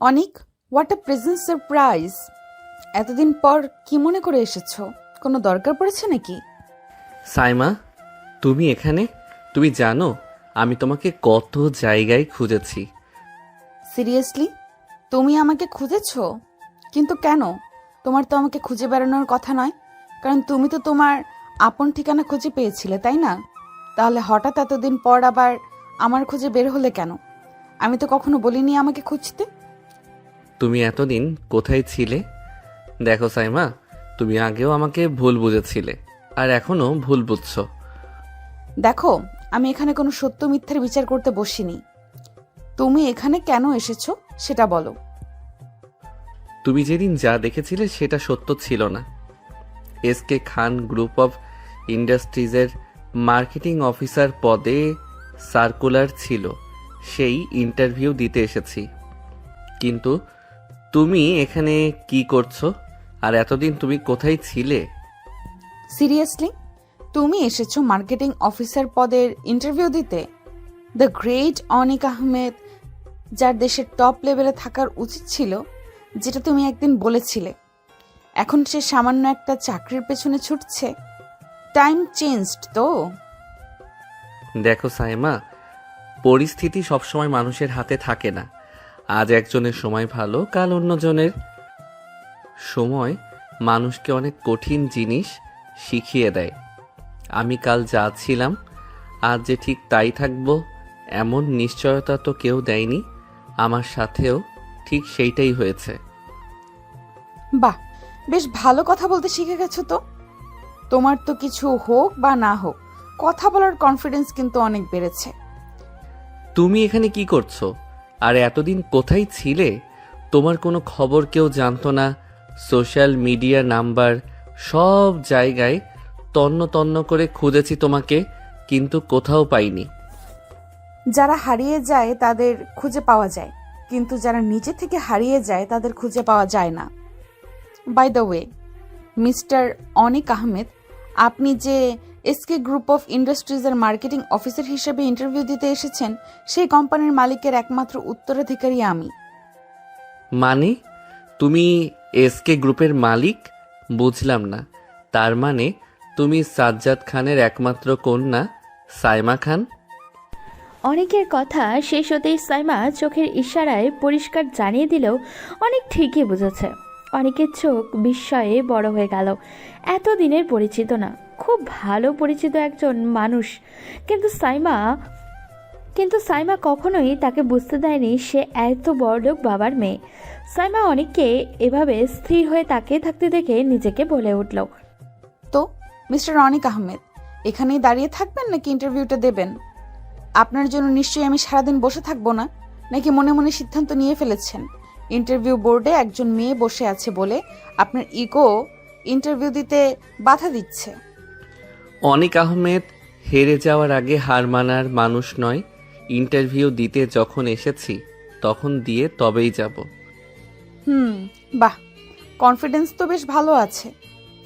Anik, what a present surprise! এতদিন পর কি মনে করে এসেছো? কোনো দরকার পড়েছে নাকি? সাইমা, তুমি এখানে? তুমি জানো আমি তোমাকে কত জায়গায় খুঁজেছি। সিরিয়াসলি? তুমি আমাকে খুঁজেছো? কিন্তু কেন? তোমার তো আমাকে খুঁজে বেড়ানোর কথা নয়, কারণ তুমি তো তোমার আপন ঠিকানা খুঁজে পেয়েছিলে, তাই না? তাহলে হঠাৎ এতদিন পর আবার আমার খুঁজে বের হলে কেন? আমি তো কখনো বলিনি আমাকে খুঁজতে। তুমি এতদিন কোথায় ছিলে? দেখো সাইমা, তুমি আগেও আমাকে ভুল বুঝেছিলে আর এখনো ভুল বুঝছো। দেখো, আমি এখানে কোনো সত্য মিথ্যার বিচার করতে বসিনি। তুমি এখানে কেন এসেছো সেটা বলো। তুমি যেদিন যা দেখেছিলে সেটা সত্য ছিল না। এসকে খান গ্রুপ অফ ইন্ডাস্ট্রিজের মার্কেটিং অফিসার পদে সার্কুলার ছিল, সেই ইন্টারভিউ দিতে এসেছি। কিন্তু তুমি এখানে কি করছো? আর এতদিন তুমি কোথায় ছিলে? সিরিয়াসলি? তুমি এসেছো মার্কেটিং অফিসার পদের ইন্টারভিউ দিতে? দ্য গ্রেট অনিক আহমেদ, যার দেশের টপ লেভেলে থাকার উচিত ছিল, যেটা তুমি একদিন বলেছিলে, এখন সে সামান্য একটা চাকরির পেছনে ছুটছে। টাইম চেঞ্জড তো। দেখো সাইমা, পরিস্থিতি সবসময় মানুষের হাতে থাকে না। আজ একজনের সময় ভালো, কাল অন্যজনের। সময় মানুষকে অনেক কঠিন জিনিস শিখিয়ে দেয়। আমি কাল যা ছিলাম আজ যে ঠিক তাই থাকবো এমন নিশ্চয়তা তো কেউ দেয়নি। আমার সাথেও ঠিক সেইটাই হয়েছে। বাহ, বেশ ভালো কথা বলতে শিখে গেছো তো। তোমার তো কিছু হোক বা না হোক, কথা বলার কনফিডেন্স কিন্তু অনেক বেড়েছে। তুমি এখানে কি করছো? আর এতদিন কোথায় ছিলে? তোমার কোনো খবর কেউ জানতো না। সোশ্যাল মিডিয়া নাম্বার সব জায়গায় তন্ন তন্ন করে খুঁজেছি তোমাকে, কিন্তু কোথাও পাইনি। যারা হারিয়ে যায় তাদের খুঁজে পাওয়া যায়, কিন্তু যারা নিজে থেকে হারিয়ে যায় তাদের খুঁজে পাওয়া যায় না। By the way, mister Anik Ahmed, আপনি যে এসকে গ্রুপ অফ ইন্ডাস্ট্রিজের মার্কেটিং অফিসার হিসেবে ইন্টারভিউ দিতে এসেছেন, সেই কোম্পানির মালিকের একমাত্র উত্তরাধিকারী আমি। মানে তুমি এসকে গ্রুপের মালিক? বুঝলাম না। তার মানে তুমি সাজ্জাদ খানের একমাত্র কন্যা সাইমা খান? অনেকের কথা শেষ হতেই সাইমা চোখের ইশারায় পরিষ্কার জানিয়ে দিলেও অনেক ঠিকই বুঝেছে। অনেকের চোখ বিস্ময়ে বড় হয়ে গেল। এতদিনের পরিচিত না, খুব ভালো পরিচিত একজন মানুষ, কিন্তু সাইমা কখনোই তাকে বুঝতে দেয়নি সে এত বড়লোক বাবার মেয়ে। সাইমা অনেককে এভাবে স্থির হয়ে তাকিয়ে থাকতে দেখে নিজেকে বলে উঠল, তো মিস্টার অনিক আহমেদ, এখানেই দাঁড়িয়ে থাকবেন নাকি ইন্টারভিউটা দেবেন? আপনার জন্য নিশ্চয়ই আমি সারাদিন বসে থাকবো না, নাকি মনে মনে সিদ্ধান্ত নিয়ে ফেলেছেন ইন্টারভিউ বোর্ডে একজন মেয়ে বসে আছে বলে আপনার ইগো ইন্টারভিউ দিতে বাধা দিচ্ছে? অনিক আহমেদ হেরে যাওয়ার আগে হার মানার মানুষ নয়। ইন্টারভিউ দিতে যখন এসেছি তখন দিয়ে তবেই যাব। বাহ, কনফিডেন্স তো বেশ ভালো আছে।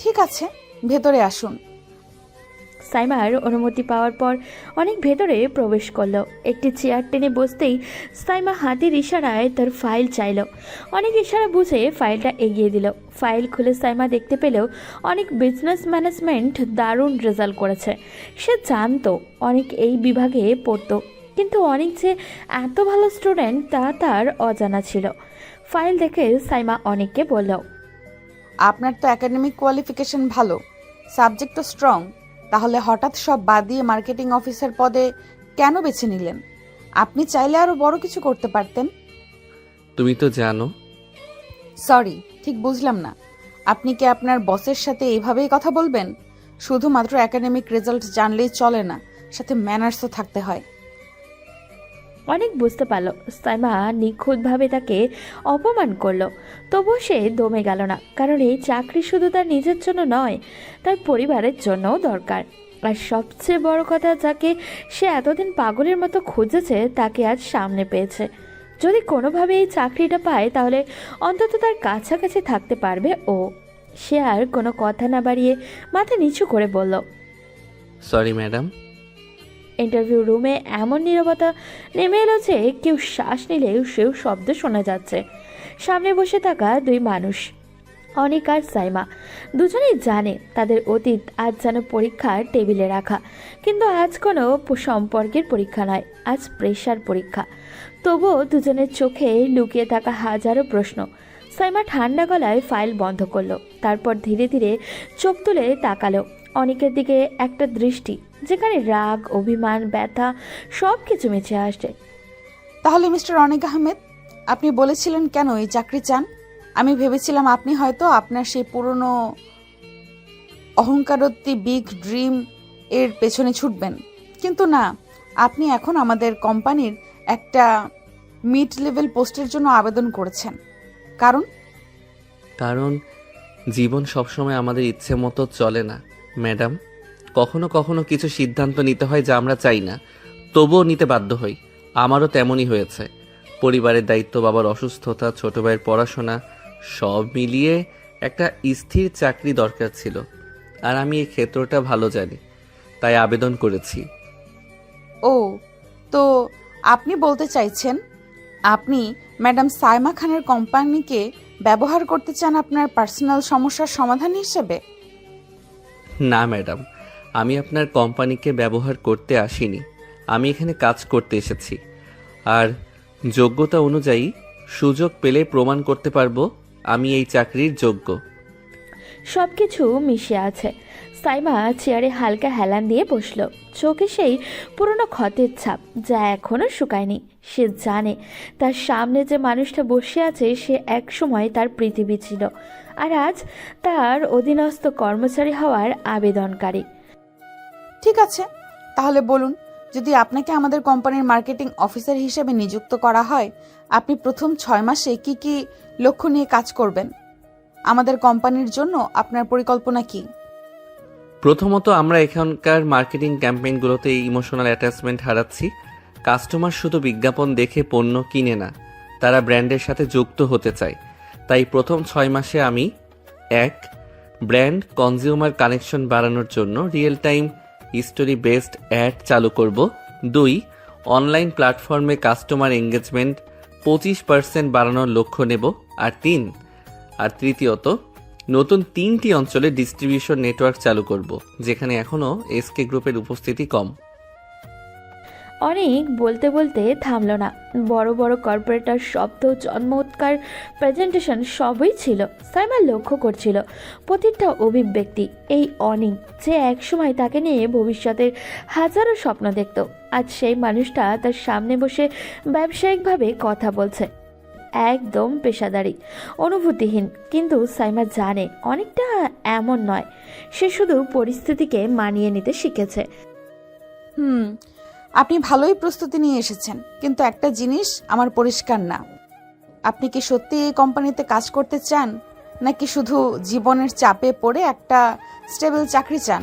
ঠিক আছে, ভেতরে আসুন। সাইমার অনুমতি পাওয়ার পর অনেক ভেতরে প্রবেশ করলো। একটি চেয়ার টেনে বসতেই সাইমা হাতের ইশারায় তার ফাইল চাইল। অনেক ইশারা বুঝে ফাইলটা এগিয়ে দিল। ফাইল খুলে সাইমা দেখতে পেলেও অনেক বিজনেস ম্যানেজমেন্ট দারুণ রেজাল্ট করেছে। সে জানতো অনেক এই বিভাগে পড়তো, কিন্তু অনেক যে এত ভালো স্টুডেন্ট তা তার অজানা ছিল। ফাইল দেখে সাইমা অনেককে বলল, আপনার তো একাডেমিক কোয়ালিফিকেশন ভালো, সাবজেক্টও স্ট্রং, তাহলে হঠাৎ সব বাদ দিয়ে মার্কেটিং অফিসার পদে কেন বেছে নিলেন? আপনি চাইলে আরো বড় কিছু করতে পারতেন। তুমি তো জানো। সরি, ঠিক বুঝলাম না। আপনি কি আপনার বসের সাথে এইভাবেই কথা বলবেন? শুধুমাত্র একাডেমিক রেজাল্ট জানলেই চলে না, সাথে ম্যানার্সও থাকতে হয়। অনেক বুঝতে পারল সাইমা নিখুঁতভাবে তাকে অপমান করলো, তবুও সে দমে গেল না, কারণ এই চাকরি শুধু তার নিজের জন্য নয়, তার পরিবারের জন্যও দরকার। আর সবচেয়ে বড় কথা, যাকে সে এতদিন পাগলের মতো খুঁজেছে তাকে আজ সামনে পেয়েছে। যদি কোনোভাবে এই চাকরিটা পায় তাহলে অন্তত তার কাছাকাছি থাকতে পারবে ও। সে আর কোনো কথা না বাড়িয়ে মাথা নিচু করে বলল, সরি ম্যাডাম। ইন্টারভিউ রুমে এমন নীরবতা নেমে এলো যে কেউ শ্বাস নিলেও সেও শব্দ শোনা যাচ্ছে। সামনে বসে থাকা দুই মানুষ, অনিক আর সাইমা, দুজনেই জানে তাদের অতীত আজ যেন পরীক্ষার টেবিলে রাখা। কিন্তু আজ কোনো সম্পর্কের পরীক্ষা নয়, আজ প্রেশার পরীক্ষা। তবুও দুজনের চোখে লুকিয়ে থাকা হাজারো প্রশ্ন। সাইমা ঠান্ডা গলায় ফাইল বন্ধ করলো, তারপর ধীরে ধীরে চোখ তুলে তাকালো অনিকের দিকে, একটা দৃষ্টি যেখানে রাগ, অভিমান, ব্যথা সব কিছু মিশে আসছে। তাহলে মিস্টার অনিক আহমেদ, আপনি বলেছিলেন কেন এই চাকরি চান? আমি ভেবেছিলাম আপনি হয়তো আপনার সেই পুরনো অহংকারত্তি বিগ ড্রিম এর পেছনে ছুটবেন, কিন্তু না, আপনি এখন আমাদের কোম্পানির একটা মিড লেভেল পোস্টের জন্য আবেদন করেছেন। কারণ জীবন সবসময় আমাদের ইচ্ছে মতো চলে না ম্যাডাম। কখনো কখনো কিছু সিদ্ধান্ত নিতে হয় যা আমরা চাই না, তবুও নিতে বাধ্য হই। আমারও তেমনই হয়েছে। পরিবারের দায়িত্ব, বাবার অসুস্থতা, ছোট ভাইয়ের পড়াশোনা, সব মিলিয়ে একটা স্থির চাকরি দরকার ছিল। আর আমি এই ক্ষেত্রটা ভালো জানি, তাই আবেদন করেছি। ও, তো আপনি বলতে চাইছেন আপনি ম্যাডাম সাইমা খানের কোম্পানিকে ব্যবহার করতে চান আপনার পার্সোনাল সমস্যার সমাধান হিসেবে? না ম্যাডাম, আমি আপনার কোম্পানিকে ব্যবহার করতে আসিনি। আমি এখানে কাজ করতে এসেছি, আর যোগ্যতা অনুযায়ী সুযোগ পেলে প্রমাণ করতে পারবো আমি এই চাকরির যোগ্য। সব কিছু মিশে আছে। সাইমা চেয়ারে হালকা হেলান দিয়ে বসল, চোখে সেই পুরনো ক্ষতের ছাপ যা এখনো শুকায়নি। সে জানে তার সামনে যে মানুষটা বসে আছে সে একসময় তার পৃথিবী ছিল, আর আজ তার অধীনস্থ কর্মচারী হওয়ার আবেদনকারী। ঠিক আছে, তাহলে বলুন, যদি আপনাকে আমাদের কোম্পানির মার্কেটিং অফিসার হিসেবে নিযুক্ত করা হয়, আপনি প্রথম 6 মাসে কি কি লক্ষ্য নিয়ে কাজ করবেন? আমাদের কোম্পানির জন্য আপনার পরিকল্পনা কি? প্রথমত, আমরা এখানকার মার্কেটিং ক্যাম্পেইনগুলোতে ইমোশনাল অ্যাটাচমেন্ট হারাচ্ছি। কাস্টমার শুধু বিজ্ঞাপন দেখে পণ্য কিনে না, তারা ব্র্যান্ডের সাথে যুক্ত হতে চায়। তাই প্রথম 6 মাসে আমি 1. ব্র্যান্ড কনজিউমার কানেকশন বাড়ানোর জন্য real time history based ad চালু করব। 2. অনলাইন প্ল্যাটফর্মে কাস্টমার এঙ্গেজমেন্ট 25% বাড়ানোর লক্ষ্য নেব। আর তৃতীয়ত, নতুন 3টি অঞ্চলে ডিস্ট্রিবিউশন নেটওয়ার্ক চালু করব, যেখানে এখনও এসকে গ্রুপের উপস্থিতি কম। অনেক বলতে বলতে থামল না। বড় বড় কর্পোরেটর শব্দ, চমৎকার প্রেজেন্টেশন সবই ছিল। সাইমা লক্ষ্য করছিল প্রতিটা অভিব্যক্তি। এই অনিক যে একসময় তাকে নিয়ে ভবিষ্যতের হাজারো স্বপ্ন দেখত, আজ সেই মানুষটা তার সামনে বসে ব্যবসায়িকভাবে কথা বলছে, একদম পেশাদারি, অনুভূতিহীন। কিন্তু সাইমা জানে অনেকটা এমন নয়, সে শুধু পরিস্থিতিকে মানিয়ে নিতে শিখেছে। আপনি ভালোই প্রস্তুতি নিয়ে এসেছেন, কিন্তু একটা জিনিস আমার পরিষ্কার না, আপনি কি সত্যি এই কোম্পানিতে কাজ করতে চান, নাকি শুধু জীবনের চাপে পড়ে একটা স্টেবল চাকরি চান?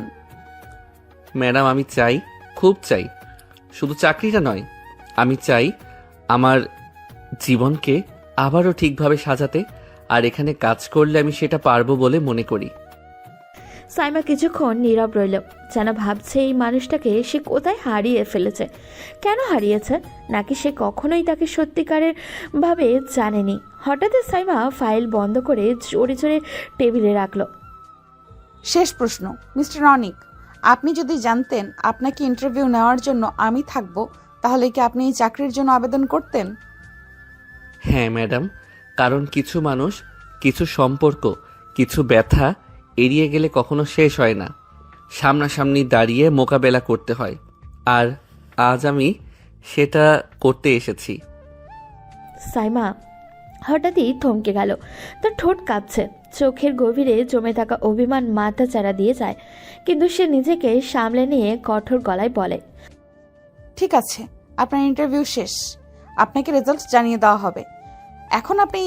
ম্যাডাম, আমি চাই, খুব চাই, শুধু চাকরিটা নয়, আমি চাই আমার জীবনকে আবারও ঠিকভাবে সাজাতে। আর এখানে কাজ করলে আমি সেটা পারবো বলে মনে করি। সাইমা কিছুক্ষণ নীরব রইল, যেন ভাবছে এই মানুষটাকে সে কোথায় হারিয়ে ফেলেছে, কেন হারিয়েছে, নাকি সে কখনোই তাকে সত্যিকারের ভাবে জানেনি। হঠাৎ সাইমা ফাইল বন্ধ করে জোরে জোরে টেবিলে রাখলো। শেষ প্রশ্ন, মিস্টার অনিক, আপনি যদি জানতেন আপনাকে ইন্টারভিউ নেওয়ার জন্য আমি থাকব, তাহলে কি আপনি এই চাকরির জন্য আবেদন করতেন? হ্যাঁ ম্যাডাম, কারণ কিছু মানুষ, কিছু সম্পর্ক, কিছু ব্যথা এড়িয়ে গেলে কখনো শেষ হয় না, সামনাসামনি দাঁড়িয়ে মোকাবেলা করতে হয়। আর আজ আমি সেটা করতে এসেছি। সাইমা হঠাৎই থমকে গেল, তার ঠোঁট কাঁপছে, চোখের গভীরে জমে থাকা অভিমান মাথা চাড়া দিয়ে যায়। কিন্তু সে নিজেকে সামলে নিয়ে কঠোর গলায় বলে, ঠিক আছে, আপনার ইন্টারভিউ শেষ, আপনাকে রেজাল্ট জানিয়ে দেওয়া হবে, এখন আপনি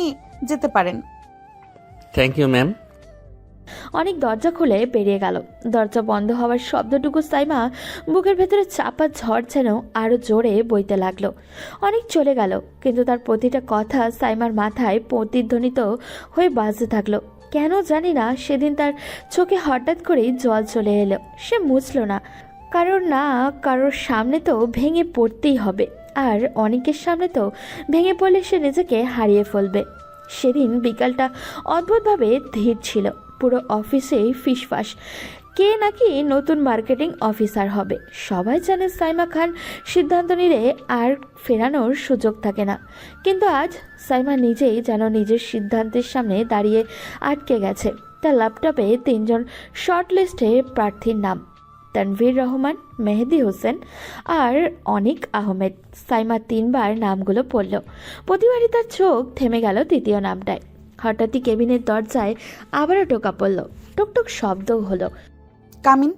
যেতে পারেন। Thank you ma'am. অনেক দরজা খুলে বেরিয়ে গেল। দরজা বন্ধ হওয়ার শব্দটুকু সাইমা বুকের ভেতরে চাপা ঝড় যেন আরো জোরে বইতে লাগলো। অনেক চলে গেল, কিন্তু তার প্রতিটা কথা সাইমার মাথায় প্রতিধ্বনিত হয়ে বাজতে থাকলো। কেন জানি না সেদিন তার চোখে হঠাৎ করেই জল চলে এলো। সে মুছল না, কারোর না কারোর সামনে তো ভেঙে পড়তেই হবে, আর অনেকের সামনে তো ভেঙে পড়লে সে নিজেকে হারিয়ে ফেলবে। সেদিন বিকালটা অদ্ভুতভাবে ধীর ছিল। পুরো অফিসেই ফিসফাস, কে নাকি নতুন মার্কেটিং অফিসার হবে। সবাই জানে সাইমা খান সিদ্ধান্ত নিলে আর ফেরানোর সুযোগ থাকে না, কিন্তু আজ সাইমা নিজেই যেন নিজের সিদ্ধান্তের সামনে দাঁড়িয়ে আটকে গেছে। তার ল্যাপটপে 3জন শর্ট লিস্টে প্রার্থীর নাম, তানভীর রহমান, মেহেদি হোসেন আর অনিক আহমেদ। সাইমা 3বার নামগুলো পড়ল। প্রতিবারই তার চোখ থেমে গেল তৃতীয় নামটায়। হঠাৎই কেবিনের দরজায় আবারও টোকা পড়ল, টুকটুক শব্দও হলো। কামিন।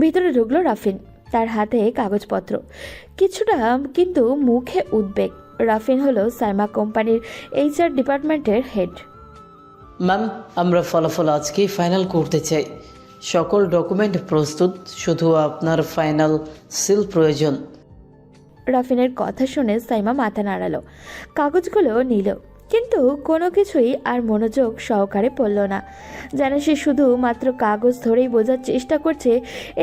ভিতরে ঢুকলো রাফিন, তার হাতে কাগজপত্র, কিছুটা কিন্তু মুখে উদ্বেগ। রাফিন হলো সাইমা কোম্পানির HR ডিপার্টমেন্টের হেড। ম্যাম, আমরা ফলাফল আজকেই ফাইনাল করতে চাই। সকল ডকুমেন্ট প্রস্তুত, শুধু আপনার ফাইনাল সিল প্রয়োজন। রাফিনের কথা শুনে সাইমা মাথা নাড়ালো, কাগজগুলো নিল, কিন্তু কোনো কিছুই আর মনোযোগ সহকারে পড়ল না। যেন সে শুধু মাত্র কাগজ ধরেই বোঝার চেষ্টা করছে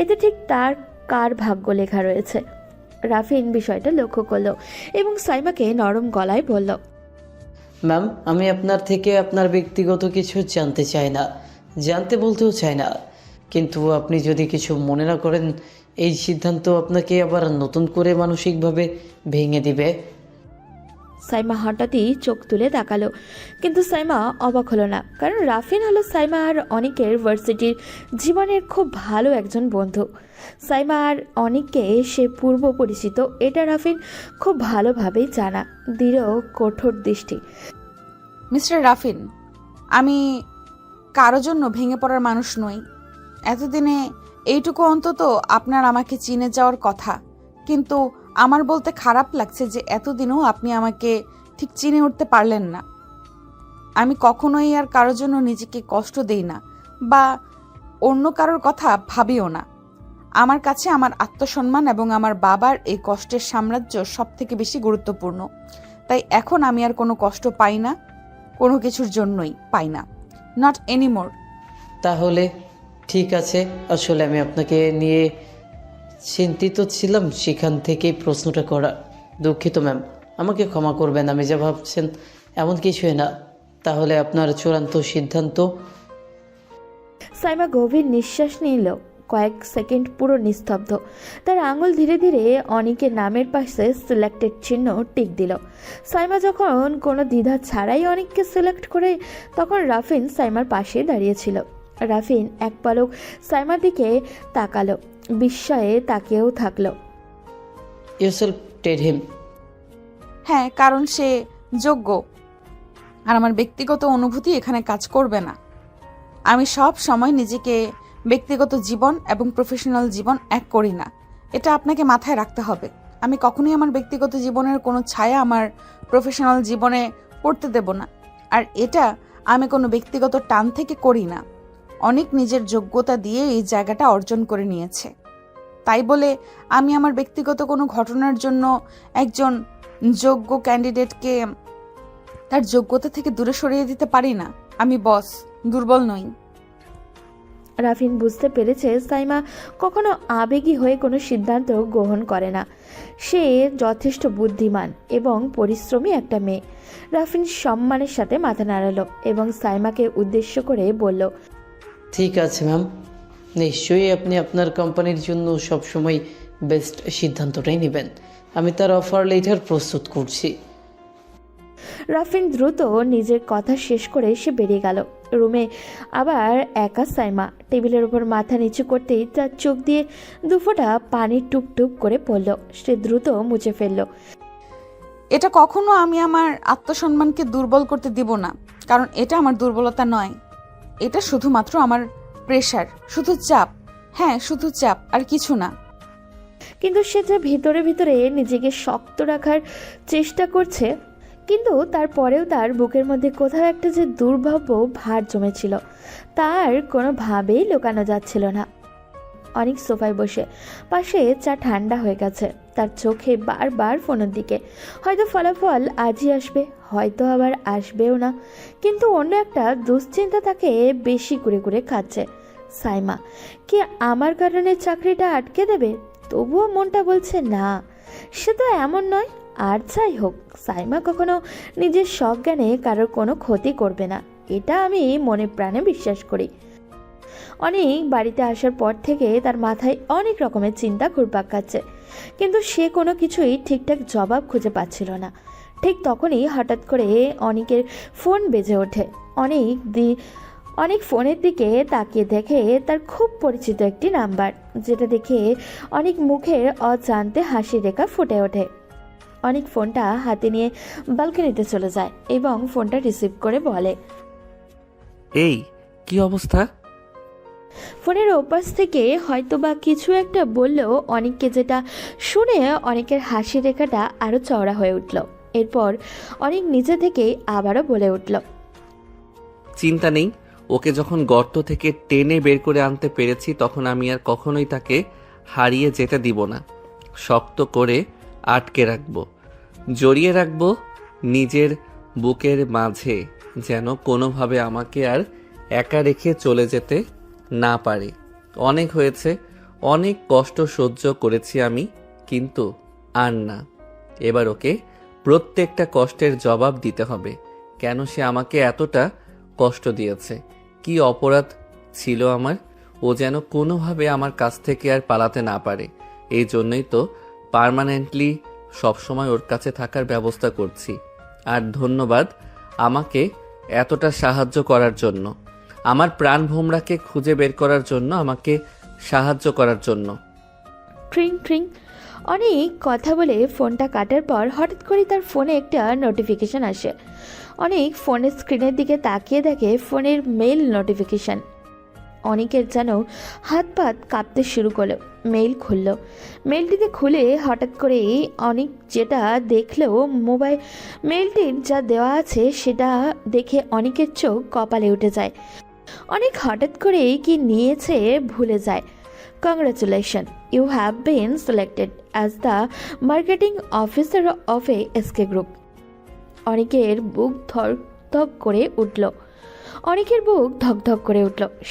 এতে ঠিক তার কার ভাগ্য লেখা রয়েছে। রাফিন বিষয়টা লক্ষ্য করলো এবং সাইমাকে নরম গলায় বলল, ম্যাম, আমি আপনার থেকে আপনার ব্যক্তিগত কিছু জানতে চাই না, জানতে বলতেও চাই না, কিন্তু আপনি যদি কিছু মনে না করেন, এই সিদ্ধান্ত আপনাকে আবার নতুন করে মানসিকভাবে ভেঙে দিবে। সাইমা হঠাৎই চোখ তুলে তাকালো, কিন্তু সাইমা অবাক হলো না, কারণ রাফিন হলো সাইমা আর অনিকের ভার্সিটির জীবনের খুব ভালো একজন বন্ধু। সাইমা আর অনিককে সে পূর্ব পরিচিত, এটা রাফিন খুব ভালোভাবেই জানা। দৃঢ় কঠোর দৃষ্টি। মিস্টার রাফিন, আমি কারো জন্য ভেঙে পড়ার মানুষ নই। এতদিনে এইটুকু অন্তত আপনার আমাকে চিনে যাওয়ার কথা, কিন্তু আমার বলতে খারাপ লাগছে যে এতদিনও আপনি আমাকে ঠিক চিনে উঠতে পারলেন না। আমি কখনোই আর কারোর জন্য নিজেকে কষ্ট দেই না বা অন্য কারোর কথা ভাবিও না। আমার কাছে আমার আত্মসম্মান এবং আমার বাবার এই কষ্টের সাম্রাজ্য সব থেকে বেশি গুরুত্বপূর্ণ। তাই এখন আমি আর কোনো কষ্ট পাই না, কোনো কিছুর জন্যই পাই না, নট এনিমোর। তাহলে ঠিক আছে, আসলে আমি আপনাকে নিয়ে চিন্তিত ছিলাম, সেখান থেকেই প্রশ্নটা করা। দুঃখিত ম্যাম, আমাকে ক্ষমা করবেন, আমি যা ভাবছেন এমন কিছুই না। তাহলে আপনার চূড়ান্ত সিদ্ধান্ত? সাইমা গভীর নিঃশ্বাস নিল, কয়েক সেকেন্ড পুরো নিস্তব্ধ। তার আঙুল ধীরে ধীরে অনিকের নামের পাশে সিলেক্টেড চিহ্ন টিক দিল। সাইমা যখন কোনো দ্বিধা ছাড়াই অনিককে সিলেক্ট করে, তখন রাফিন সাইমার পাশে দাঁড়িয়েছিল। রাফিন এক পলক সাইমার দিকে তাকালো, বিস্ময়ে তাকিয়েও থাকলো। ইউ সিলেক্টেড হিম? হ্যাঁ, কারণ সে যোগ্য আর আমার ব্যক্তিগত অনুভূতি এখানে কাজ করবে না। আমি সব সময় নিজেকে ব্যক্তিগত জীবন এবং প্রফেশনাল জীবন এক করি না, এটা আপনাকে মাথায় রাখতে হবে। আমি কখনোই আমার ব্যক্তিগত জীবনের কোনো ছায়া আমার প্রফেশনাল জীবনে পড়তে দেব না, আর এটা আমি কোনো ব্যক্তিগত টান থেকে করি না। অনেক নিজের যোগ্যতা দিয়ে এই জায়গাটা অর্জন করে নিয়েছে, তাই বলে আমি আমার ব্যক্তিগত কোনো ঘটনার জন্য একজন যোগ্য ক্যান্ডিডেটকে তার যোগ্যতা থেকে দূরে সরিয়ে দিতে পারি না। আমি বস, দুর্বল নই। রাফিন বুঝতে পেরেছে সাইমা কখনো আবেগী হয়ে কোনো সিদ্ধান্ত গ্রহণ করে না। সে যথেষ্ট বুদ্ধিমান এবং পরিশ্রমী একটা মেয়ে। রাফিন সম্মানের সাথে মাথা নাড়ালো এবং সাইমাকে উদ্দেশ্য করে বলল, ঠিক আছে ম্যাম, নিশ্চয়ই আপনি আপনার কোম্পানির জন্য সবসময় বেস্ট সিদ্ধান্তটাই নেবেন। আমি তার অফার লেটার প্রস্তুত করছি। রাফিন দ্রুত নিজের কথা শেষ করে সে বেরিয়ে গেল। রুমে আবার একা সাইমা। টেবিলের উপর মাথা নিচু করতেই তার চোখ দিয়ে দুফোঁটা পানি টুপটুপ করে পড়ল। সে দ্রুত মুছে ফেলল। এটা কখনো আমি আমার আত্মসম্মানকে দুর্বল করতে দিব না, কারণ এটা আমার দুর্বলতা নয়। এটা শুধুমাত্র আমার প্রেশার, শুধু চাপ। হ্যাঁ, শুধু চাপ, আর কিছু না। কিন্তু সে যে ভিতরে ভিতরে নিজেকে শক্ত রাখার চেষ্টা করছে, কিন্তু তারপরেও তার বুকের মধ্যে কোথাও একটা যে দুর্ভাব্য ভার জমেছিল, তার কোনোভাবেই লুকানো যাচ্ছিল না। অনেক সোফায় বসে, পাশে চা ঠান্ডা হয়ে গেছে। তার চোখে বারবার ফোনের দিকে। হয়তো ফলাফল আজই আসবে, হয়তো আবার আসবেও না, কিন্তু অন্য একটা দুশ্চিন্তা তাকে বেশি করে করে খাচ্ছে। সাইমা। কি আমার কারণে চাকরিটা আটকে দেবে? তবুও মনটা বলছে না, সে তো এমন নয়। আর যাই হোক, সাইমা কখনো নিজের সজ্ঞানে কারোর কোনো ক্ষতি করবে না, এটা আমি মনে প্রাণে বিশ্বাস করি। অনেক বাড়িতে আসার পর থেকে তার মাথায় অনেক রকমের চিন্তা ঘুরপাক খাচ্ছে, কিন্তু সে কোনো কিছুই ঠিকঠাক জবাব খুঁজে পাচ্ছিল না। ঠিক তখনই হঠাৎ করে অনেকের ফোন বেজে ওঠে। অনেক ফোনের দিকে তাকিয়ে দেখে তার খুব পরিচিত একটি নাম্বার, যেটা দেখে অনেক মুখের অজান্তে হাসি রেখা ফুটে ওঠে। অনেক ফোনটা হাতে নিয়ে ব্যালকনিতে চলে যায় এবং ফোনটা রিসিভ করে বলে, এই কি অবস্থা? ফোনের ওপাশ থেকে হয়তোবা কিছু একটা বললেও অনেককে, যেটা শুনে অনেকের হাসি রেখাটা আরো চওড়া হয়ে উঠল। এরপর অনেক নিজে থেকেই আবারও বলে উঠল, চিন্তা নেই, ওকে যখন গর্ত থেকে টেনে বের করে আনতে পেরেছি তখন আমি আর কখনোই তাকে হারিয়ে যেতে দিব না। শক্ত করে আটকে রাখবো, জড়িয়ে রাখবো নিজের বুকের মাঝে, যেন কোনোভাবে আমাকে আর একা রেখে চলে যেতে না পারে। অনেক হয়েছে, অনেক কষ্ট সহ্য করেছি আমি, কিন্তু আর না। এবার ওকে প্রত্যেকটা কষ্টের জবাব দিতে হবে। কেন সে আমাকে এতটা কষ্ট দিয়েছে, কি অপরাধ ছিল আমার? ও যেন কোনোভাবে আমার কাছ থেকে আর পালাতে না পারে। এই জন্যই তো পার্মানেন্টলি সবসময় ওর কাছে থাকার ব্যবস্থা করছি। আর ধন্যবাদ আমাকে এতটা সাহায্য করার জন্য, আমার প্রাণ ভোমরাকে খুঁজে বের করার জন্য, আমাকে সাহায্য করার জন্য। ট্রিং ট্রিং। অনেক কথা বলে ফোনটা কাটার পর হঠাৎ করে তার ফোনে একটা নোটিফিকেশন আসে। অনেক ফোনের স্ক্রিনের দিকে তাকিয়ে দেখে ফোনের মেইল নোটিফিকেশন। অনেকের যেন হাত পাত কাঁপতে শুরু করলো। মেইল খুলল। মেইলটিতে খুলে হঠাৎ করে অনেক যেটা দেখলো, মেইলটির যা দেওয়া আছে সেটা দেখে অনেকের চোখ কপালে উঠে যায়। অনেক হঠাৎ করে কি নিয়েছে ভুলে যায়। Congratulation, you have been selected as the marketing officer of a SK group. অনেকের বুক ধক করে উঠল।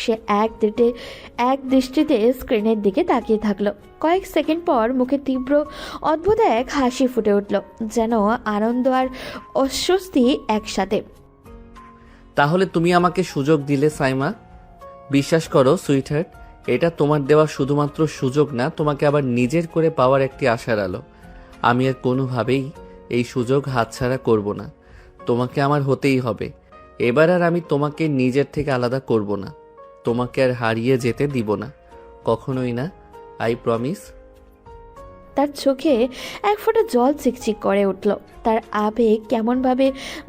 সে এক দৃষ্টিতে স্ক্রিনের দিকে তাকিয়ে থাকলো। কয়েক সেকেন্ড পর মুখে তীব্র অদ্ভুত এক হাসি ফুটে উঠল, যেন আনন্দ আর অস্বস্তি একসাথে। তাহলে তুমি আমাকে সুযোগ দিলে সাইমা। বিশ্বাস করো সুইটহার্ট, এটা তোমার দেওয়া শুধুমাত্র সুযোগ না, তোমাকে আবার নিজের করে পাওয়ার একটি আশার আলো। আমি আর কোনোভাবেই এই সুযোগ হাতছাড়া করব না। তোমাকে আমার হতেই হবে। এবার আর আমি তোমাকে নিজের থেকে আলাদা করব না, তোমাকে আর হারিয়ে যেতে দিব না, কখনোই না। I promise. তার চোখে এক ফোঁটা জল চিকচিক করে উঠল। তার আবেগ কেমনভাবে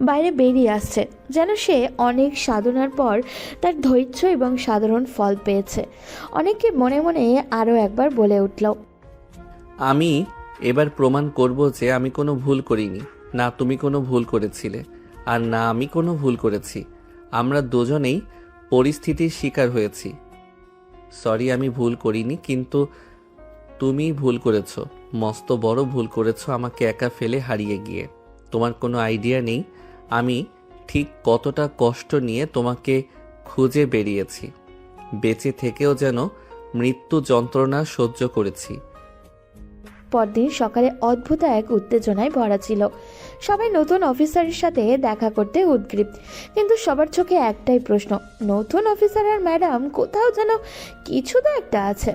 বাইরে বেরিয়ে আসছে, যেন সে অনেক সাধনার পর তার ধৈর্য এবং সাধারণ ফল পেয়েছে। অনেকে মনে মনে আরও একবার বলে উঠল, আমি এবার প্রমাণ করব যে আমি কোনো ভুল করিনি। না তুমি কোনো ভুল করেছিলে, আর না আমি কোনো ভুল করেছি। আমরা দুজনেই পরিস্থিতির শিকার হয়েছি। সরি, আমি ভুল করিনি, কিন্তু তুমি ভুল করেছো, মস্ত বড় ভুল করেছো আমাকে একা ফেলে হারিয়ে গিয়ে। তোমার কোনো আইডিয়া নেই আমি ঠিক কতটা কষ্ট নিয়ে তোমাকে খুঁজে বেরিয়েছি। বেঁচে থেকেও যেন মৃত্যু যন্ত্রণা সহ্য করেছি। পরদিন সকালে অদ্ভুত এক উত্তেজনায় ভরা ছিল। সবাই নতুন অফিসারের সাথে দেখা করতে উদ্গ্রীব, কিন্তু সবার চোখে একটাই প্রশ্ন, নতুন অফিসার আর ম্যাডাম কোথাও যেন কিছু তো একটা আছে।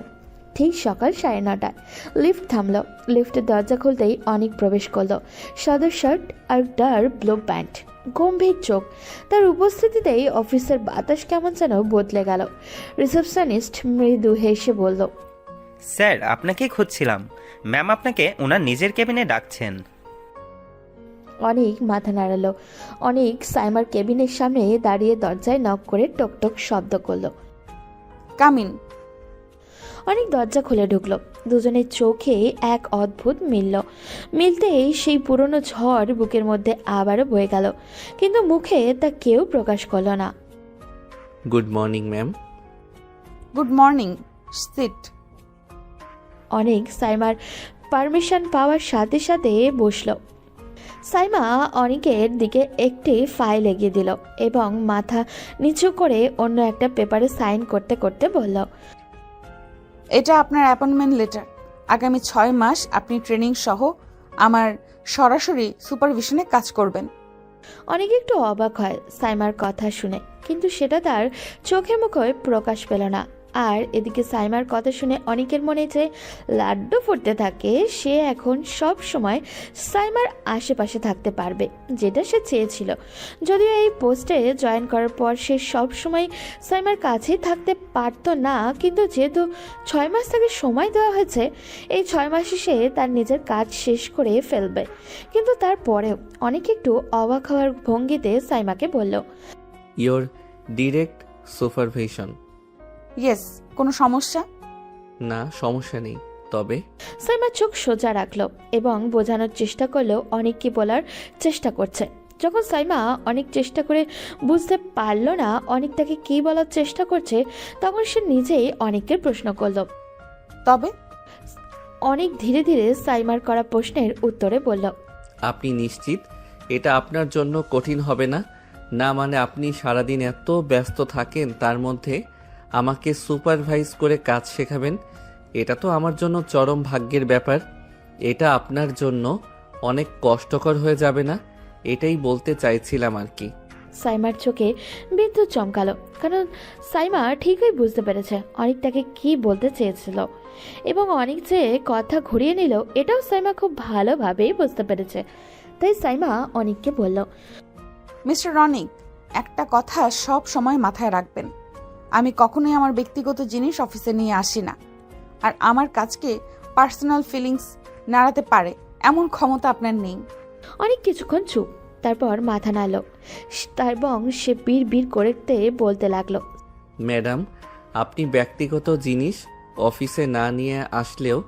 ঠিক সকাল 9:30টায় লিফট থামল। লিফটের দরজা খুলতেই অনেক প্রবেশ করলো। সাদা শার্ট আর ডার্ক ব্লু প্যান্ট, গম্ভীর চোখ। তার উপস্থিতিতেই অফিসের বাতাস কেমন যেন বদলে গেল। রিসেপশনিস্ট মৃদু হেসে বলল, স্যার, আপনাকেই খুঁজছিলাম। ম্যাম আপনাকে ওনার নিজের কেবিনে ডাকছেন। অনেক মাথা নাড়ালো। অনেক সাইমার কেবিনের সামনে দাঁড়িয়ে দরজায় নক করে টকটক শব্দ করলো। কামিন। অনেক দরজা খুলে ঢুকলো। দুজনের চোখে এক অদ্ভুত মিলতেই সেই পুরনো ঝড় বুকের মধ্যে আবারও বয়ে গেল, কিন্তু মুখে তা কেউ প্রকাশ করলো না। Good morning ma'am. Good morning. Sit. অনেক সাইমার পারমিশন পাওয়ার সাথে সাথে বসলো। সাইমা অনিকের দিকে একটি ফাইল এগিয়ে দিল এবং মাথা নিচু করে অন্য একটা পেপারে সাইন করতে করতে বলল, এটা আপনার অ্যাপয়েন্টমেন্ট লেটার। আগামী 6 মাস আপনি ট্রেনিং সহ আমার সরাসরি সুপারভিশনে কাজ করবেন। অনেক একটু অবাক হয় সাইমার কথা শুনে, কিন্তু সেটা তার চোখে মুখে প্রকাশ পেল না। আর এদিকে সাইমার কথা শুনে অনেকের মনে যে লাড্ডু ফুটতে থাকে, সে এখন সব সময় সাইমার আশেপাশে থাকতে পারবে, যেটা সে চেয়েছিল। যদিও এই পোস্টে জয়েন করার পর সে সব সময় সাইমার কাছেই থাকতে পারতো না, কিন্তু যেহেতু 6 মাস তাকে সময় দেওয়া হয়েছে, এই 6 মাসে সে তার নিজের কাজ শেষ করে ফেলবে। কিন্তু তারপরেও অনেক একটু অবাক হওয়ার ভঙ্গিতে সাইমাকে বলল, ইয়োর ডিরেক্ট সুপারভিশন। ইয়েস, কোনো সমস্যা? না, সমস্যা নেই, তবে সাইমা চোখ সোজা রাখলো এবং বোঝানোর চেষ্টা করলো অনেক কি বলার চেষ্টা করছে। যখন সাইমা অনেক চেষ্টা করে বুঝতে পারলো না অনেক তাকে কি বলার চেষ্টা করছে, তখন সে নিজেই অনেককে প্রশ্ন করলো। তবে অনেক ধীরে ধীরে সাইমার করা প্রশ্নের উত্তরে বলল, আপনি নিশ্চিত এটা আপনার জন্য কঠিন হবে না? না মানে আপনি সারাদিন এত ব্যস্ত থাকেন, তার মধ্যে আমাকে সুপারভাইজ করে কাজ শেখাবেন? এটা তো আমার জন্য চরম ভাগ্যের ব্যাপার। এটা আপনার জন্য অনেক কষ্টকর হয়ে যাবে না? এটাই বলতে চাইছিলাম আর কি। সাইমার চোখে বিদ্যুৎ চমকালো, কারণ সাইমা ঠিকই বুঝতে পেরেছে অনেক তাকে কি বলতে চেয়েছিল, এবং অনেক যে কথা ঘুরিয়ে নিল এটাও সাইমা খুব ভালোভাবেই বুঝতে পেরেছে। তাই সাইমা অনেককে বলল, মিস্টার রনিক, একটা কথা সব সময় মাথায় রাখবেন। আমি কখনোই আমার ব্যক্তিগত জিনিস অফিসে নিয়ে আসি না। আর আমার কাজকে পার্সোনাল ফিলিংস নাড়াতে পারে এমন ক্ষমতা আপনার নেই। অনেক কিছুক্ষণ চুপ, তারপর মাথা নাড়ল এবং সে বীর বীর করতে বলতে লাগলো, ম্যাডাম, আপনি ব্যক্তিগত জিনিস অফিসে না নিয়ে আসলেও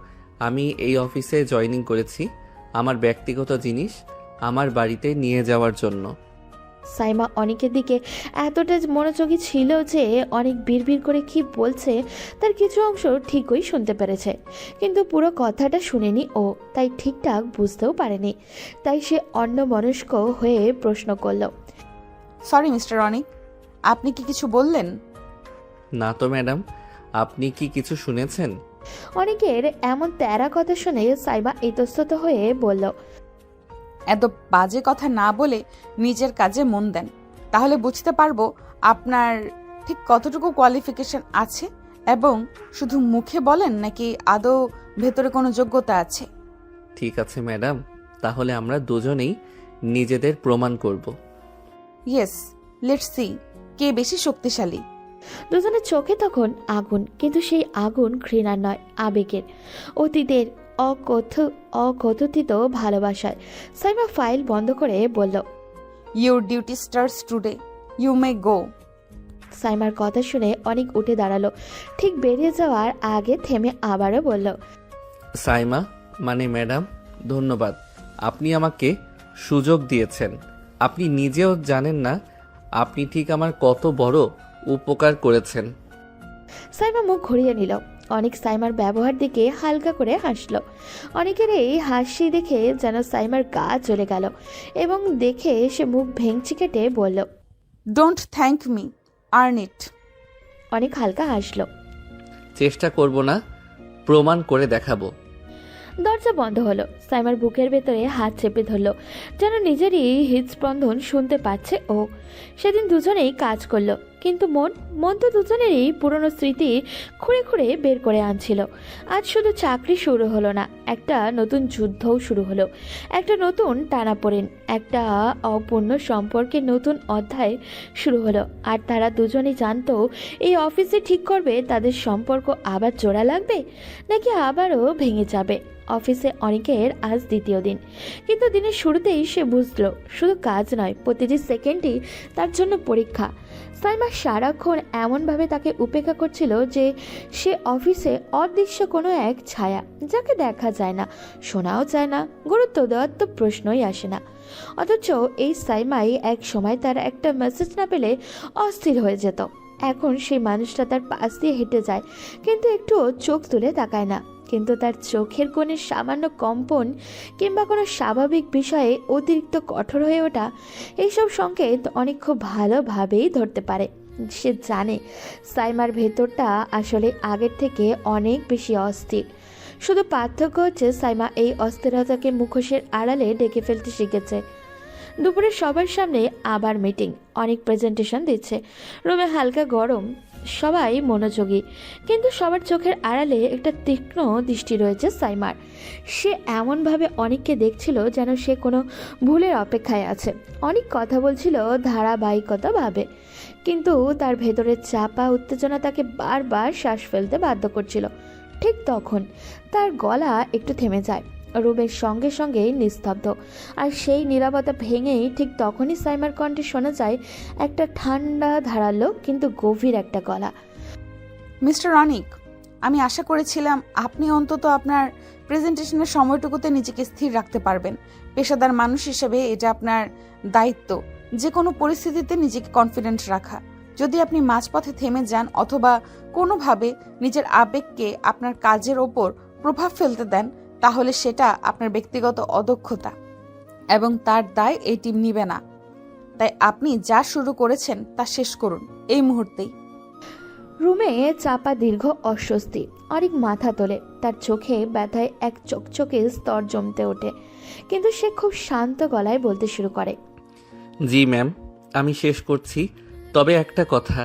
আমি এই অফিসে জয়েনিং করেছি আমার ব্যক্তিগত জিনিস আমার বাড়িতে নিয়ে যাওয়ার জন্য। সাইমা অনেকের দিকে এতটা মনোযোগী ছিল যে অনেক বিড়বিড় করে কি বলছে তার কিছু অংশ ঠিকই শুনতে পেরেছে, কিন্তু পুরো কথাটা শুনেনি ও, তাই ঠিকঠাক বুঝতেও পারেনি। তাই সে অন্যমনস্ক হয়ে প্রশ্ন করলো, সরি মিস্টার রনিক, আপনি কি কিছু বললেন? না তো ম্যাডাম, আপনি কি কিছু শুনেছেন? অনেকের এমন তেরা কথা শুনে সাইমা ইতস্তত হয়ে বলল, এত বাজে কথা না বলে নিজের কাজে মন দেন, তাহলে বুঝতে পারবো আপনার ঠিক কতটুকু কোয়ালিফিকেশন আছে এবং শুধু মুখে বলেন নাকি আদৌ ভেতরে কোনো যোগ্যতা আছে। ঠিক আছে ম্যাডাম, তাহলে আমরা দুজনেই নিজেদের প্রমাণ করব। ইয়েস, লেটস সি কে বেশি শক্তিশালী। দুজনের চোখে তখন আগুন, কিন্তু সেই আগুন ঘৃণার নয়, আবেগের, অতীতের অকথিত ভালোবাসায়। সাইমা ফাইল বন্ধ করে বলল, your duty starts today, you may go. সাইমার কথা শুনে অনেক উঠে দাঁড়ালো, ঠিক বেরিয়ে যাওয়ার আগে থেমে আবারও বলল, সাইমা মানে ম্যাডাম, ধন্যবাদ। আপনি আমাকে সুযোগ দিয়েছেন। আপনি নিজেও জানেন না আপনি ঠিক আমার কত বড় উপকার করেছেন। সাইমা মুখ ঘুরিয়ে নিল। অনেক সাইমার ব্যবহার দিকে হালকা করে হাসলো। অনেকের এই হাসি দেখে যেন সাইমার গা জ্বলে গেল, এবং দেখে সে মুখ ভেঙচি কেটে বলল, ডোন্ট থ্যাংক মি, আর্ন ইট। অনেক হালকা হাসলো। চেষ্টা করব না, প্রমাণ করে দেখাবো। দরজা বন্ধ হলো। সাইমার বুকের ভেতরে হাত চেপে ধরলো, যেন নিজেরই হৃদস্পন্দন শুনতে পাচ্ছে ও। সেদিন দুজনেই কাজ করলো, কিন্তু মন তো দুজনেরই পুরনো স্মৃতি খুঁড়ে খুঁড়ে বের করে আনছিল। আজ শুধু চাকরি শুরু হলো না, একটা নতুন যুদ্ধও শুরু হলো, একটা নতুন টানাপোড়েন, একটা অপূর্ণ সম্পর্কের নতুন অধ্যায় শুরু হলো। আর তারা দুজনেই জানতো এই অফিসে ঠিক করবে তাদের সম্পর্ক আবার জোড়া লাগবে নাকি আবারও ভেঙে যাবে। অফিসে অনেকের আজ দ্বিতীয় দিন, কিন্তু দিনের শুরুতেই সে বুঝলো শুধু কাজ নয়, প্রতিটি সেকেন্ডই তার জন্য পরীক্ষা। সাইমা সারাক্ষণ এমনভাবে তাকে উপেক্ষা করছিল যে সে অফিসে অদৃশ্য কোনো এক ছায়া, যাকে দেখা যায় না, শোনাও যায় না, গুরুত্ব দেওয়ার তো প্রশ্নই আসে না। অথচ এই সাইমাই এক সময় তার একটা মেসেজ না পেলে অস্থির হয়ে যেত। এখন সেই মানুষটা তার পাশ দিয়ে হেঁটে যায়, কিন্তু একটুও চোখ তুলে তাকায় না। কিন্তু তার চোখের কোণে সামান্য কম্পন কিংবা কোনো স্বাভাবিক বিষয়ে অতিরিক্ত কঠোর হয়ে ওঠা, এইসব সংকেত অনেক খুব ভালোভাবেই ধরতে পারে। সে জানে সাইমার ভেতরটা আসলে আগের থেকে অনেক বেশি অস্থির। শুধু পার্থক্য হচ্ছে সাইমা এই অস্থিরতাকে মুখোশের আড়ালে ডেকে ফেলতে শিখেছে। দুপুরে সবার সামনে আবার মিটিং, অনেক প্রেজেন্টেশন দিচ্ছে। রুমে হালকা গরম, সবাই মনোযোগী, কিন্তু সবার চোখের আড়ালে একটা তীক্ষ্ণ দৃষ্টি রয়েছে সাইমার। সে এমনভাবে অনেককে দেখছিল যেন সে কোনো ভুলের অপেক্ষায় আছে। অনেক কথা বলছিল ধারাবাহিকতাভাবে, কিন্তু তার ভেতরের চাপা উত্তেজনা তাকে বারবার শ্বাস ফেলতে বাধ্য করছিল। ঠিক তখন তার গলা একটু থেমে যায়। রুমের সঙ্গে সঙ্গেই নিস্তব্ধ, আর সেই নীরবতা ভেঙেই ঠিক তখনই সাইমার কণ্ঠে শোনা যায় একটা ঠান্ডা ধারালো কিন্তু গভীর একটা গলা। মিস্টার অনিক, আমি আশা করেছিলাম আপনি অন্তত আপনার প্রেজেন্টেশনের সময়টুকুতে নিজেকে স্থির রাখতে পারবেন। পেশাদার মানুষ হিসেবে এটা আপনার দায়িত্ব, যে কোনো পরিস্থিতিতে নিজেকে কনফিডেন্ট রাখা। যদি আপনি মাঝপথে থেমে যান অথবা কোনোভাবে নিজের আবেগকে আপনার কাজের ওপর প্রভাব ফেলতে দেন, তাহলে সেটা আপনার ব্যক্তিগত অদক্ষতা এবং তার দায় এই টিম নিবে না। তাই আপনি যা শুরু করেছেন তা শেষ করুন এই মুহূর্তেই। রুমে চাপা দীর্ঘ অস্বস্তি। অনেক মাথা তোলে, তার চোখে ব্যথায় এক চকচকে স্তর জমতে ওঠে, কিন্তু সে খুব শান্ত গলায় বলতে শুরু করে, জি ম্যাম, আমি শেষ করছি। তবে একটা কথা,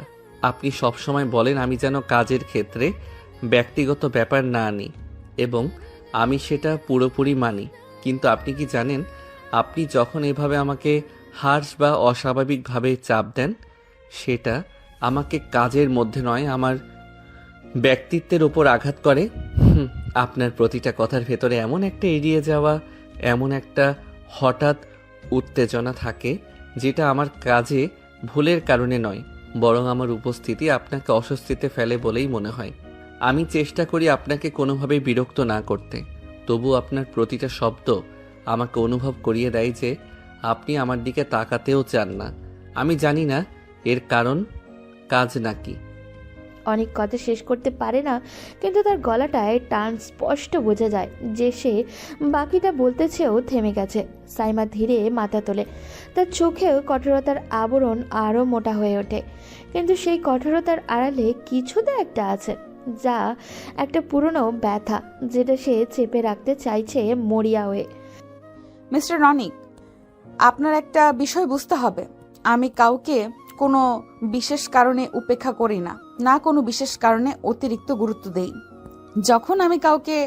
আপনি সবসময় বলেন আমি যেন কাজের ক্ষেত্রে ব্যক্তিগত ব্যাপার না আনি, এবং আমি সেটা পুরোপুরি মানি। কিন্তু আপনি কি জানেন, আপনি যখন এভাবে আমাকে হার্শ বা অস্বাভাবিকভাবে চাপ দেন, সেটা আমাকে কাজের মধ্যে নয়, আমার ব্যক্তিত্বের ওপর আঘাত করে। আপনার প্রতিটা কথার ভেতরে এমন একটা এড়িয়ে যাওয়া, এমন একটা হঠাৎ উত্তেজনা থাকে, যেটা আমার কাজে ভুলের কারণে নয়, বরং আমার উপস্থিতি আপনাকে অস্বস্তিতে ফেলে বলেই মনে হয়। আমি চেষ্টা করি আপনাকে কোনোভাবেই বিরক্ত না করতে, তবু আপনার প্রতিটা শব্দ আমাকে অনুভব করিয়ে দেয় যে আপনি আমার দিকে তাকাতেও চান না। আমি জানি না এর কারণ কাজ নাকি। অনেক কথা শেষ করতে পারে না, কিন্তু তার গলাটায় টান স্পষ্ট বোঝা যায় যে সে বাকিটা বলতে চেয়েও থেমে গেছে। সাইমা ধীরে মাথা তোলে, তার চোখেও কঠোরতার আবরণ আরও মোটা হয়ে ওঠে, কিন্তু সেই কঠোরতার আড়ালে কিছুতে একটা আছে, যা একটা পুরনো ব্যথা, যেটা সে চেপে রাখতে চাইছে মরিয়া হয়ে। মিস্টার অনিক, আপনার একটা বিষয় বুঝতে হবে, আমি কাউকে কোনো বিশেষ কারণে উপেক্ষা করি না, না কোনো বিশেষ কারণে অতিরিক্ত গুরুত্ব দেই। যখন আমি কাউকে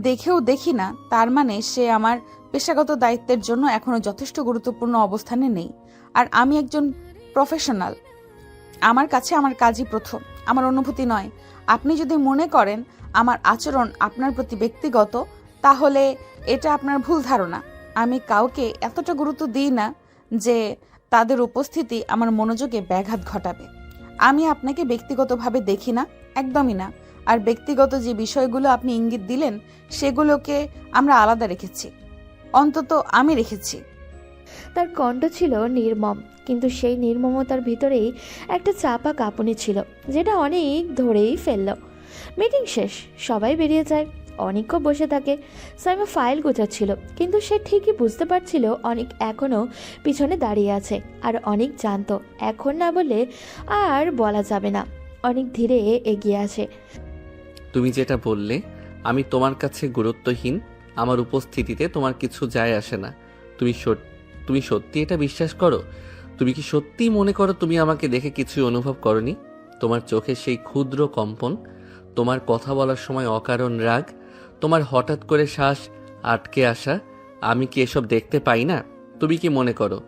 দেখেও দেখি না, তার মানে সে আমার পেশাগত দায়িত্বের জন্য এখনো যথেষ্ট গুরুত্বপূর্ণ অবস্থানে নেই। আর আমি একজন প্রফেশনাল, আমার কাছে আমার কাজই প্রথম, আমার অনুভূতি নয়। আপনি যদি মনে করেন আমার আচরণ আপনার প্রতি ব্যক্তিগত, তাহলে এটা আপনার ভুল ধারণা। আমি কাউকে এতটা গুরুত্ব দিই না যে তাদের উপস্থিতি আমার মনোযোগে ব্যাঘাত ঘটাবে। আমি আপনাকে ব্যক্তিগতভাবে দেখি না, একদমই না। আর ব্যক্তিগত যে বিষয়গুলো আপনি ইঙ্গিত দিলেন, সেগুলোকে আমরা আলাদা রেখেছি, অন্তত আমি রেখেছি। তার কণ্ঠ ছিল নির্মম, কিন্তু সেই নির্মমতার ভিতরেই একটা চাপা কাঁপুনি ছিল, যেটা অনেক ধরেই ফেলল। মিটিং শেষ, সবাই বেরিয়ে যায়। অনেকও বসে থাকে। সাইমা ফাইল গোছাচ্ছিল, কিন্তু সে ঠিকই বুঝতে পারছিল অনেক এখনও পিছনে দাঁড়িয়ে আছে, আর অনেক জানতো এখন না বলে আর বলা যাবে না। অনেক ধীরে এগিয়ে আসে। তুমি যেটা বললে আমি তোমার কাছে গুরুত্বহীন, আমার উপস্থিতিতে তোমার কিছু যায় আসে না, তুমি সত্যি এটা বিশ্বাস করো? তুমি কি সত্যিই মনে করো তুমি আমাকে দেখে কিছুই অনুভব করনি? তোমার চোখে সেই ক্ষুদ্র কম্পন, তোমার কথা বলার সময় অকারণ রাগ, তোমার হঠাৎ করে শ্বাস আটকে আসা, আমি কি এসব দেখতে পাই না? তুমি কি মনে করো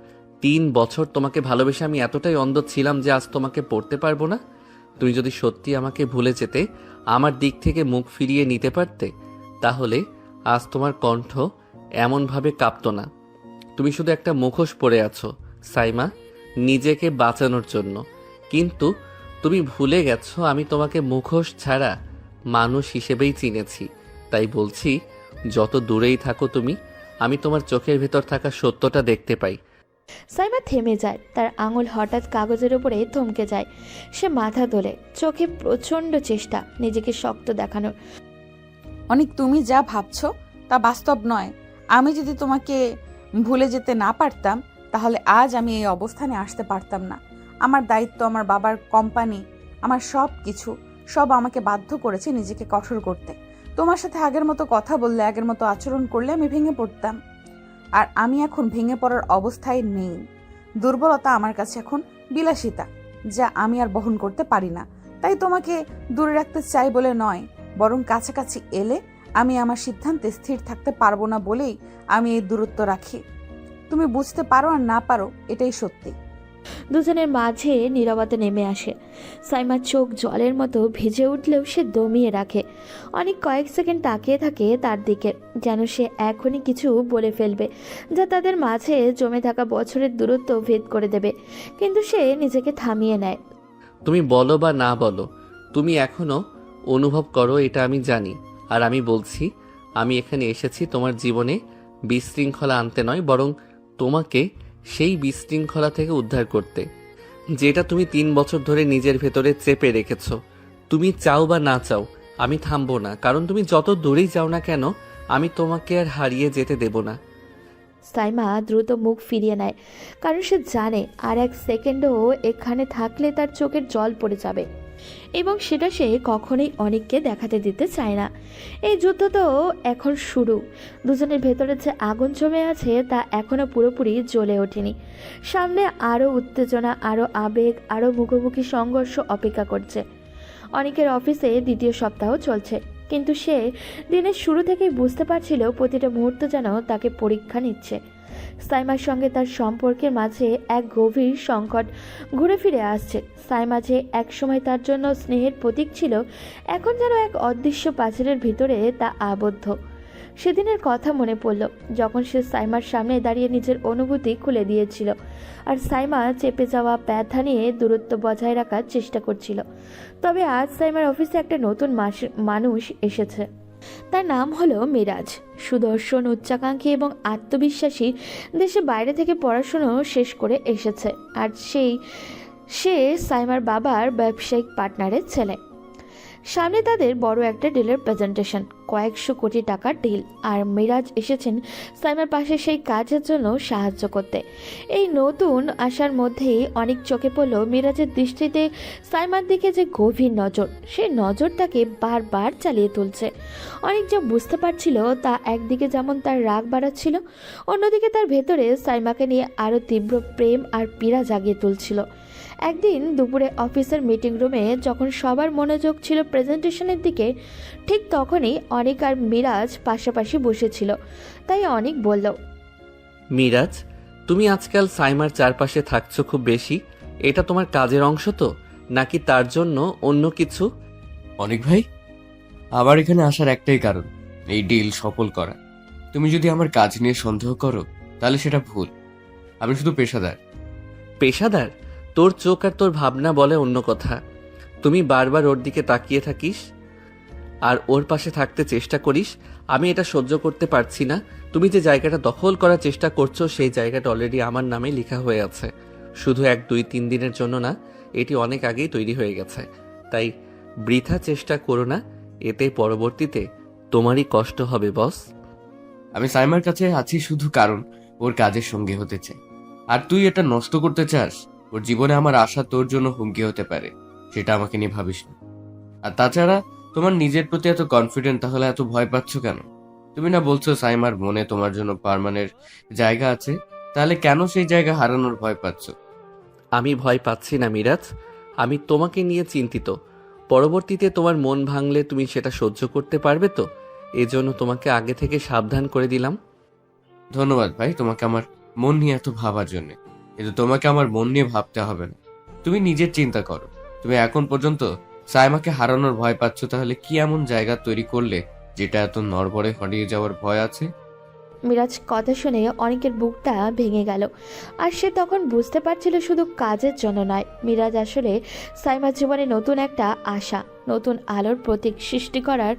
3 বছর তোমাকে ভালোবেসে আমি এতটাই অন্ধ ছিলাম যে আজ তোমাকে পড়তে পারবো না? তুমি যদি সত্যি আমাকে ভুলে যেতে, আমার দিক থেকে মুখ ফিরিয়ে নিতে পারতে, তাহলে আজ তোমার কণ্ঠ এমনভাবে কাঁপতো না। তুমি শুধু একটা মুখোশ পরে আছো সাইমা, নিজেকে বাঁচানোর জন্য। কিন্তু তুমি ভুলে গেছো আমি তোমাকে মুখোশ ছাড়া মানুষ হিসেবেই চিনেছি। তাই বলছি, যত দূরেই থাকো তুমি, আমি তোমার চোখের ভেতর থাকা সত্যটা দেখতে পাই। সাইমা থেমে যায়, তার আঙুল হঠাৎ কাগজের উপরে থমকে যায়। সে মাথা তোলে, চোখে প্রচণ্ড চেষ্টা নিজেকে শক্ত দেখানোর। অনেক তুমি যা ভাবছো তা বাস্তব নয়। আমি যদি তোমাকে ভুলে যেতে না পারতাম তাহলে আজ আমি এই অবস্থানে আসতে পারতাম না। আমার দায়িত্ব, আমার বাবার কোম্পানি, আমার সব কিছু, সব আমাকে বাধ্য করেছে নিজেকে কঠোর করতে। তোমার সাথে আগের মতো কথা বললে, আগের মতো আচরণ করলে আমি ভেঙে পড়তাম। আর আমি এখন ভেঙে পড়ার অবস্থায় নেই। দুর্বলতা আমার কাছে এখন বিলাসিতা, যা আমি আর বহন করতে পারি না। তাই তোমাকে দূরে রাখতে চাই বলে নয়, বরং কাছাকাছি এলে আমি আমার সিদ্ধান্তে স্থির থাকতে পারবো না বলেই আমি এই দূরত্ব রাখি। তুমি বুঝতে পারো আর না পারো, এটাই সত্যি। দুজনের মাঝে নীরবতা নেমে আসে। সাইমার চোখ জলের মতো ভিজে উঠলেও সে দমিয়ে রাখে। অনেক কয়েক সেকেন্ড তাকিয়ে থাকে তার দিকে, যেন সে এখনই কিছু বলে ফেলবে যা তাদের মাঝে জমে থাকা বছরের দূরত্ব ভেদ করে দেবে। কিন্তু সে নিজেকে থামিয়ে নেয়। তুমি বলো বা না বলো, তুমি এখনো অনুভব করো, এটা আমি জানি। আর আমি বলছি, আমি এখানে এসেছি তোমার জীবনে বিশৃঙ্খলা আনতে নয়, বরং তোমাকে সেই বিশৃঙ্খলা থেকে উদ্ধার করতে, যেটা তুমি 3 বছর ধরে নিজের ভেতরে চেপে রেখেছ। তুমি চাও বা না চাও, আমি থামবো না, কারণ তুমি যত দূরেই যাও না কেন, আমি তোমাকে আর হারিয়ে যেতে দেব না। সাইমা দ্রুত মুখ ফিরিয়ে নেয়, কারণ সে জানে আর এক সেকেন্ডও এখানে থাকলে তার চোখের জল পড়ে যাবে, এবং সেটা সে কখনোই অনেককে দেখাতে দিতে চায় না। এই যুদ্ধ তো এখন শুরু। দুজনের ভেতরে যে আগুন জমে আছে তা এখনো পুরোপুরি জ্বলে ওঠেনি। সামনে আরও উত্তেজনা, আরও আবেগ, আরও মুখোমুখি সংঘর্ষ অপেক্ষা করছে। অনেকের অফিসে 2য় সপ্তাহ চলছে, কিন্তু সে দিনের শুরু থেকেই বুঝতে পারছিল প্রতিটা মুহূর্ত যেন তাকে পরীক্ষা নিচ্ছে। সাইমার সঙ্গে তার সম্পর্কের মাঝে এক গভীর সংকট ঘুরে ফিরে আসছে। সাইমা যে একসময় তার জন্য স্নেহের প্রতীক ছিল, এখন যেন এক অদৃশ্য প্রাচীরের ভিতরে তা আবদ্ধ। সেদিনের কথা মনে পড়ল, যখন সে সাইমার সামনে দাঁড়িয়ে নিজের অনুভূতি খুলে দিয়েছিল, আর সাইমা চেপে যাওয়া ব্যথা নিয়ে দূরত্ব বজায় রাখার চেষ্টা করছিল। তবে আজ সাইমার অফিসে একটা নতুন মানুষ এসেছে। তার নাম হলো মিরাজ। সুদর্শন, উচ্চাকাঙ্ক্ষী এবং আত্মবিশ্বাসী। দেশে বাইরে থেকে পড়াশুনো শেষ করে এসেছে, আর সে সাইমার বাবার ব্যবসায়িক পার্টনারের ছেলে। সামনে তাদের বড় একটা ডিলের প্রেজেন্টেশন, কয়েকশো কোটি টাকার ডিল, আর মিরাজ এসেছেন সাইমার পাশে সেই কাজের জন্য সাহায্য করতে। এই নতুন আসার মধ্যেই অনেক চোখে পড়ল মিরাজের দৃষ্টিতে সাইমার দিকে যে গভীর নজর, সেই নজর তাকে বারবার চালিয়ে তুলছে। অনেক যা বুঝতে পারছিল তা একদিকে যেমন তার রাগ বাড়াচ্ছিল, অন্যদিকে তার ভেতরে সাইমাকে নিয়ে আরও তীব্র প্রেম আর পীড়া জাগিয়ে তুলছিল। একদিন দুপুরে অফিসের মিটিং রুমে যখন সবার মনোযোগ ছিল প্রেজেন্টেশনের দিকে, ঠিক তখনই অনিক আর মিরাজ পাশাপাশি বসেছিল। তাই অনিক বলল, মিরাজ, তুমি আজকাল সাইমার চারপাশে থাকছো খুব বেশি, এটা তোমার কাজের অংশ তো, নাকি তার জন্য অন্য কিছু? অনেক ভাই, আবার এখানে আসার একটাই কারণ, এই ডিল সফল করা। তুমি যদি আমার কাজ নিয়ে সন্দেহ করো তাহলে সেটা ভুল। আমি শুধু পেশাদার। পেশাদার? তোর চোখ আর তোর ভাবনা বলে অন্য কথা। তুমি বারবার ওর দিকে তাকিয়ে থাকিস আর ওর পাশে থাকতে চেষ্টা করিস। আমি এটা সহ্য করতে পারছি না। তুমি যে জায়গাটা দখল করার চেষ্টা করছো, সেই জায়গাটা অলরেডি আমার নামে লেখা হয়ে আছে। শুধু 1, 2, 3 দিনের জন্য না, এটি অনেক আগেই তৈরি হয়ে গেছে। তাই বৃথা চেষ্টা করো না, এতে পরবর্তীতে তোমারই কষ্ট হবে বস। আমি সাইমার কাছে আছি শুধু কারণ ওর কাজের সঙ্গী হতে চাই, আর তুই এটা নষ্ট করতে চাস। ওর জীবনে আমার আশা তোর জন্য হুমকি হতে পারে, সেটা আমাকে নিয়ে ভাবিস না। আর তাছাড়া তোমার নিজের প্রতি এত কনফিডেন্ট, তাহলে এত ভয় পাচ্ছ কেন? তুমি না বলছো সাইমার মনে তোমার জন্য পার্মানেন্ট জায়গা আছে, তাহলে কেন সেই জায়গা হারানোর ভয় পাচ্ছ? আমি ভয় পাচ্ছি না মিরাজ, আমি তোমাকে নিয়ে চিন্তিত। পরবর্তীতে তোমার মন ভাঙলে তুমি সেটা সহ্য করতে পারবে তো? এজন্য তোমাকে আগে থেকে সাবধান করে দিলাম। ধন্যবাদ ভাই তোমাকে আমার মন নিয়ে এত ভাবার জন্য, কিন্তু তোমাকে আমার মন নিয়ে ভাবতে হবে না। তুমি নিজের চিন্তা করো। তুমি এখন পর্যন্ত সাইমাকে হারানোর ভয় পাচ্ছ, তাহলে কি এমন জায়গা তৈরি করলে যেটা এত নড়বড়ে হারিয়ে যাওয়ার ভয় আছে? মিরাজ কথা শুনে অনেকের বুকটা ভেঙে গেল। আর সে তখন বুঝতে পারছিল শুধু কাজের জন্য নয়, মিরাজ আসলে সাইমার জীবনে নতুন একটা আশা, নতুন আলোর প্রতীক সৃষ্টি করার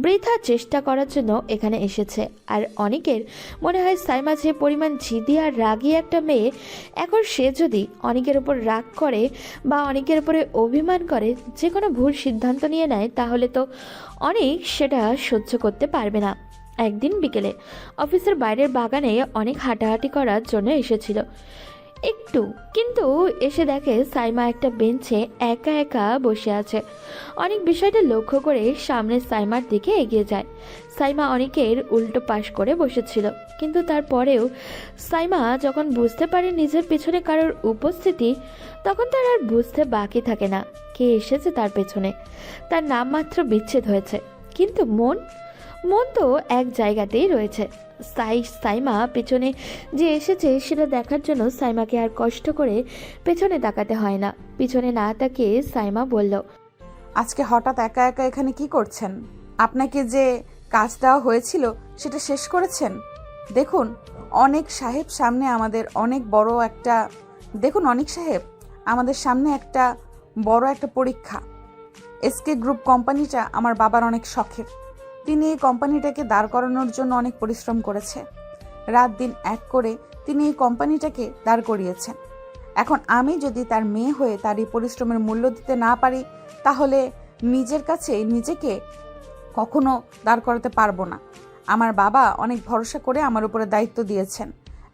বৃথা চেষ্টা করার জন্য এখানে এসেছে। আর অনেকের মনে হয় সাইমা যে পরিমাণ জিদি আর রাগী একটা মেয়ে, এখন সে যদি অনেকের উপর রাগ করে বা অনেকের উপরে অভিমান করে যে কোনো ভুল সিদ্ধান্ত নিয়ে নেয়, তাহলে তো অনেক সেটা সহ্য করতে পারবে না। একদিন বিকেলে অফিসের বাইরের বাগানে অনেক হাঁটাহাঁটি করার জন্য এসেছিল একটু, কিন্তু এসে দেখে সাইমা একটা বেঞ্চে একা একা বসে আছে। অনেক বিষয়টা লক্ষ্য করে সামনে সাইমার দিকে এগিয়ে যায়। সাইমা অনেকের উল্টো পাশ করে বসেছিল, কিন্তু তারপরেও সাইমা যখন বুঝতে পারে নিজের পেছনে কারোর উপস্থিতি, তখন তার আর বুঝতে বাকি থাকে না কে এসেছে তার পেছনে। তার নাম মাত্র বিচ্ছেদ হয়েছে, কিন্তু মন তো এক জায়গাতেই রয়েছে। সাইমা পেছনে যে এসেছে সেটা দেখার জন্য সাইমাকে আর কষ্ট করে পেছনে তাকাতে হয় না। পিছনে না তাকিয়ে সাইমা বলল, আজকে হঠাৎ একা একা এখানে কি করছেন? আপনাকে যে কাজ দেওয়া হয়েছিল সেটা শেষ করেছেন? দেখুন অনেক সাহেব সামনে আমাদের অনেক বড় একটা আমাদের সামনে একটা বড় একটা পরীক্ষা। এসকে গ্রুপ কোম্পানিটা আমার বাবার অনেক শখের। তিনি এই কোম্পানিটাকে দাঁড় করানোর জন্য অনেক পরিশ্রম করেছে। রাত দিন এক করে তিনি এই কোম্পানিটাকে দাঁড় করিয়েছেন। এখন আমি যদি তার মেয়ে হয়ে তার এই পরিশ্রমের মূল্য দিতে না পারি, তাহলে নিজের কাছে নিজেকে কখনো দাঁড় করাতে পারবো না। আমার বাবা অনেক ভরসা করে আমার উপরে দায়িত্ব দিয়েছেন।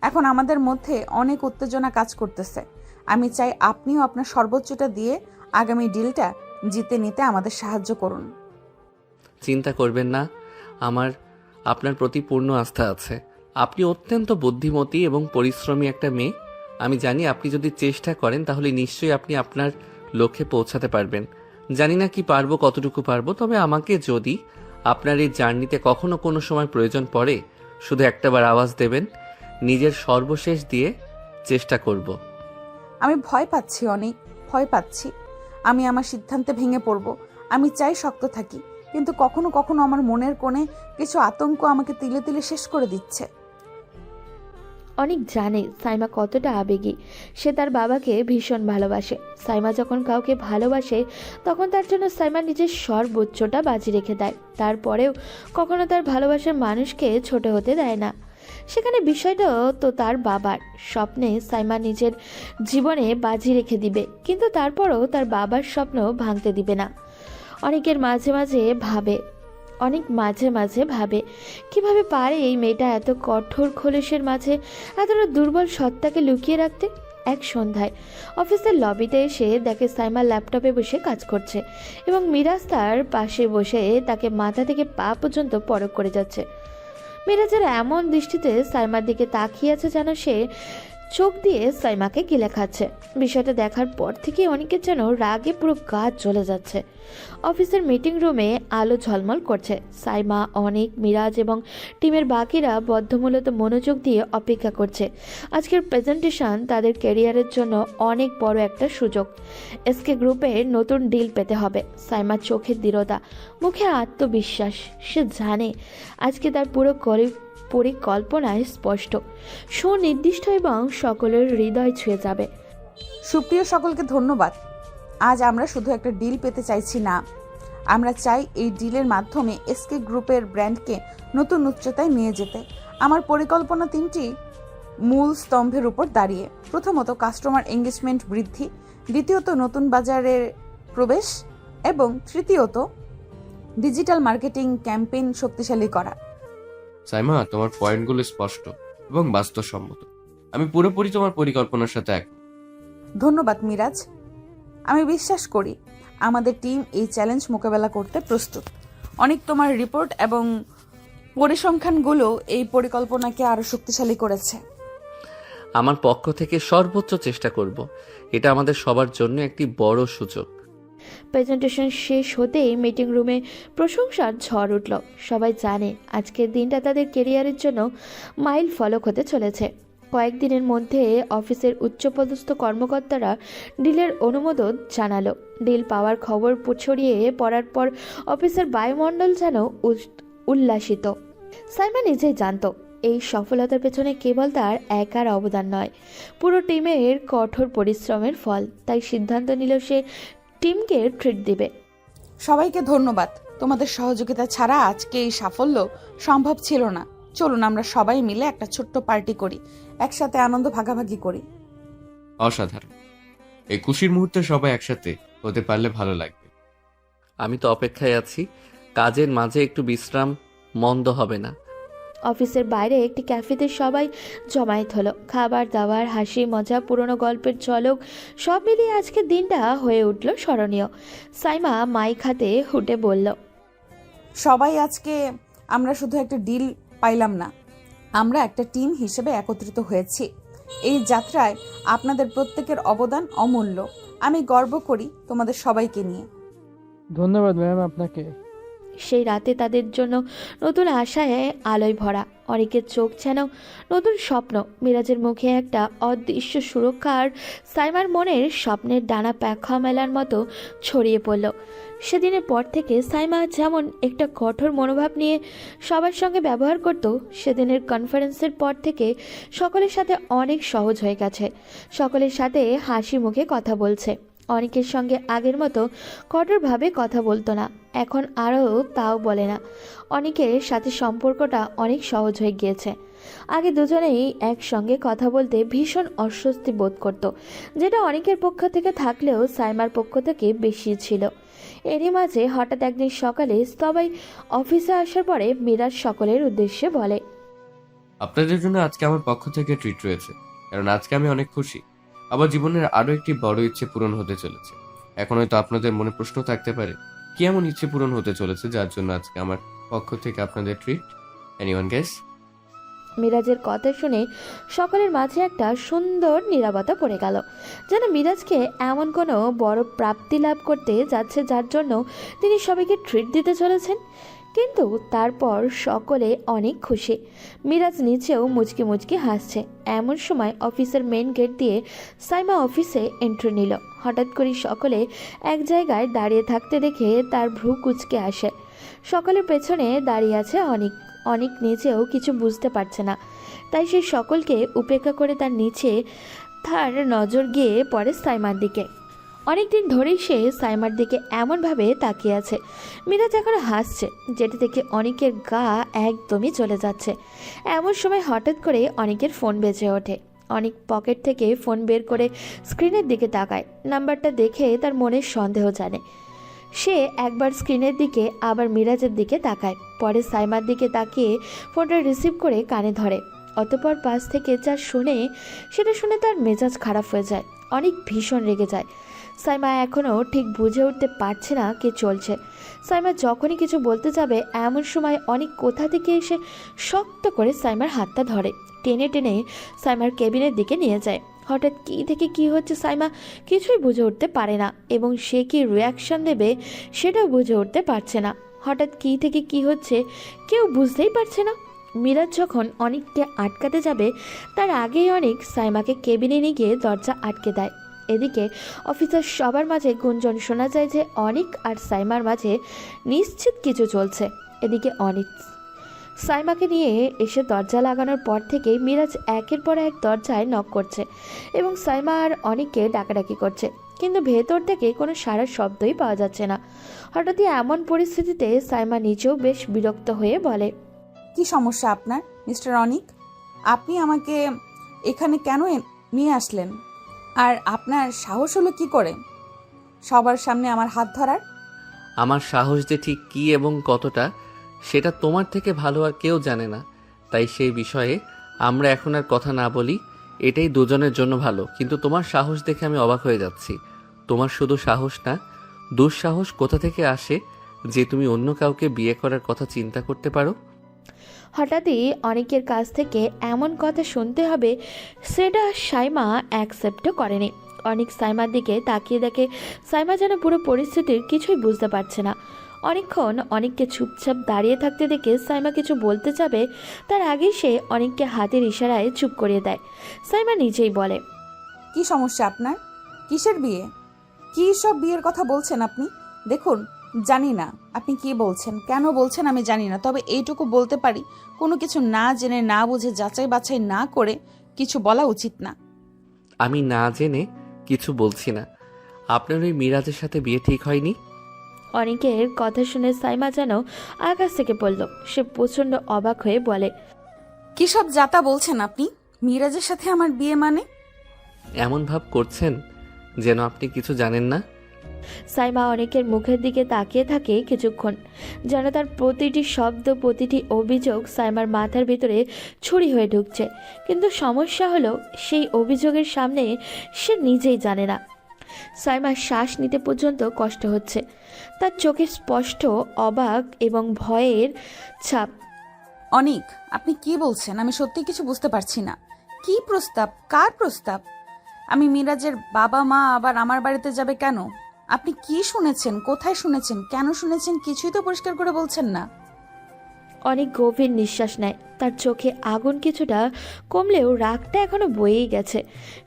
এখন আমাদের মধ্যে অনেক উত্তেজনা কাজ করতেছে। আমি চাই আপনিও আপনার সর্বোচ্চটা দিয়ে আগামী ডিলটা জিতে নিতে আমাদের সাহায্য করুন। চিন্তা করবেন না, আমার আপনার প্রতি পূর্ণ আস্থা আছে। আপনি অত্যন্ত বুদ্ধিমতী এবং পরিশ্রমী একটা মেয়ে। আমি জানি আপনি যদি চেষ্টা করেন তাহলে নিশ্চয়ই আপনি আপনার লক্ষ্যে পৌঁছাতে পারবেন। জানি না কি পারবো, কতটুকু পারবো, তবে আমাকে যদি আপনার এই জার্নিতে কখনো কোনো সময় প্রয়োজন পড়ে, শুধু একটাবার আওয়াজ দেবেন। নিজের সর্বশেষ দিয়ে চেষ্টা করব। আমি ভয় পাচ্ছি, অনেক ভয় পাচ্ছি। আমি আমার সিদ্ধান্তে ভেঙে পড়ব। আমি চাই শক্ত থাকি, কিন্তু কখনো কখনো আমার মনের কোণে কিছু আতঙ্ক আমাকে তিলে তিলে শেষ করে দিচ্ছে। অনেক জানে সাইমা কতটা আবেগী। সে তার বাবাকে ভীষণ ভালোবাসে। সাইমা যখন কাউকে ভালোবাসে তখন তার জন্য সাইমা নিজের সর্বোচ্চটা বাজি রেখে দেয়। তারপরেও কখনো তার ভালোবাসার মানুষকে ছোট হতে দেয় না। সেখানে বিষয়টা তো তার বাবার স্বপ্নে সাইমা নিজের জীবনে বাজি রেখে দিবে, কিন্তু তারপরও তার বাবার স্বপ্ন ভাঙতে দিবে না। অনেক মাঝে মাঝে ভাবে কিভাবে পারে এই মেয়েটা এত কঠোর খোলসের মাঝে এতটা দুর্বল সত্তাকে লুকিয়ে রাখতে। এক সন্ধ্যায় অফিসের লবিতে এসে দেখে সাইমা ল্যাপটপে বসে কাজ করছে এবং মিরাজ তার পাশে বসে তাকে মাথা থেকে পা পর্যন্ত পরখ করে যাচ্ছে। মিরাজের এমন দৃষ্টিতে সাইমার দিকে তাকিয়ে আছে যেন সে চোখ দিয়ে সাইমাকে গিলে খাচ্ছে। বিষয়টা দেখার পর থেকে অনেকের যেন রাগে পুরো গা জ্বলে যাচ্ছে। অফিসের মিটিং রুমে আলো ঝলমল করছে। সাইমা, অনেক, মিরাজ এবং টিমের বাকিরা বদ্ধমূলত মনোযোগ দিয়ে অপেক্ষা করছে। আজকের প্রেজেন্টেশন তাদের ক্যারিয়ারের জন্য অনেক বড় একটা সুযোগ। এসকে গ্রুপের নতুন ডিল পেতে হবে। সাইমার চোখে দৃঢ়তা, মুখে আত্মবিশ্বাস। সে জানে আজকে তার পুরো পরিকল্পনায় স্পষ্ট, সুনির্দিষ্ট এবং সকলের হৃদয় ছুঁয়ে যাবে। সুপ্রিয় সকলকে ধন্যবাদ। আজ আমরা শুধু একটা ডিল পেতে চাইছি না, আমরা চাই এই ডিলের মাধ্যমে এসকে গ্রুপের ব্র্যান্ডকে নতুন উচ্চতায় নিয়ে যেতে। আমার পরিকল্পনা 3টি মূল স্তম্ভের উপর দাঁড়িয়ে। প্রথমত, কাস্টমার এঙ্গেজমেন্ট বৃদ্ধি। দ্বিতীয়ত, নতুন বাজারের প্রবেশ। এবং তৃতীয়ত, ডিজিটাল মার্কেটিং ক্যাম্পেইন শক্তিশালী করা। সাইমা, তোমার পয়েন্টগুলো স্পষ্ট এবং বাস্তবসম্মত। আমি পুরোপুরি তোমার পরিকল্পনার সাথে এক। ধন্যবাদ মিরাজ। আমি বিশ্বাস করি আমাদের টিম এই চ্যালেঞ্জ মোকাবেলা করতে প্রস্তুত। অনেক, তোমার রিপোর্ট এবং পরিসংখ্যানগুলো এই পরিকল্পনাকে আরো শক্তিশালী করেছে। আমার পক্ষ থেকে সর্বোচ্চ চেষ্টা করব। এটা আমাদের সবার জন্য একটি বড় সুযোগ। প্রেজেন্টেশন শেষ হতেই মিটিং রুমে প্রশংসার ঝড় উঠল। সবাই জানে আজকের দিনটা তাদের ক্যারিয়ারের জন্য মাইল ফলক হতে চলেছে। কয়েকদিনের মধ্যে অফিসের উচ্চপদস্থ কর্মকর্তারা ডিলের অনুমোদন জানালো। ডিল পাওয়ার খবর ছড়িয়ে পড়ার পর অফিসের বায়ুমণ্ডল যেন উল্লাসিত। সাইমা নিজেই জানত এই সফলতার পেছনে কেবল তার একার অবদান নয়, পুরো টিমের কঠোর পরিশ্রমের ফল। তাই সিদ্ধান্ত নিল সে টিমকে ট্রিট দিবে। সবাইকে ধন্যবাদ। তোমাদের সহযোগিতা ছাড়া আজকে এই সাফল্য সম্ভব ছিল না। চলুন আমরা সবাই মিলে একটা ছোট্ট পার্টি করি, একসাথে আনন্দ ভাগাভাগি করি। অসাধারণ। এই খুশির মুহূর্তে সবাই একসাথে হতে পারলে ভালো লাগবে। আমি তো অপেক্ষায় আছি। কাজের মাঝে একটু বিশ্রাম মন্দ হবে না। অফিসের বাইরে একটি ক্যাফেতে সবাই জমায়েত হলো। খাবার দাবার, হাসি মজা, পুরনো গল্পের ঝলক সব মিলিয়ে আজকের দিনটা হয়ে উঠল স্মরণীয়। সাইমা মাইক হাতে হুটে বলল, সবাই আজকে আমরা শুধু একটা ডিল পাইলাম না, আমরা একটা টিম হিসেবে একত্রিত হয়েছি। এই যাত্রায় আপনাদের প্রত্যেকের অবদান অমূল্য। আমি গর্ব করি তোমাদের সবাইকে নিয়ে। ধন্যবাদ ম্যাম আপনাকে। সেই রাতে তাদের জন্য নতুন আশায় আলোয় ভরা। অনেকের চোখ যেন নতুন স্বপ্ন। মিরাজের মুখে একটা অদৃশ্য সুরক্ষা আর সাইমার মনের স্বপ্নের ডানা পাখা মেলার মতো ছড়িয়ে পড়ল। সেদিনের পর থেকে সাইমা যেমন একটা কঠোর মনোভাব নিয়ে সবার সঙ্গে ব্যবহার করত, সেদিনের কনফারেন্সের পর থেকে সকলের সাথে অনেক সহজ হয়ে গেছে। সকলের সাথে হাসি মুখে কথা বলছে। অনেকের সঙ্গে আগের মতো কঠোরভাবে কথা বলতো না, এখন আরও তাও বলে না। অনেকের সাথে সম্পর্কটা অনেক সহজ হয়ে গিয়েছে। আগে দুজনেই একসঙ্গে কথা বলতে ভীষণ অস্বস্তি বোধ করত, যেটা অনেকের পক্ষ থেকে থাকলেও সাইমার পক্ষ থেকে বেশি ছিল। এরই মাঝে হঠাৎ একদিন সকালে সবাই অফিসে আসার পরে মিরাজ সকলের উদ্দেশ্যে বলে, আপনাদের জন্য আজকে আমার পক্ষ থেকে ট্রিট রয়েছে, কারণ আজকে আমি অনেক খুশি। আমার জীবনের আরো একটি বড় ইচ্ছে পূরণ হতে চলেছে। এখন হয়তো আপনাদের মনে প্রশ্ন থাকতে পারে, কি এমন ইচ্ছে পূরণ হতে চলেছে যার জন্য আজকে আমার পক্ষ থেকে আপনাদের ট্রিট? Anyone guess? মিরাজের কথা শুনে সকলের মাঝে একটা সুন্দর নীরবতা পড়ে গেল, যেন মিরাজকে এমন কোনো বড় প্রাপ্তি লাভ করতে যাচ্ছে যার জন্য তিনি সবাইকে ট্রিট দিতে চলেছেন। কিন্তু তারপর সকলে অনেক খুশি। মিরাজ নিচেও মুচকি মুচকি হাসছে। এমন সময় অফিসের মেন গেট দিয়ে সাইমা অফিসে এন্ট্রি নিল। হঠাৎ করে সকলে এক জায়গায় দাঁড়িয়ে থাকতে দেখে তার ভ্রু কুঁচকে আসে। সকলের পেছনে দাঁড়িয়ে আছে অনেক। অনেক নিজেও কিছু বুঝতে পারছে না, তাই সে সকলকে উপেক্ষা করে তার নিচে তার নজর গিয়ে পড়ে সাইমার দিকে। অনেকদিন ধরেই সে সাইমার দিকে এমনভাবে তাকিয়ে আছে। মিরাজ এখনো হাসছে, যেটা দেখে অনেকের গা একদমই চলে যাচ্ছে। এমন সময় হঠাৎ করে অনেকের ফোন বেজে ওঠে। অনেক পকেট থেকে ফোন বের করে স্ক্রিনের দিকে তাকায়। নাম্বারটা দেখে তার মনের সন্দেহ জানে। সে একবার স্ক্রিনের দিকে আবার মিরাজের দিকে তাকায়, পরে সাইমার দিকে তাকিয়ে ফোনটা রিসিভ করে কানে ধরে। অতঃপর পাশ থেকে যা সেটা শুনে তার মেজাজ খারাপ হয়ে যায়। অনেক ভীষণ রেগে যায়। সাইমা এখনও ঠিক বুঝে উঠতে পারছে না কে চলছে। সাইমা যখনই কিছু বলতে যাবে এমন সময় অনেক কোথা থেকে এসে শক্ত করে সাইমার হাতটা ধরে, টেনে টেনে সাইমার কেবিনের দিকে নিয়ে যায়। হঠাৎ কী থেকে কী হচ্ছে সাইমা কিছুই বুঝে উঠতে পারে না, এবং সে কি রিয়াকশন দেবে সেটাও বুঝে উঠতে পারছে না। হঠাৎ কী থেকে কী হচ্ছে কেউ বুঝতেই পারছে না। মিরাজ যখন অনেককে আটকাতে যাবে তার আগেই অনেক সাইমাকে কেবিনে নিয়ে গিয়ে দরজা আটকে দেয়। এদিকে অফিসার সবার মাঝে গুঞ্জন শোনা যায় যে অনিক আর সাইমার মাঝে নিশ্চিত কিছু চলছে। এদিকে অনিক সাইমাকে নিয়ে এসে দরজা লাগানোর পর থেকেই মিরাজ একের পর এক দরজায় নক করছে এবং সাইমা আর অনিককে ডাকাডাকি করছে, কিন্তু ভেতর থেকে কোনো সাড়ার শব্দই পাওয়া যাচ্ছে না। হঠাৎই এমন পরিস্থিতিতে সাইমা নিজেও বেশ বিরক্ত হয়ে বলে, কি সমস্যা আপনার মিস্টার অনিক? আপনি আমাকে এখানে কেন নিয়ে আসলেন? আর আপনার সাহস হলো কি করে সবার সামনে আমার হাত ধরার? আমার সাহস যে ঠিক কী এবং কতটা সেটা তোমার থেকে ভালো আর কেউ জানে না, তাই সেই বিষয়ে আমরা এখন আর কথা না বলি। এটাই দুজনের জন্য ভালো। কিন্তু তোমার সাহস দেখে আমি অবাক হয়ে যাচ্ছি। তোমার শুধু সাহস না, দুঃসাহস কোথা থেকে আসে যে তুমি অন্য কাউকে বিয়ে করার কথা চিন্তা করতে পারো? হঠাৎই অনেকের কাছ থেকে এমন কথা শুনতে হবে সেটা সাইমা অ্যাকসেপ্টও করেনি। অনেক সাইমার দিকে তাকিয়ে দেখে সাইমা যেন পুরো পরিস্থিতির কিছুই বুঝতে পারছে না। অনেকক্ষণ অনেককে চুপচাপ দাঁড়িয়ে থাকতে দেখে সাইমা কিছু বলতে যাবে তার আগেই সে অনেককে হাতের ইশারায় চুপ করিয়ে দেয়। সাইমা নিজেই বলে, কি সমস্যা আপনার? কিসের বিয়ে? কি সব বিয়ের কথা বলছেন আপনি? দেখুন জানি না আপনি কি বলছেন, কেন বলছেন আমি জানি না, তবে এইটুকু বলতে পারি কোনো কিছু না জেনে না বুঝে যাচাই বাছাই না করে কিছু বলা উচিত না। আমি না জেনে কিছু বলছি না। আপনার ওই মিরাজের সাথে বিয়ে ঠিক হয়নি? অনেকের কথা শুনে সাইমা যেন আকাশ থেকে পড়ল। সে প্রচণ্ড অবাক হয়ে বলে, কি সব যাতা বলছেন আপনি? মিরাজের সাথে আমার বিয়ে মানে? এমন ভাব করছেন যেন আপনি কিছু জানেন না। সাইমা অনেকের মুখের দিকে তাকিয়ে থাকে কিছুক্ষণ, যেন তার প্রতিটি শব্দ প্রতিটি অভিযোগ সাইমার মাথার ভিতরে ছুরি হয়ে ঢুকছে। কিন্তু সমস্যা হলো সেই অভিযোগের সামনে সে নিজেই জানে না। সাইমার শ্বাস নিতে পর্যন্ত কষ্ট হচ্ছে। তার চোখে স্পষ্ট অবাক এবং ভয়ের ছাপ। অনিক, আপনি কি বলছেন? আমি সত্যি কিছু বুঝতে পারছি না। কি প্রস্তাব? কার প্রস্তাব? আমি মিরাজের বাবা মা আবার আমার বাড়িতে যাবে কেন? আপনি কি শুনেছেন? কোথায় শুনেছেন? কেন শুনেছেন? কিছুই তো পরিষ্কার করে বলছেন না। অনেক গভীর নিঃশ্বাস নেয়। তার চোখে আগুন কিছুটা কমলেও রাগটা এখনো বয়েই গেছে।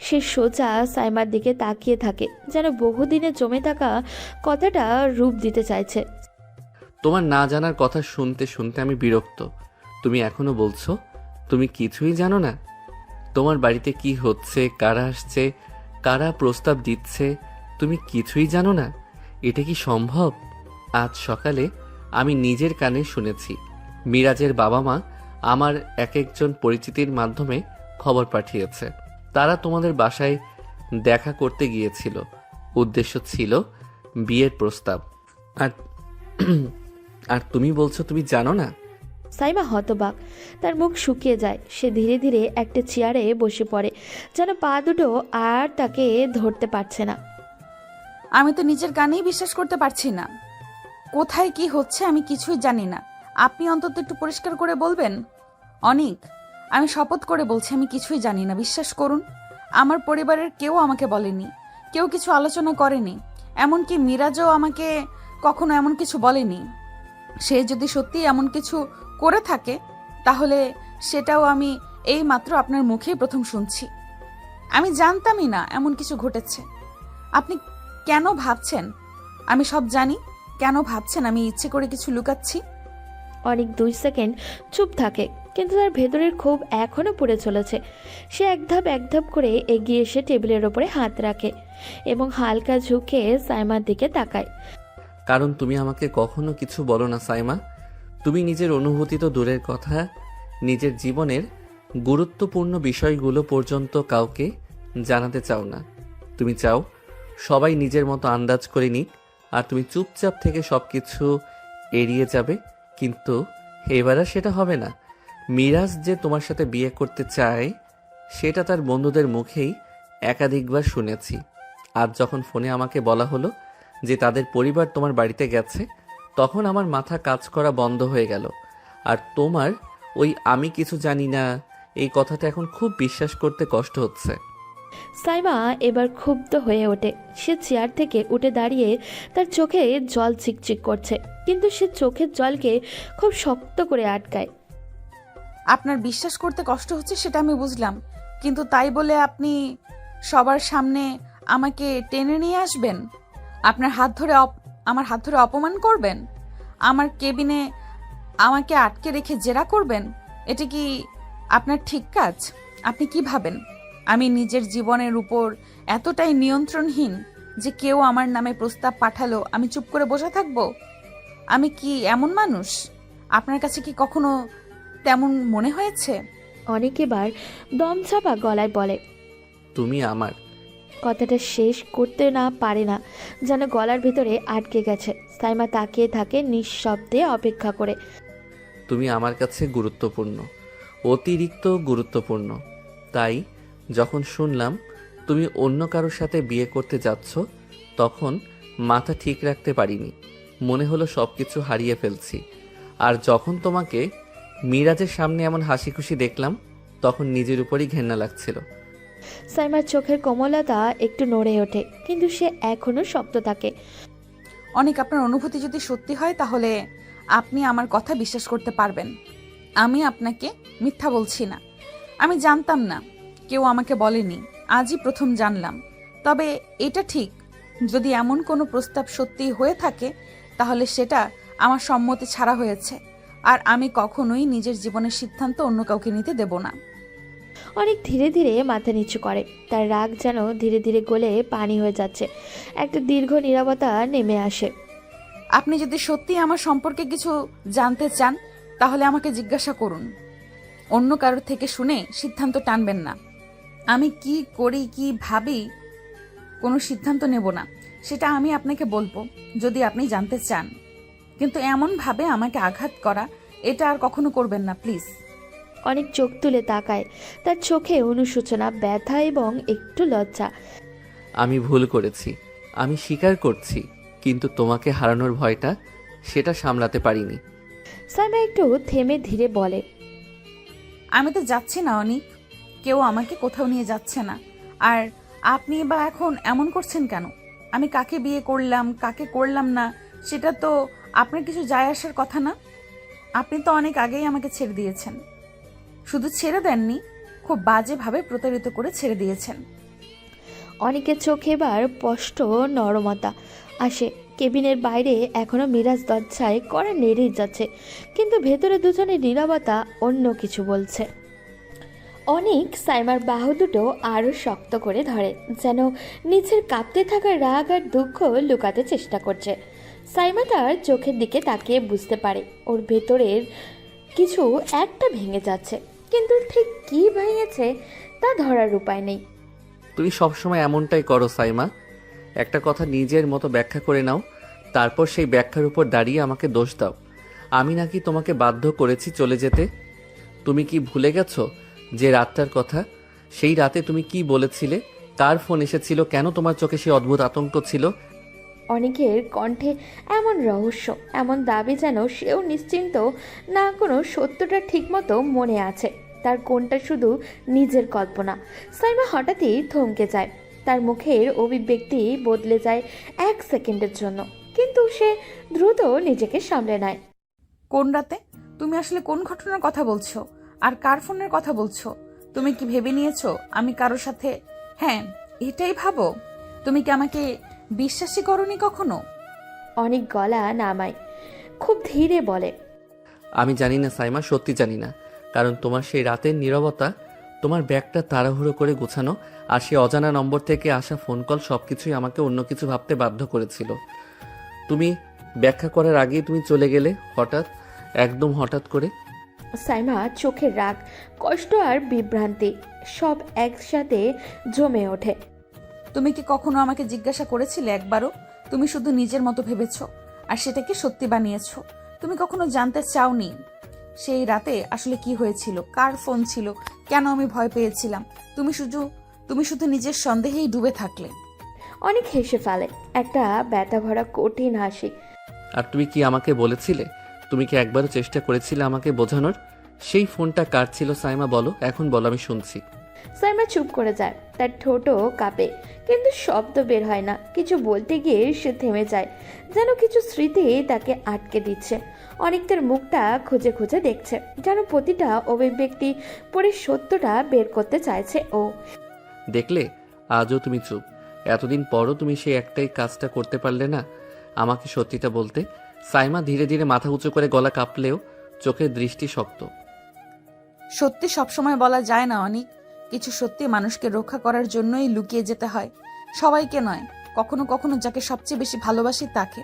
সে সোজা সাইমার দিকে তাকিয়ে থাকে, যেন বহুদিনে জমে থাকা কথাটা রূপ দিতে চাইছে। তোমার না জানার কথা শুনতে শুনতে আমি বিরক্ত। তুমি এখনো বলছো তুমি কিছুই জানো না? তোমার বাড়িতে কি হচ্ছে, কারা আসছে, কারা প্রস্তাব দিচ্ছে, তুমি কিছুই জানো না? এটা কি সম্ভব? আজ সকালে আমি নিজের কানে শুনেছি মিরাজের বাবা মা আমার এক একজন পরিচিতির মাধ্যমে খবর পাঠিয়েছে। তারা তোমাদের বাসায় দেখা করতে গিয়েছিল। উদ্দেশ্য ছিল বিয়ের প্রস্তাব। আর আর তুমি বলছো তুমি জানো না? সাইমা হতবাক। তার মুখ শুকিয়ে যায়। সে ধীরে ধীরে একটা চেয়ারে বসে পড়ে, যেন পা দুটো আর তাকে ধরতে পারছে না। আমি তো নিজের কানেই বিশ্বাস করতে পারছি না। কোথায় কি হচ্ছে আমি কিছুই জানি না। আপনি অন্তত একটু পরিষ্কার করে বলবেন। অনিক, আমি শপথ করে বলছি আমি কিছুই জানি না, বিশ্বাস করুন। আমার পরিবারের কেউ আমাকে বলেনি, কেউ কিছু আলোচনা করেনি, এমনকি মিরাজও আমাকে কখনো এমন কিছু বলেনি। সে যদি সত্যি এমন কিছু করে থাকে তাহলে সেটাও আমি এই মাত্র আপনার মুখেই প্রথম শুনছি। আমি জানতামই না এমন কিছু ঘটেছে। আপনি কেন ভাবছেন আমি সব জানি? কেন ভাবছেন আমি ইচ্ছে করে কিছু লুকাচ্ছি? অনেক 2 সেকেন্ড চুপ থাকে, কিন্তু তার ভেতরের ক্ষোভ এখনও পড়ে চলেছে। সে এক ধাপ করে এগিয়ে এসে টেবিলের ওপরে হাত রাখে এবং হালকা ঝুঁকে সাইমার দিকে তাকায়। কারণ তুমি আমাকে কখনো কিছু বলো না সাইমা। তুমি নিজের অনুভূতি তো দূরের কথা, নিজের জীবনের গুরুত্বপূর্ণ বিষয়গুলো পর্যন্ত কাউকে জানাতে চাও না। তুমি চাও সবাই নিজের মতো আন্দাজ করে নিক, আর তুমি চুপচাপ থেকে সবকিছু এড়িয়ে যাবে। কিন্তু এবার আর সেটা হবে না। মিরাজ যে তোমার সাথে বিয়ে করতে চায় সেটা তার বন্ধুদের মুখেই একাধিকবার শুনেছি। আজ যখন ফোনে আমাকে বলা হলো যে তাদের পরিবার তোমার বাড়িতে গেছে, তখন আমার মাথা কাজ করা বন্ধ হয়ে গেল। আর তোমার ওই আমি কিছু জানি না এই কথাটা এখন খুব বিশ্বাস করতে কষ্ট হচ্ছে। সাইমা এবার ক্ষুব্ধ হয়ে ওঠে। সে চেয়ার থেকে উঠে দাঁড়িয়ে তার চোখে জল চিকচিক করছে, কিন্তু সে চোখের জলকে খুব শক্ত করে আটকায়। আপনার বিশ্বাস করতে কষ্ট হচ্ছে সেটা আমি বুঝলাম, কিন্তু তাই বলে আপনি সবার সামনে আমাকে টেনে নিয়ে আসবেন, আপনার হাত ধরে আমার হাত ধরে অপমান করবেন, আমার কেবিনে আমাকে আটকে রেখে জেরা করবেন? এটা কি আপনার ঠিক কাজ? আপনি কি ভাবেন আমি নিজের জীবনের উপর এতটাই নিয়ন্ত্রণহীন যে কেউ আমার নামে প্রস্তাব পাঠালো আমি চুপ করে বসে থাকবো? আমি কি এমন মানুষ? আপনার কাছে কি কখনো তেমন মনে হয়েছে? অনেক এবার দমচাপা গলায় বলে। তুমি আমার। কথাটা শেষ করতে না পারে না, যেন গলার ভিতরে আটকে গেছে। সাইমা তাকিয়ে থাকে নিঃশব্দে অপেক্ষা করে। তুমি আমার কাছে গুরুত্বপূর্ণ, অতিরিক্ত গুরুত্বপূর্ণ। তাই যখন শুনলাম তুমি অন্য কারোর সাথে বিয়ে করতে যাচ্ছ, তখন মাথা ঠিক রাখতে পারিনি। মনে হলো সব কিছু হারিয়ে ফেলছি। আর যখন তোমাকে মিরাজের সামনে এমন হাসি খুশি দেখলাম, তখন নিজের উপরই ঘেন্না লাগছিল। সাইমার চোখের কোমলতা একটু নড়ে ওঠে, কিন্তু সে এখনো শক্ত থাকে। অনেক, আপনার অনুভূতি যদি সত্যি হয় তাহলে আপনি আমার কথা বিশ্বাস করতে পারবেন। আমি আপনাকে মিথ্যা বলছি না। আমি জানতাম না, কেউ আমাকে বলেনি, আজই প্রথম জানলাম। তবে এটা ঠিক, যদি এমন কোনো প্রস্তাব সত্যি হয়ে থাকে তাহলে সেটা আমার সম্মতি ছাড়া হয়েছে। আর আমি কখনোই নিজের জীবনের সিদ্ধান্ত অন্য কাউকে নিতে দেব না। অনেক ধীরে ধীরে মাথা নিচু করে, তার রাগ যেন ধীরে ধীরে গলে পানি হয়ে যাচ্ছে। একটা দীর্ঘ নীরবতা নেমে আসে। আপনি যদি সত্যি আমার সম্পর্কে কিছু জানতে চান তাহলে আমাকে জিজ্ঞাসা করুন, অন্য কারোর থেকে শুনে সিদ্ধান্ত টানবেন না। আমি কি করি কি ভাবি কোনো সিদ্ধান্ত নেব না, সেটা আমি আপনাকে বলবো যদি আপনি জানতে চান। কিন্তু এমনভাবে আমাকে আঘাত করা এটা আর কখনো করবেন না প্লিজ। অনেক চোখ তুলে তাকায়, তার চোখে অনুশোচনা, ব্যথা এবং একটু লজ্জা। আমি ভুল করেছি, আমি স্বীকার করছি, কিন্তু তোমাকে হারানোর ভয়টা সেটা সামলাতে পারিনি। সাইমা একটু থেমে ধীরে বলে, আমি তো যাচ্ছি না অনিক, কেউ আমাকে কোথাও নিয়ে যাচ্ছে না। আর আপনি বা এখন এমন করছেন কেন? আমি কাকে বিয়ে করলাম কাকে করলাম না সেটা তো আপনার কিছু যায় আসার কথা না। আপনি তো অনেক আগেই আমাকে ছেড়ে দিয়েছেন। শুধু ছেড়ে দেননি, খুব বাজেভাবে প্রতারিত করে ছেড়ে দিয়েছেন। অনেকের চোখে এবার স্পষ্ট নরমতা আসে। কেবিনের বাইরে এখনো মিরাজ দরজায় কড়া নেড়েই যাচ্ছে, কিন্তু ভেতরে দুজনের নীরবতা অন্য কিছু বলছে। অনেক সাইমার বাহু দুটো আরও শক্ত করে ধরে, যেন নিচের কাঁপতে থাকা রাগ আর দুঃখ লুকাতে চেষ্টা করছে। সাইমা তার চোখের দিকে তাকিয়ে বুঝতে পারে ওর ভেতরের কিছু একটা ভেঙে যাচ্ছে, কিন্তু ঠিক কী ভেঙেছে তা ধরার উপায় নেই। তুমি সবসময় এমনটাই করো সাইমা, একটা কথা নিজের মতো ব্যাখ্যা করে নাও, তারপর সেই ব্যাখ্যার উপর দাঁড়িয়ে আমাকে দোষ দাও। আমি নাকি তোমাকে বাধ্য করেছি চলে যেতে? তুমি কি ভুলে গেছো যে রাতটার কথা? সেই রাতে তুমি কি বলেছিলে? কার ফোন এসেছিল? কেন তোমার চোখে সেই অদ্ভুত আতঙ্ক ছিল? অনেকের কণ্ঠে এমন রহস্য, এমন দাবি যেন সেও নিশ্চিন্ত না কোনো সত্যটা ঠিকমতো মনে আছে, তার কোনটা শুধু নিজের কল্পনা। সাইমা হঠাৎই থমকে যায়, তার মুখের অভিব্যক্তি বদলে যায় 1 সেকেন্ডের জন্য, কিন্তু সে দ্রুত নিজেকে সামলে নেয়। কোন রাতে? তুমি আসলে কোন ঘটনার কথা বলছো? আর কার ফোনের কথা বলছো? তুমি কি ভেবে নিয়েছো আমি কারোর সাথে? হ্যাঁ, এটাই ভাবো? তুমি কি আমাকে বিশ্বাসই করনি কখনো? অনেক গলা নামায়, খুব ধীরে বলে, আমি জানি না সাইমা, সত্যি জানি না। কারণ তোমার সেই রাতের নীরবতা, তোমার ব্যাগটা তাড়াহুড়ো করে গোছানো, আর সেই অজানা নম্বর থেকে আসা ফোন কল সবকিছুই আমাকে অন্য কিছু ভাবতে বাধ্য করেছিল। তুমি ব্যাখ্যা করার আগেই তুমি চলে গেলে হঠাৎ, একদম হঠাৎ করে। সাইমা চোখের রাগ, কষ্ট আর বিভ্রান্তি সব একসাথে জমে ওঠে। তুমি কি কখনো আমাকে জিজ্ঞাসা করেছিলে একবারও? তুমি শুধু নিজের মতো ভেবেছো আর সেটাকে সত্যি বানিয়েছো। তুমি কখনো জানতে চাওনি সেই রাতে আসলে কি হয়েছিল, কার ফোন ছিল, কেন আমি ভয় পেয়েছিলাম। তুমি শুধু নিজের সন্দেহেই ডুবে থাকলে। অনেক হেসে ফেলে, একটা ব্যথা ভরা কঠিন হাসি। আর তুমি কি আমাকে বলেছিলে? তুমি কি একবারও চেষ্টা করেছিলে আমাকে বোঝানোর? সেই ফোনটা কার ছিল সাইমা, বলো, এখন বলো, আমি শুনছি। সাইমা চুপ করে যায়, তার ঠোঁটও কাঁপে, কিন্তু শব্দ বের হয় না। কিছু বলতে গিয়ে সে থেমে যায়, যেন কিছু স্মৃতি তাকে আটকে দিচ্ছে। অনেক তার মুখটা খুঁজে খুঁজে দেখছে, যেন প্রতিটা অভিব্যক্তি পরে সত্যটা বের করতে চাইছে ও। দেখলে, আজও তুমি চুপ। এতদিন পরও তুমি সেই একটাই কাজটা করতে পারলে না, আমাকে সত্যিটা বলতে। সাইমা ধীরে ধীরে মাথা উঁচু করে, গলা কাঁপলেও চোখের দৃষ্টি শক্ত। সত্যি সবসময় বলা যায় না অনিক, কিছু সত্যি মানুষকে রক্ষা করার জন্যই লুকিয়ে যেতে হয়, সবাইকে নয়। কখনো কখনো যাকে সবচেয়ে বেশি ভালোবাসি তাকে।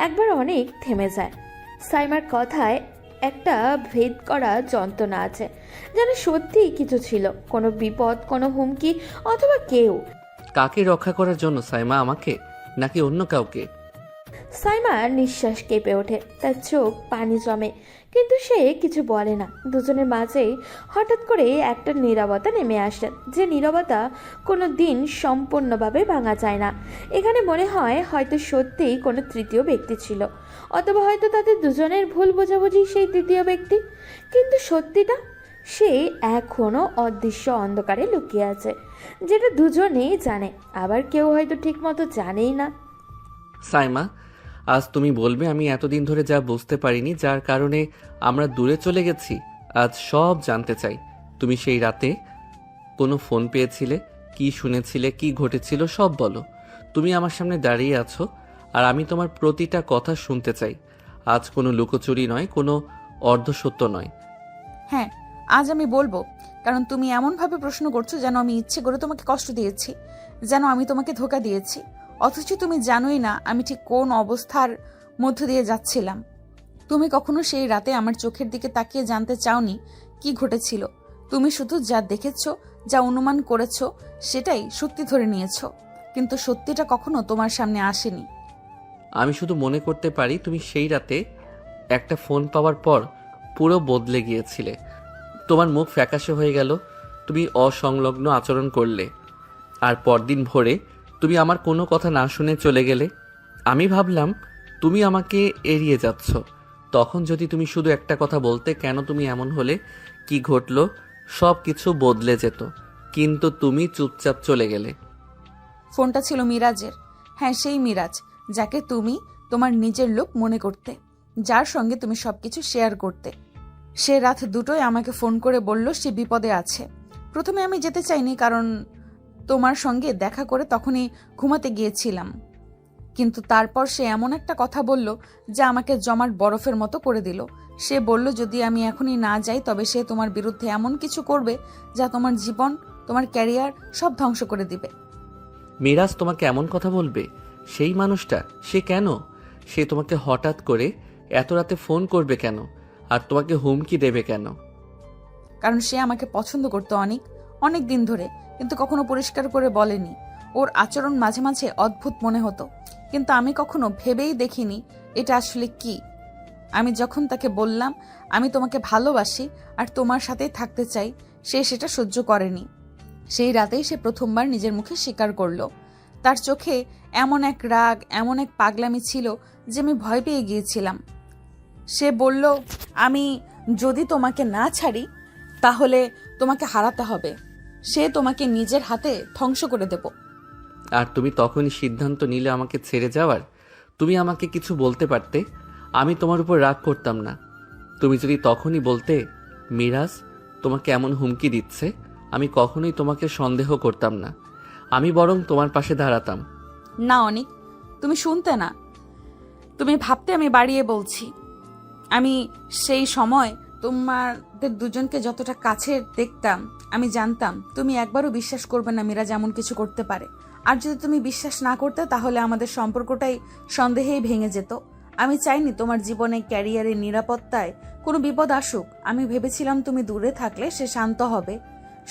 একবার অনেক থেমে যায়। সাইমার কথায় একটা ভেদ করা যন্ত্রণা আছে, যেন সত্যিই কিছু ছিল, কোনো বিপদ, কোনো হুমকি, অথবা কেউ। কাকে রক্ষা করার জন্য সাইমা, আমাকে নাকি অন্য কাউকে? সাইমার নিঃশ্বাস কেঁপে ওঠে, তার চোখ পানি জমে, কিন্তু সে কিছু বলে না। দুজনের মাঝেই হঠাৎ করে একটা নীরবতা নেমে আসে, যে নীরবতা কোনো দিন সম্পূর্ণভাবে ভাঙা যায় না। এখানে মনে হয় হয়তো সত্যিই কোনো তৃতীয় ব্যক্তি ছিল, অথবা হয়তো তাদের দুজনের ভুল বোঝাবুঝি সেই তৃতীয় ব্যক্তি। কিন্তু সত্যিটা, সে এখনও অদৃশ্য অন্ধকারে লুকিয়ে আছে, যেটা দুজনেই জানে, আবার কেউ হয়তো ঠিকমতো জানেই না। সাইমা, আজ তুমি বলবে আমি এতদিন ধরে যা বুঝতে পারিনি, যার কারণে আমরা দূরে চলে গেছি, আজ সব জানতে চাই। তুমি সেই রাতে কোনো ফোন পেয়েছিলে, কি শুনেছিলে, কি ঘটেছিল, সব বলো। তুমি আমার সামনে দাঁড়িয়ে আছো আর আমি তোমার প্রতিটা কথা শুনতে চাই। আজ কোনো লুকোচুরি নয়, কোনো অর্ধসত্য নয়। হ্যাঁ, আজ আমি বলবো, কারণ তুমি এমনভাবে প্রশ্ন করছো যেন আমি ইচ্ছে করে তোমাকে কষ্ট দিয়েছি, যেন আমি তোমাকে ধোঁকা দিয়েছি। অথচ তুমি জানোই না আমি ঠিক কোন অবস্থার মধ্য দিয়ে যাচ্ছিলাম। তুমি কখনো সেই রাতে আমার চোখের দিকে তাকিয়ে জানতে চাওনি কি ঘটেছিল। তুমি শুধু যা দেখেছো, যা অনুমান করেছো, সেটাই সত্যি ধরে নিয়েছো, কিন্তু সত্যিটা কখনো তোমার সামনে আসেনি। আমি শুধু মনে করতে পারি তুমি সেই রাতে একটা ফোন পাওয়ার পর পুরো বদলে গিয়েছিলে। তোমার মুখ ফ্যাকাশে হয়ে গেল, তুমি অসংলগ্ন আচরণ করলে, আর পরদিন ভোরে তুমি আমার কোনো কথা না শুনে চলে গেলে। আমি ভাবলাম তুমি আমাকে এড়িয়ে যাচ্ছ। তখন যদি তুমি শুধু একটা কথা বলতে, কেন তুমি এমন হলে, কি ঘটলো, সব কিছু বদলে যেত। কিন্তু তুমি চুপচাপ চলে গেলে। ফোনটা ছিল মিরাজের। হ্যাঁ, সেই মিরাজ যাকে তুমি তোমার নিজের লোক মনে করতে, যার সঙ্গে তুমি সবকিছু শেয়ার করতে। সে রাত দুটোয় আমাকে ফোন করে বলল সে বিপদে আছে। প্রথমে আমি যেতে চাইনি, কারণ তোমার সঙ্গে দেখা করে তখনই ঘুমাতে গিয়েছিলাম। কিন্তু তারপর সে এমন একটা কথা বলল যা আমাকে জমাট বরফের মতো করে দিল। সে বলল যদি আমি এখনই না যাই তবে সে তোমার বিরুদ্ধে এমন কিছু করবে যা তোমার জীবন, তোমার ক্যারিয়ার সব ধ্বংস করে দিবে। মিরাজ তোমাকে এমন কথা বলবে? সেই মানুষটা, সে কেন? সে তোমাকে হঠাৎ করে এত রাতে ফোন করবে কেন? আর তোমাকে হুমকি দেবে কেন? কারণ সে আমাকে পছন্দ করতো অনেক অনেক দিন ধরে, কিন্তু কখনো পরিষ্কার করে বলেনি। ওর আচরণ মাঝে মাঝে অদ্ভুত মনে হতো, কিন্তু আমি কখনো ভেবেই দেখিনি এটা আসলে কি। আমি যখন তাকে বললাম আমি তোমাকে ভালোবাসি আর তোমার সাথেই থাকতে চাই, সে সেটা সহ্য করেনি। সেই রাতেই সে প্রথমবার নিজের মুখে স্বীকার করলো। তার চোখে এমন এক রাগ, এমন এক পাগলামি ছিল যে আমি ভয় পেয়ে গিয়েছিলাম। সে বলল আমি যদি তোমাকে না ছাড়ি তাহলে তোমাকে হারাতে হবে। সে তোমাকে নিজের হাতে ধ্বংস করে দেব। আর তুমি তখনই সিদ্ধান্ত নিলে আমাকে ছেড়ে যাওয়ার। তুমি আমাকে কিছু বলতে পারতে, আমি তোমার উপর রাগ করতাম না। তুমি যদি তখনই বলতে মিরাজ তোমাকে এমন হুমকি দিচ্ছে, আমি কখনোই তোমাকে সন্দেহ করতাম না। আমি বরং তোমার পাশে দাঁড়াতাম। না অনিক, তুমি শুনতে না, তুমি ভাবতে আমি বাড়িয়ে বলছি। আমি সেই সময় তোমাদের দুজনকে যতটা কাছে দেখতাম, আমি জানতাম তুমি একবারও বিশ্বাস করবে না মিরাজ এমন কিছু করতে পারে। আর যদি তুমি বিশ্বাস না করতে তাহলে আমাদের সম্পর্কটাই সন্দেহেই ভেঙে যেত। আমি চাইনি তোমার জীবনে, ক্যারিয়ারে, নিরাপত্তায় কোনো বিপদ আসুক। আমি ভেবেছিলাম তুমি দূরে থাকলে সে শান্ত হবে,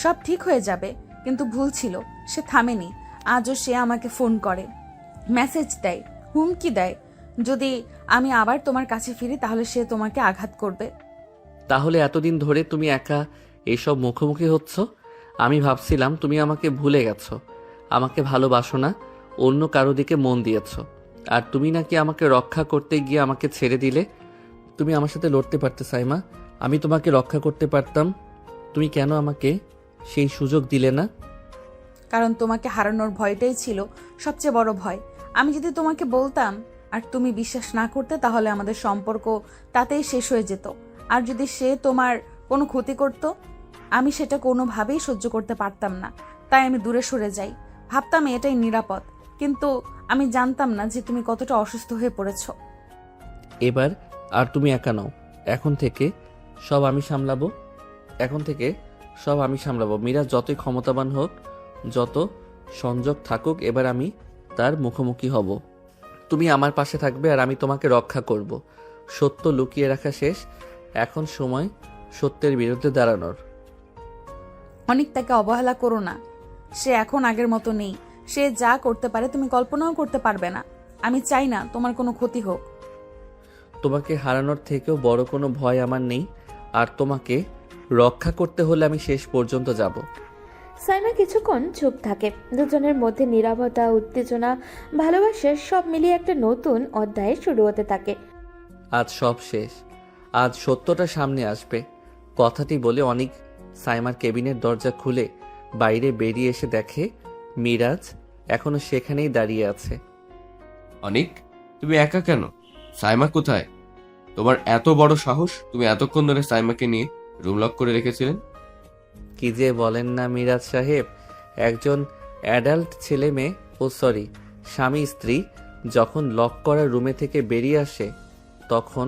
সব ঠিক হয়ে যাবে, কিন্তু ভুল ছিল। সে থামেনি। আজও সে আমাকে ফোন করে, মেসেজ দেয়, হুমকি দেয়। যদি আমি আবার তোমার কাছে ফিরি তাহলে সে তোমাকে আঘাত করবে। তাহলে এতদিন ধরে তুমি একা এইসব মুখোমুখি হচ্ছ? আমি ভাবছিলাম তুমি আমাকে ভুলে গেছো, আমাকে ভালোবাসো না, অন্য কারো দিকে মন দিয়েছ। আর তুমি নাকি আমাকে রক্ষা করতে গিয়ে আমাকে ছেড়ে দিলে। তুমি আমার সাথে লড়তে পারতে সাইমা, আমি তোমাকে রক্ষা করতে পারতাম। তুমি কেন আমাকে সেই সুযোগ দিলে না? কারণ তোমাকে হারানোর ভয়টাই ছিল সবচেয়ে বড় ভয়। আমি যদি তোমাকে বলতাম আর তুমি বিশ্বাস না করতে তাহলে আমাদের সম্পর্ক তাতেই শেষ হয়ে যেত। আর যদি সে তোমার কোনো ক্ষতি করত, আমি সেটা কোনোভাবেই সহ্য করতে পারতাম না। তাই আমি দূরে সরে যাই, ভাবতাম এটাই নিরাপদ। কিন্তু আমি জানতাম না যে তুমি কতটা অসুস্থ হয়ে পড়েছো। এবার আর তুমি একা নাও। এখন থেকে সব আমি সামলাবো। মিরাজ যতই ক্ষমতাবান হোক, যত সংযোগ থাকুক, এবার আমি তার মুখোমুখি হব। তুমি আমার পাশে থাকবে আর আমি তোমাকে রক্ষা করব। সত্য লুকিয়ে রাখা শেষ, এখন সময় সত্যের বিরুদ্ধে দাঁড়ানোর। অনেক তাকে অবহেলা করো না। সে এখন আগের মতো নেই। সে যা করতে পারে তুমি কল্পনাও করতে পারবে না। আমি চাই না তোমার কোনো ক্ষতি হোক। তোমাকে হারানোর থেকেও বড় কোনো ভয় আমার নেই, আর তোমাকে রক্ষা করতে হলে আমি শেষ পর্যন্ত যাব। সাইমা কিছুক্ষণ চুপ থাকে। দুজনের মধ্যে নীরবতা, উত্তেজনা, ভালোবাসা সব মিলিয়ে একটা নতুন অধ্যায় শুরু হতে থাকে। আজ সব শেষ, আজ সত্যটা সামনে আসবে। কথাটি বলে অনেক সাইমার কেবিনের দরজা খুলে বাইরে বেরিয়ে এসে দেখে মিরাজ এখনো সেখানেই দাঁড়িয়ে আছে। অনিক, তুমি একা কেন? সাইমা কোথায়? তোমার এত বড় সাহস, তুমি এতক্ষণ ধরে সাইমাকে নিয়ে রুম লক করে রেখেছিলেন? কি যে বলেন না মিরাজ সাহেব, একজন অ্যাডাল্ট ছেলে মেয়ে, স্বামী স্ত্রী যখন লক করা রুমে থেকে বেরিয়ে আসে তখন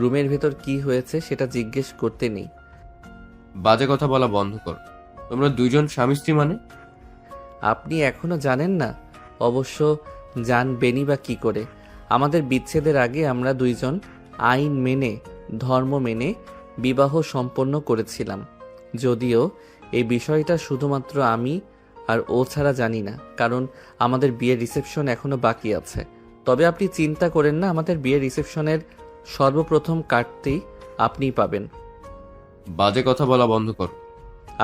রুমের ভেতর কি হয়েছে সেটা জিজ্ঞেস করতে নেই। বাজে কথা বলা বন্ধ করো। তোমরা দুইজন স্বামী স্ত্রী মানে? আপনি এখনো জানেন না? অবশ্য জানবেনই বা কি করে। আমাদের বিচ্ছেদের আগে আমরা দুইজন আইন মেনে, ধর্ম মেনে বিবাহ সম্পন্ন করেছিলাম। যদিও এই বিষয়টা শুধুমাত্র আমি আর ও ছাড়া জানি না, কারণ আমাদের বিয়ের রিসেপশন এখনো বাকি আছে। তবে আপনি চিন্তা করেন না, আমাদের বিয়ের রিসেপশনের সর্বপ্রথম কার্ডটি আপনিই পাবেন। বাজে কথা বলা বন্ধ করো।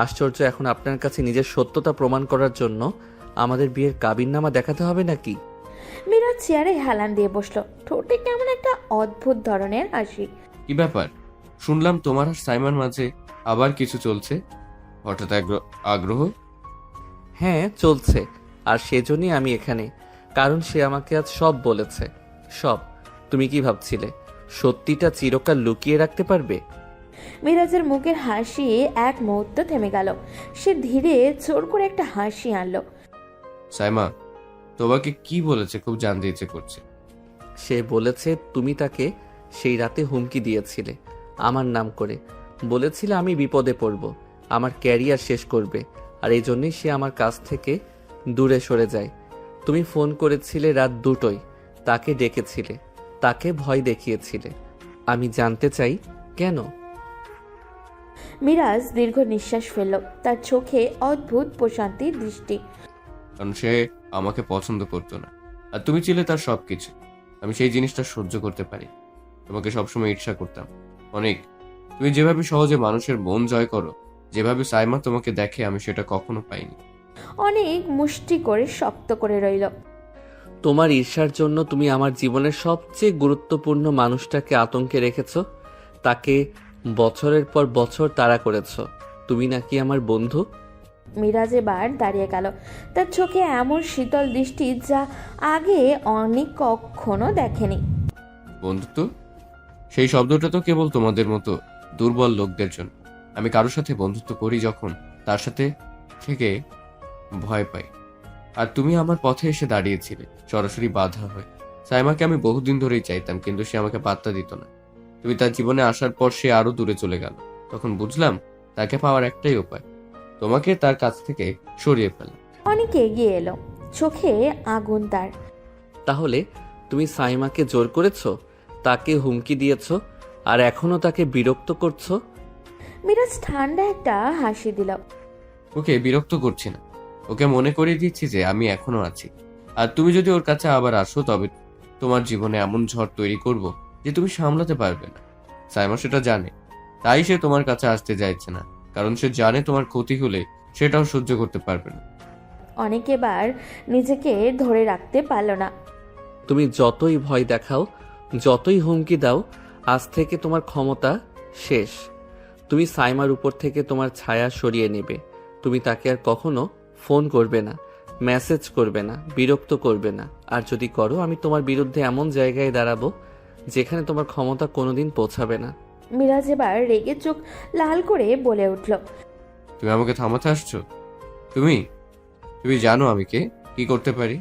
আশ্চর্য, এখন আপনার কাছে নিজের সত্যতা প্রমাণ করার জন্য আমাদের বিয়ের কাবিননামা দেখাতে হবে নাকি? মিরাজ চেয়ারে হেলান দিয়ে বসলো, ঠোঁটে কেমন একটা অদ্ভুত ধরনের হাসি। কি ব্যাপার? শুনলাম তোমার আর সাইমার মাঝে আবার কিছু চলছে। হঠাৎ আগ্রহ? হ্যাঁ, চলছে। আর সেজন্যই আমি এখানে, কারণ সে আমাকে আজ সব বলেছে। সব। তুমি কি ভাবছিলে সত্যিটা চিরকাল লুকিয়ে রাখতে পারবে? মিরাজের মুখের হাসি এক মুহূর্ত থেমে গেল। সে ধীরে জোর করে একটা হাসি আনলো। সাইমা তোমাকে কি বলেছে খুব জানতে ইচ্ছে করছে। সে বলেছে তুমি তাকে সেই রাতে হুমকি দিয়েছিলে আমার নাম করে। বলেছিলে আমি বিপদে পড়ব, আমার ক্যারিয়ার শেষ করবে, আর এই জন্যই সে আমার কাছ থেকে দূরে সরে যায়। তুমি ফোন করেছিলে রাত 2টোয়, তাকে ডেকেছিলে, তাকে ভয় দেখিয়েছিলে। আমি জানতে চাই কেন? মিরাজ দীর্ঘ নিঃশ্বাস ফেলল, তার চোখে অদ্ভুত প্রশান্তির দৃষ্টি। কারণ সে আমাকে পছন্দ করতো না, আর তুমি ছিলে তার সবকিছু। আমি সেই জিনিসটা সহ্য করতে পারি। তোমাকে সবসময় ঈর্ষা করতাম অনেক। তুমি যেভাবে সহজে মানুষের মন জয় করো, যেভাবে সাইমা তোমাকে দেখে, আমি সেটা কখনো পাইনি। অনেক মুষ্টি করে শক্ত করে রইল। তোমার ঈর্ষার জন্য তুমি আমার জীবনের সবচেয়ে গুরুত্বপূর্ণ মানুষটাকে আতঙ্কে রেখেছ। তাকে বছরের পর বছর তাড়া করেছ। তুমি নাকি আমার বন্ধু? মিরাজ এবার দাঁড়িয়ে গেল, তার চোখে এমন শীতল দৃষ্টি যা আগে অনেক কখনো দেখেনি। বন্ধুত্ব? সেই শব্দটা তো কেবল তোমাদের মতো দুর্বল লোকদের জন্য। আমি কারোর সাথে বন্ধুত্ব করি যখন তার সাথে থেকে ভয় পাই। আর তুমি আমার পথে এসে দাঁড়িয়েছিলে সরাসরি বাধা হয়ে। সাইমাকে আমি বহুদিন ধরেই চাইতাম, কিন্তু সে আমাকে পাত্তা দিত না। তুমি তার জীবনে আসার পর সে আরো দূরে চলে গেল। তখন বুঝলাম তাকে পাওয়ার একটাই উপায়, তোমাকে তার কাছ থেকে সরিয়ে ফেলা। অনেক এগিয়ে এলো, চোখে আগুন তার। তাহলে তুমি সাইমাকে জোর করেছো, তাকে হুমকি দিয়েছো, আর এখনো তাকে বিরক্ত করছো? মিরাজ ঠান্ডা একটা হাসি দিল। ওকে বিরক্ত করছি না, ওকে মনে করিয়ে দিচ্ছি যে আমি এখনো আছি। আর তুমি যদি ওর কাছে আবার আসো, তবে তোমার জীবনে এমন ঝড় তৈরি করব যে তুমি সামলাতে পারবে না। সাইমা সেটা জানে, তাই সে তোমার কাছে আসতে চাইছে না, কারণ সে জানে তোমার ক্ষতি হলে সেটাও সহ্য করতে পারবে না। অনেক এবার নিজেকে ধরে রাখতে পারল না। তুমি যতই ভয় দেখাও, যতই হুমকি দাও, আজ থেকে তোমার ক্ষমতা শেষ। তুমি সাইমার উপর থেকে তোমার ছায়া সরিয়ে নেবে। তুমি তাকে আর কখনো ফোন করবে না, মেসেজ করবে না, বিরক্ত করবে না। আর যদি করো, আমি তোমার বিরুদ্ধে এমন জায়গায় দাঁড়াবো যেখানে তোমার ক্ষমতা কোনোদিন পৌঁছাবে না। মিরাজ এবার রেগে চোখ লাল করে বলে উঠল। তুমি আমাকে থামাতে আসছো? তুমি তুমি জানো আমি কে, কি করতে পারি?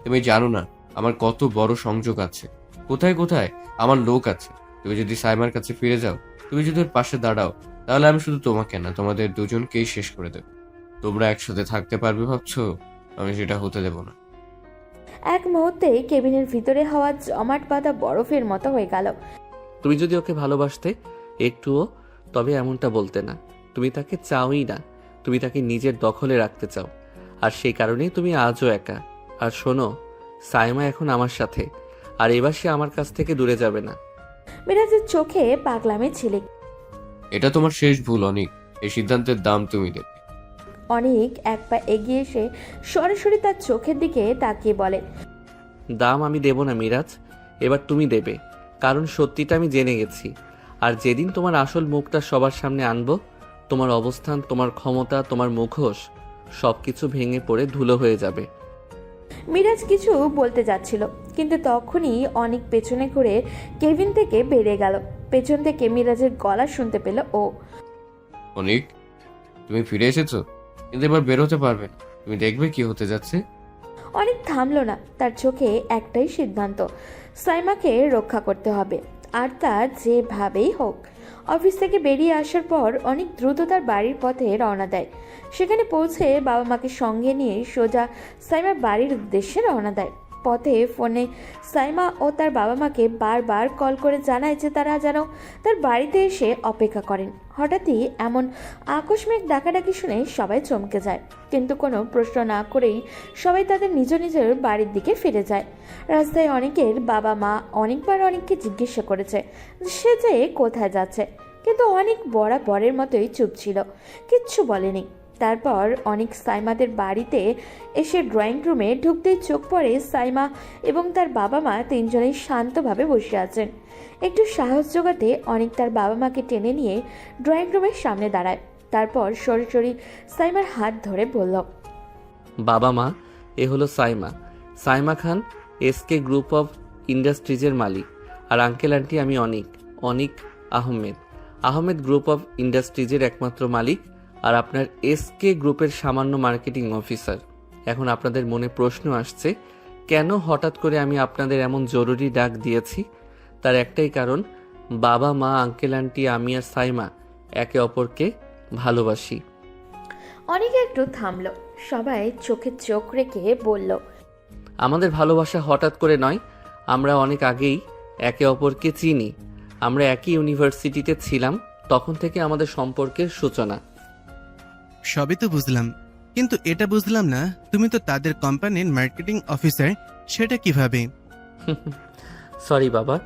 তুমি জানো না আমার কত বড় সংযোগ আছে, কোথায় কোথায় আমার লোক আছে। তুমি যদি সাইমার কাছে ফিরে যাও, তুমি যদি ওর পাশে দাঁড়াও, তাহলে আমি শুধু তোমাকে না, তোমাদের দুজনকেই শেষ করে দেব। তোমরা একসাথে থাকতে পারবে ভাবছো? আমি সেটা হতে দেব না। এক মুহূর্তে কেবিনের ভিতরে হওয়া জমাট বাঁধা বরফের মতো হয়ে গেল। তুমি যদি ওকে ভালোবাসতে একটুও, তবে এমনটা বলতে না। তুমি তাকে চাওই না, তুমি তাকে নিজের দখলে রাখতে চাও। আর সেই কারণেই তুমি আজও একা। আর শোনো, সাইমা এখন আমার সাথে, আর এবার সে আমার কাছ থেকে দূরে যাবে না। মিরাজের চোখে পাগলামে ছিলে। এটা তোমার শেষ ভুল অনিক, এই সিদ্ধান্তের দাম তুমি দেবে। অনেক এক পা এগিয়ে এসে সরাসরি তার চোখের দিকে তাকিয়ে বলে। দাম আমি দেব না মিরাজ, এবার তুমি দেবে। কারণ সত্যিটা আমি জেনে গেছি। আর যেদিন তোমার আসল মুখটা সবার সামনে আনবো, তোমার অবস্থান, তোমার ক্ষমতা, তোমার মুখোশ সবকিছু ভেঙে পড়ে ধুলো হয়ে যাবে। মিরাজ কিছু বলতে যাচ্ছিল, কিন্তু তখনই অনেক পেছনে ঘুরে কেবিন থেকে বেরিয়ে গেল। পেছন থেকে মিরাজের গলা শুনতে পেল ও। অনিক, তুমি ফিরে এসেছো, কিন্তু এবার বেরোতে পারবে না। তুমি দেখবে কি হতে যাচ্ছে। অনেক থামলো না, তার চোখে একটাই সিদ্ধান্ত, সাইমাকে রক্ষা করতে হবে, আর তা যেভাবেই হোক। অফিস থেকে বেরিয়ে আসার পর অনেক দ্রুত তার বাড়ির পথে রওনা দেয়। সেখানে পৌঁছে বাবা মাকে সঙ্গে নিয়ে সোজা সাইমার বাড়ির উদ্দেশ্যে রওনা দেয়। পথে ফোনে সাইমা ও তার বাবা মাকে বারবার কল করে জানায় যে তারা যেন তার বাড়িতে এসে অপেক্ষা করেন। হঠাৎই এমন আকস্মিক ডাকাডাকি শুনে সবাই চমকে যায়, কিন্তু কোনো প্রশ্ন না করেই সবাই তাদের নিজ নিজের বাড়ির দিকে ফিরে যায়। রাস্তায় অনেকের বাবা মা অনেকবার অনেককে জিজ্ঞাসা করেছে সে যে কোথায় যাচ্ছে, কিন্তু অনেক বরাবরের মতোই চুপ ছিল, কিচ্ছু বলেনি। তারপর অনেক সাইমাদের বাড়িতে এসে ড্রয়িং রুমে ঢুকতেই চোখ পড়ে সাইমা এবং তার বাবা মা তিনজনেই শান্তভাবে বসে আছেন। একটু সাহস জোগাতে অনেক তার বাবা মাকে টেনে নিয়ে ড্রয়িং রুমের সামনে দাঁড়ায়। তারপর সরাসরি সাইমার হাত ধরে বলল, বাবা মা, এ হলো Saima, Saima Khan, SK group of ইন্ডাস্ট্রিজের মালিক। আর আঙ্কেল আন্টি, আমি অনিক আহমেদ, আহমেদ গ্রুপ অফ ইন্ডাস্ট্রিজের একমাত্র মালিক, আর আপনার এসকে গ্রুপের সামান্য মার্কেটিং অফিসার। এখন আপনাদের মনে প্রশ্ন আসছে, কেন হঠাৎ করে আমি আপনাদের এমন জরুরি ডাক দিয়েছি? তার একটাই কারণ, বাবা মা, আঙ্কেল আন্টি, আমি আর সাইমা একে অপরকে ভালোবাসি। অনেকে একটু থামলো, সবাই চোখে চোখ রেখে বলল, আমাদের ভালোবাসা হঠাৎ করে নয়, আমরা অনেক আগেই একে অপরকে চিনি। আমরা একই ইউনিভার্সিটিতে ছিলাম, তখন থেকে আমাদের সম্পর্কের সূচনা। সবই তো বুঝলাম, কিন্তু এটা বুঝলাম না, তুমি তো তাদের কোম্পানির মার্কেটিং অফিসার, সেটা কিভাবে? সরি বাবা,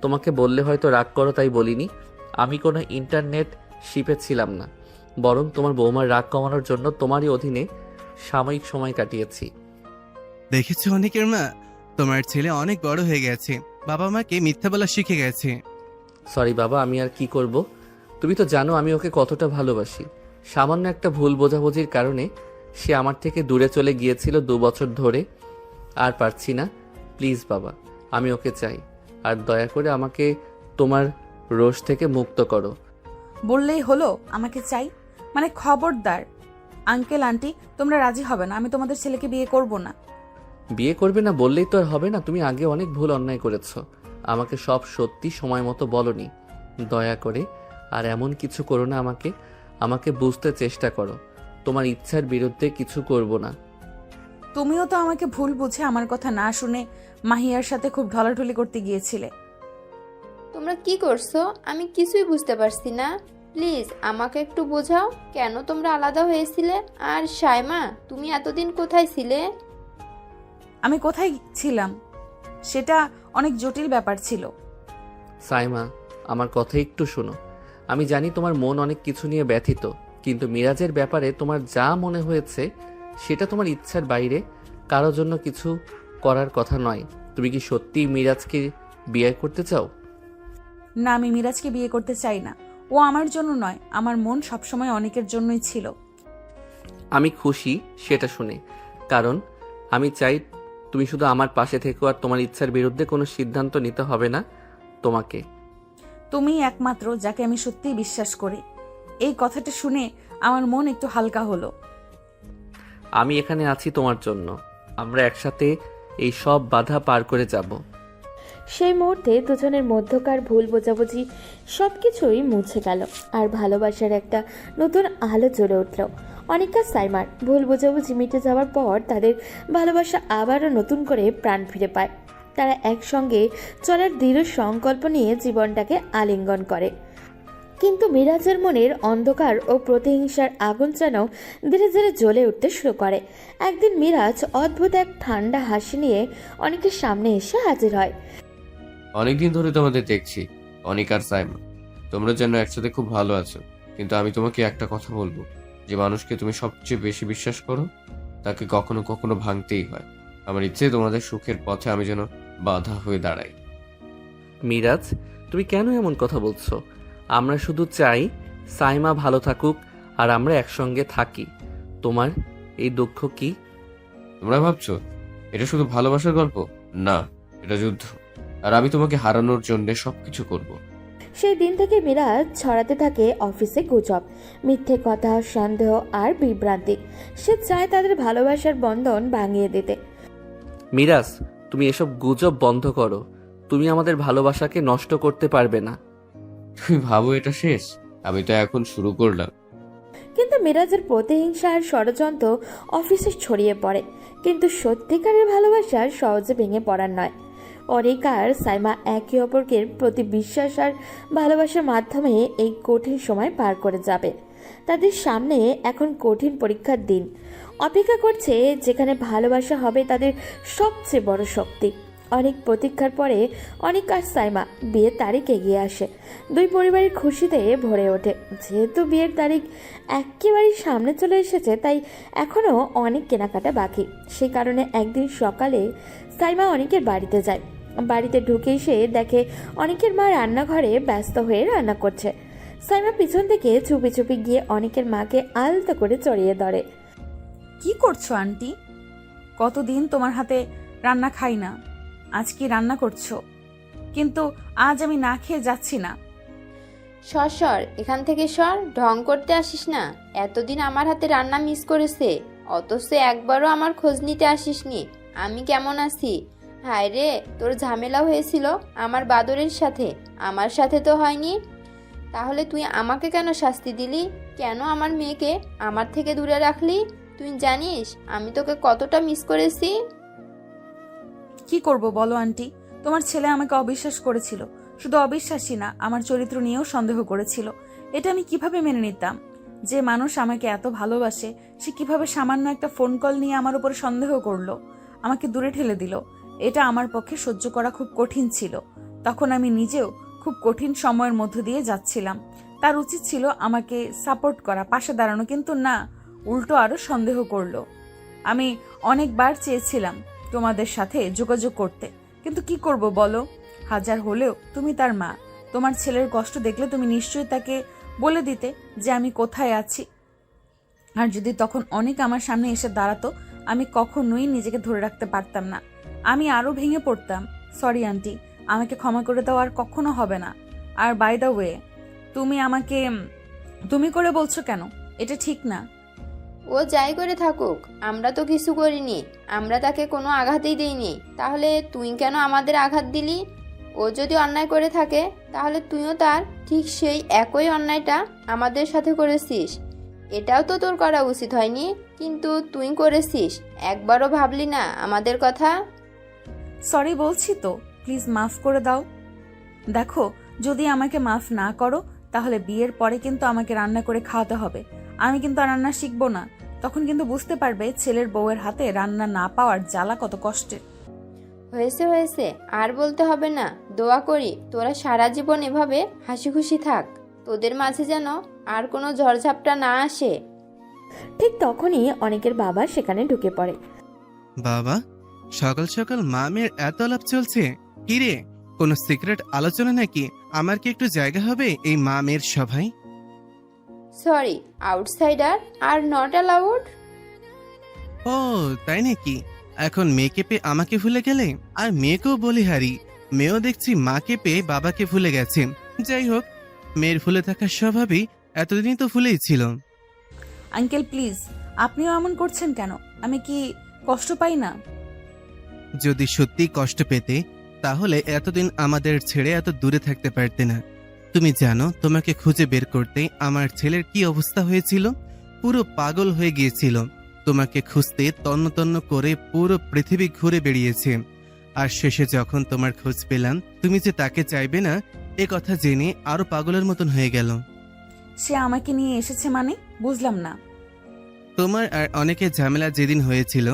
তোমাকে বললে হয়তো রাগ করো তাই বলিনি। আমি কোনো ইন্টারনেট শিপে ছিলাম না, বরং তোমার বৌমার রাগ কমানোর জন্য তোমারই অধীনে সাময়িক সময় কাটিয়েছি। দেখেছো অনেকের মা, তোমার ছেলে অনেক বড় হয়ে গেছে, বাবা মাকে মিথ্যা বলা শিখে গেছে। সরি বাবা, আমি আর কি করব? তুমি তো জানো আমি ওকে কতটা ভালোবাসি। সামান্য একটা ভুল বোঝাবুঝির কারণে সে আমার থেকে দূরে চলে গিয়েছিল 2 বছর ধরে। আর পারছি না। প্লিজ বাবা, আমি ওকে চাই, আর দয়া করে আমাকে তোমার রোষ থেকে মুক্ত করো। বললেই হলো আমাকে চাই? মানে খবরদার আঙ্কেল আন্টি, তোমরা রাজি হবে না, আমি তোমাদের ছেলেকে বিয়ে করব না। বিয়ে করবে না বললেই তো আর হবে না। তুমি আগে অনেক ভুল অন্যায় করেছো, আমাকে সব সত্যি সময় মতো বলনি। দয়া করে আর এমন কিছু করো না, আমাকে বুঝতে চেষ্টা করো। তোমার ইচ্ছার বিরুদ্ধে কিছু করব না। তুমিও তো আমাকে ভুল বুঝে আমার কথা না শুনে মাহিয়ার সাথে খুব ঢলাঢলি করতে গিয়েছিলে। তোমরা কি করছো আমি কিছুই বুঝতে পারছি না। প্লিজ আমাকে একটু বোঝাও, কেন তোমরা আলাদা হয়েছিলে? আর সাইমা, তুমি এতদিন কোথায় ছিলে? আমি কোথায় ছিলাম সেটা অনেক জটিল ব্যাপার ছিল। সাইমা, আমার কথা একটু শোনো। আমি জানি তোমার মন অনেক কিছু নিয়ে ব্যথিত, কিন্তু মিরাজের ব্যাপারে তোমার যা মনে হয়েছে সেটা তোমার ইচ্ছার বাইরে, কারোর জন্য কিছু করার কথা নয়। তুমি কি সত্যিই মিরাজকে বিয়ে করতে চাও? না, আমি মিরাজকে বিয়ে করতে চাই না। ও আমার জন্য নয়, আমার মন সবসময় অনেকের জন্যই ছিল। আমি খুশি সেটা শুনে, কারণ আমি চাই তুমি শুধু আমার পাশে থেকো, আর তোমার ইচ্ছার বিরুদ্ধে কোনো সিদ্ধান্ত নিতে হবে না তোমাকে। তুমি একমাত্র যাকে আমি সত্যিই বিশ্বাস করি। এই কথাটা শুনে আমার মন একটু হালকা হলো। আমি এখানে আছি তোমার জন্য, আমরা একসাথে এই সব বাধা পার করে যাব। সেই মুহূর্তে দুজনের মধ্যকার ভুল বোঝাবুঝি সবকিছুই মুছে গেল, আর ভালোবাসার একটা নতুন আলো জ্বলে উঠল। অনিকা সাইমার ভুল বোঝাবুঝি মিটে যাওয়ার পর তাদের ভালোবাসা আবারও নতুন করে প্রাণ ফিরে পায়। তারা একসঙ্গে চলার দৃঢ় সংকল্প নিয়ে জীবনটাকে আলিঙ্গন করে। কিন্তু মিরাজের মনের অন্ধকার ও প্রতিহিংসার আগুন যেন ধীরে ধীরে জ্বলে উঠতে শুরু করে। একদিন মিরাজ অদ্ভুত এক ঠান্ডা হাসি নিয়ে অনেকের সামনে এসে হাজির হয়। অনেকদিন ধরে তোমাদের দেখছি, অনিক আর সাইমা, তোমরা যেন একসাথে খুব ভালো আছো। কিন্তু আমি তোমাকে একটা কথা বলবো, যে মানুষকে তুমি সবচেয়ে বেশি বিশ্বাস করো তাকে কখনো কখনো ভাঙতেই হয়। আমার ইচ্ছে তোমাদের সুখের পথে আমি যেন বাধা হয়ে দাঁড়াই। মিরাজ, তুমি কেন এমন কথা বলছো? আমরা শুধু চাই সাইমা ভালো থাকুক আর আমরা একসঙ্গে থাকি। তোমার এই দুঃখ কি? তোমরা ভাবছো এটা শুধু ভালোবাসার গল্প? না, এটা যুদ্ধ, আর আমি তোমাকে হারানোর জন্য সবকিছু করব। সেই দিন থেকে মিরাজ ছড়াতে থাকে অফিসে গুজব, মিথ্যে কথা, সন্দেহ আর বিভ্রান্তি। সে চায় তাদের ভালোবাসার বন্ধন ভাঙিয়ে দিতে। মিরাজ, তুমি এসব গুজব বন্ধ করো। তুমি আমাদের ভালোবাসাকে নষ্ট করতে পারবে না। তুমি ভাবো এটা শেষ? আমি তো এখন শুরু করলাম। কিন্তু মিরাজের প্রতিহিংসা আর ষড়যন্ত্র অফিসে ছড়িয়ে পড়ে, কিন্তু সত্যিকারের ভালোবাসা সহজে ভেঙে পড়ার নয়। অনিক আর সাইমা একে অপরকে প্রতি বিশ্বাস আর ভালোবাসার মাধ্যমে এই কঠিন সময় পার করে যাবে। তাদের সামনে এখন কঠিন পরীক্ষার দিন অপেক্ষা করছে, যেখানে ভালোবাসা হবে তাদের সবচেয়ে বড় শক্তি। অনেক প্রতীক্ষার পরে অনিক আর সাইমা বিয়ের তারিখ এগিয়ে আসে। দুই পরিবারের খুশিতে ভরে ওঠে। যেহেতু বিয়ের তারিখ একেবারেই সামনে চলে এসেছে, তাই এখনও অনেক কেনাকাটা বাকি। সেই কারণে একদিন সকালে সাইমা অনিকের বাড়িতে যায়। বাড়িতে ঢুকেই সে দেখে অনিকের মা রান্নাঘরে ব্যস্ত হয়ে রান্না করছে। সাইমা পিছন থেকে চুপি চুপি গিয়ে অনিকের মাকে আলতো করে জড়িয়ে ধরে। কি করছো আন্টি? কতদিন তোমার হাতে রান্না খাই না, আজ কি রান্না করছো? কিন্তু আজ আমি না খেয়ে যাচ্ছি না। সর এখান থেকে সর, ঢং করতে আসিস না। এতদিন আমার হাতে রান্না মিস করেছে, অথচ একবারও আমার খোঁজ নিতে আসিসনি আমি কেমন আছি। হায় রে, তোর ঝামেলা হয়েছিল আমার বাদরের সাথে, আমার সাথে তো হয়নি। তাহলে তুই আমাকে কেন শাস্তি দিলি? কেন আমার মেয়েকে আমার থেকে দূরে রাখলি? তুই জানিস আমি তোকে কতটা মিস করেছি। কি করব বলো আন্টি? তোমার ছেলে আমাকে অবিশ্বাস করেছিল। শুধু অবিশ্বাসই না, আমার চরিত্র নিয়েও সন্দেহ করেছিল। এটা আমি কিভাবে মেনে নিতাম? যে মানুষ আমাকে এত ভালোবাসে, সে কিভাবে সামান্য একটা ফোন কল নিয়ে আমার উপর সন্দেহ করলো, আমাকে দূরে ঠেলে দিল। এটা আমার পক্ষে সহ্য করা খুব কঠিন ছিল। তখন আমি নিজেও খুব কঠিন সময়ের মধ্য দিয়ে যাচ্ছিলাম। তার উচিত ছিল আমাকে সাপোর্ট করা, পাশে দাঁড়ানো, কিন্তু না, উল্টো আরো সন্দেহ করলো। আমি অনেকবার চেয়েছিলাম তোমাদের সাথে যোগাযোগ করতে, কিন্তু কি করব বলো? হাজার হলেও তুমি তার মা। তোমার ছেলের কষ্ট দেখলে তুমি নিশ্চয়ই তাকে বলে দিতে যে আমি কোথায় আছি। আর যদি তখন অনেক আমার সামনে এসে দাঁড়াতো, আমি কখনোই নিজেকে ধরে রাখতে পারতাম না। আমি আরো ভেঙে পড়তাম। সরি আন্টি, আমাকে ক্ষমা করে দাও, আর কখনো হবে না। আর বাই দ্য ওয়ে, তুমি আমাকে তুমি করে বলছো কেন? এটা ঠিক না। ও যাই করে থাকুক, আমরা তো কিছু করিনি, আমরা তাকে কোনো আঘাতই দিইনি। তাহলে তুই কেন আমাদের আঘাত দিলি? ও যদি অন্যায় করে থাকে, তাহলে তুইও তার ঠিক সেই একই অন্যায়টা আমাদের সাথে করেছিস। এটাও তো তোর করা উচিত হয়নি, কিন্তু তুই করেছিস। একবারও ভাবলি না আমাদের কথা? সরি বলছি তো, প্লিজ মাফ করে দাও। দেখো, যদি আমাকে মাফ না করো, তাহলে বিয়ের পরে কিন্তু আমাকে রান্না করে খাওয়াতে হবে। আমি কিন্তু আর রান্না শিখবো না। তখন কিন্তু বুঝতে পারবে ছেলের বউয়ের হাতে রান্না না পাওয়ার জ্বালা কত কষ্টের। হয়েছে, আর বলতে হবে না। দোয়া করি তোরা সারা জীবন এভাবে হাসি খুশি থাক, তোদের মাঝে যেন আর কোনো ঝড়ঝাপটা না আসে। ঠিক তখনই অনেকের বাবা সেখানে ঢুকে পড়ে। বাবা, সকাল সকাল মা মেয়ের এত আলাপ চলছে, কি রে? কোনো সিক্রেট আলোচনা নাকি? আমার কি একটু জায়গা হবে এই মা মেয়ের সভায়? Sorry, outsider are not allowed. ও তাই নাকি? এখন মেয়েকে পেয়ে আমাকে ভুলে গেলে? আর মেয়েকেও বলি হারি, মেয়েও দেখছি মাকে পেয়ে বাবাকে ভুলে গেছে। যাই হোক, মেয়ের ভুলে থাকার স্বভাবই এতদিনই তো ভুলেই ছিল। আঙ্কেল প্লিজ, আপনিও এমন করছেন কেন? আমি কি কষ্ট পাই না? যদি সত্যি কষ্ট পেতে, তাহলে এতদিন আমাদের ছেড়ে এত দূরে থাকতে পারতে না। তুমি জানো, তোমাকে খুঁজে বের করতে আমার ছেলের কি অবস্থা হয়েছিল? পুরো পাগল হয়ে গিয়েছিল। তোমাকে খুঁজতে তন্ন তন্ন করে পুরো পৃথিবী ঘুরে বেরিয়েছে। আর শেষে যখন তোমার খোঁজ পেলাম, তুমি যে তাকে চাইবে না, এ কথা জেনে আরো পাগলের মতন হয়ে গেল। সে আমাকে নিয়ে এসেছে মানে? বুঝলাম না। তোমার আর অনেকের ঝামেলা যেদিন হয়েছিল,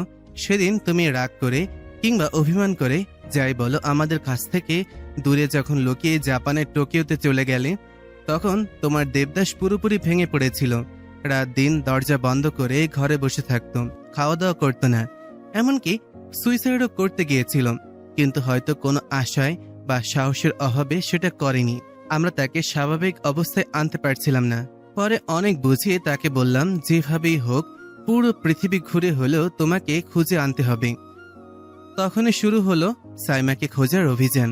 সেদিন তুমি রাগ করে কিংবা অভিমান করে, যাই বলো, আমাদের কাছ থেকে দূরে যখন লুকিয়ে জাপানের টোকিওতে চলে গেলে, তখন তোমার দেবদাস পুরোপুরি ভেঙে পড়েছিল। রাত দিন দরজা বন্ধ করে ঘরে বসে থাকতো, খাওয়া দাওয়া করতো না, এমনকি সুইসাইডও করতে গিয়েছিল। কিন্তু হয়তো কোনো আশায় বা সাহসের অভাবে সেটা করেনি। আমরা তাকে স্বাভাবিক অবস্থায় আনতে পারছিলাম না। পরে অনেক বুঝিয়ে তাকে বললাম, যেভাবেই হোক পুরো পৃথিবী ঘুরে হলেও তোমাকে খুঁজে আনতে হবে। তখনই শুরু হলো সাইমাকে খোঁজার অভিযান।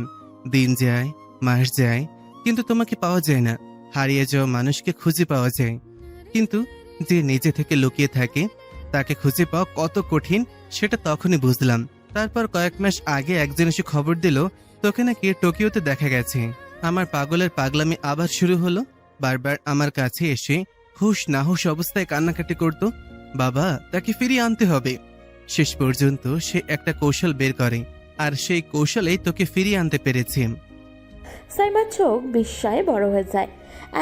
দিন যায়, মাস যায়, কিন্তু তোমাকে পাওয়া যায় না। হারিয়ে যাওয়া মানুষকে খুঁজে পাওয়া যায়, কিন্তু যে নিজে থেকে লুকিয়ে থাকে তাকে খুঁজে পাওয়া কত কঠিন সেটা তখনই বুঝলাম। তারপর কয়েক মাস আগে একজন এসে খবর দিল তোকে নাকি টোকিওতে দেখা গেছে। আমার পাগলের পাগলামি আবার শুরু হলো। বারবার আমার কাছে এসে হুশ নাহুশ অবস্থায় কান্নাকাটি করত। বাবা, তাকে ফিরিয়ে আনতে হবে। শেষ পর্যন্ত সে একটা কৌশল বের করে, আর সেই কৌশলেই তোকে ফিরিয়ে আনতে পেরেছি। সাইমার চোখ বিস্ময়ে বড় হয়ে যায়।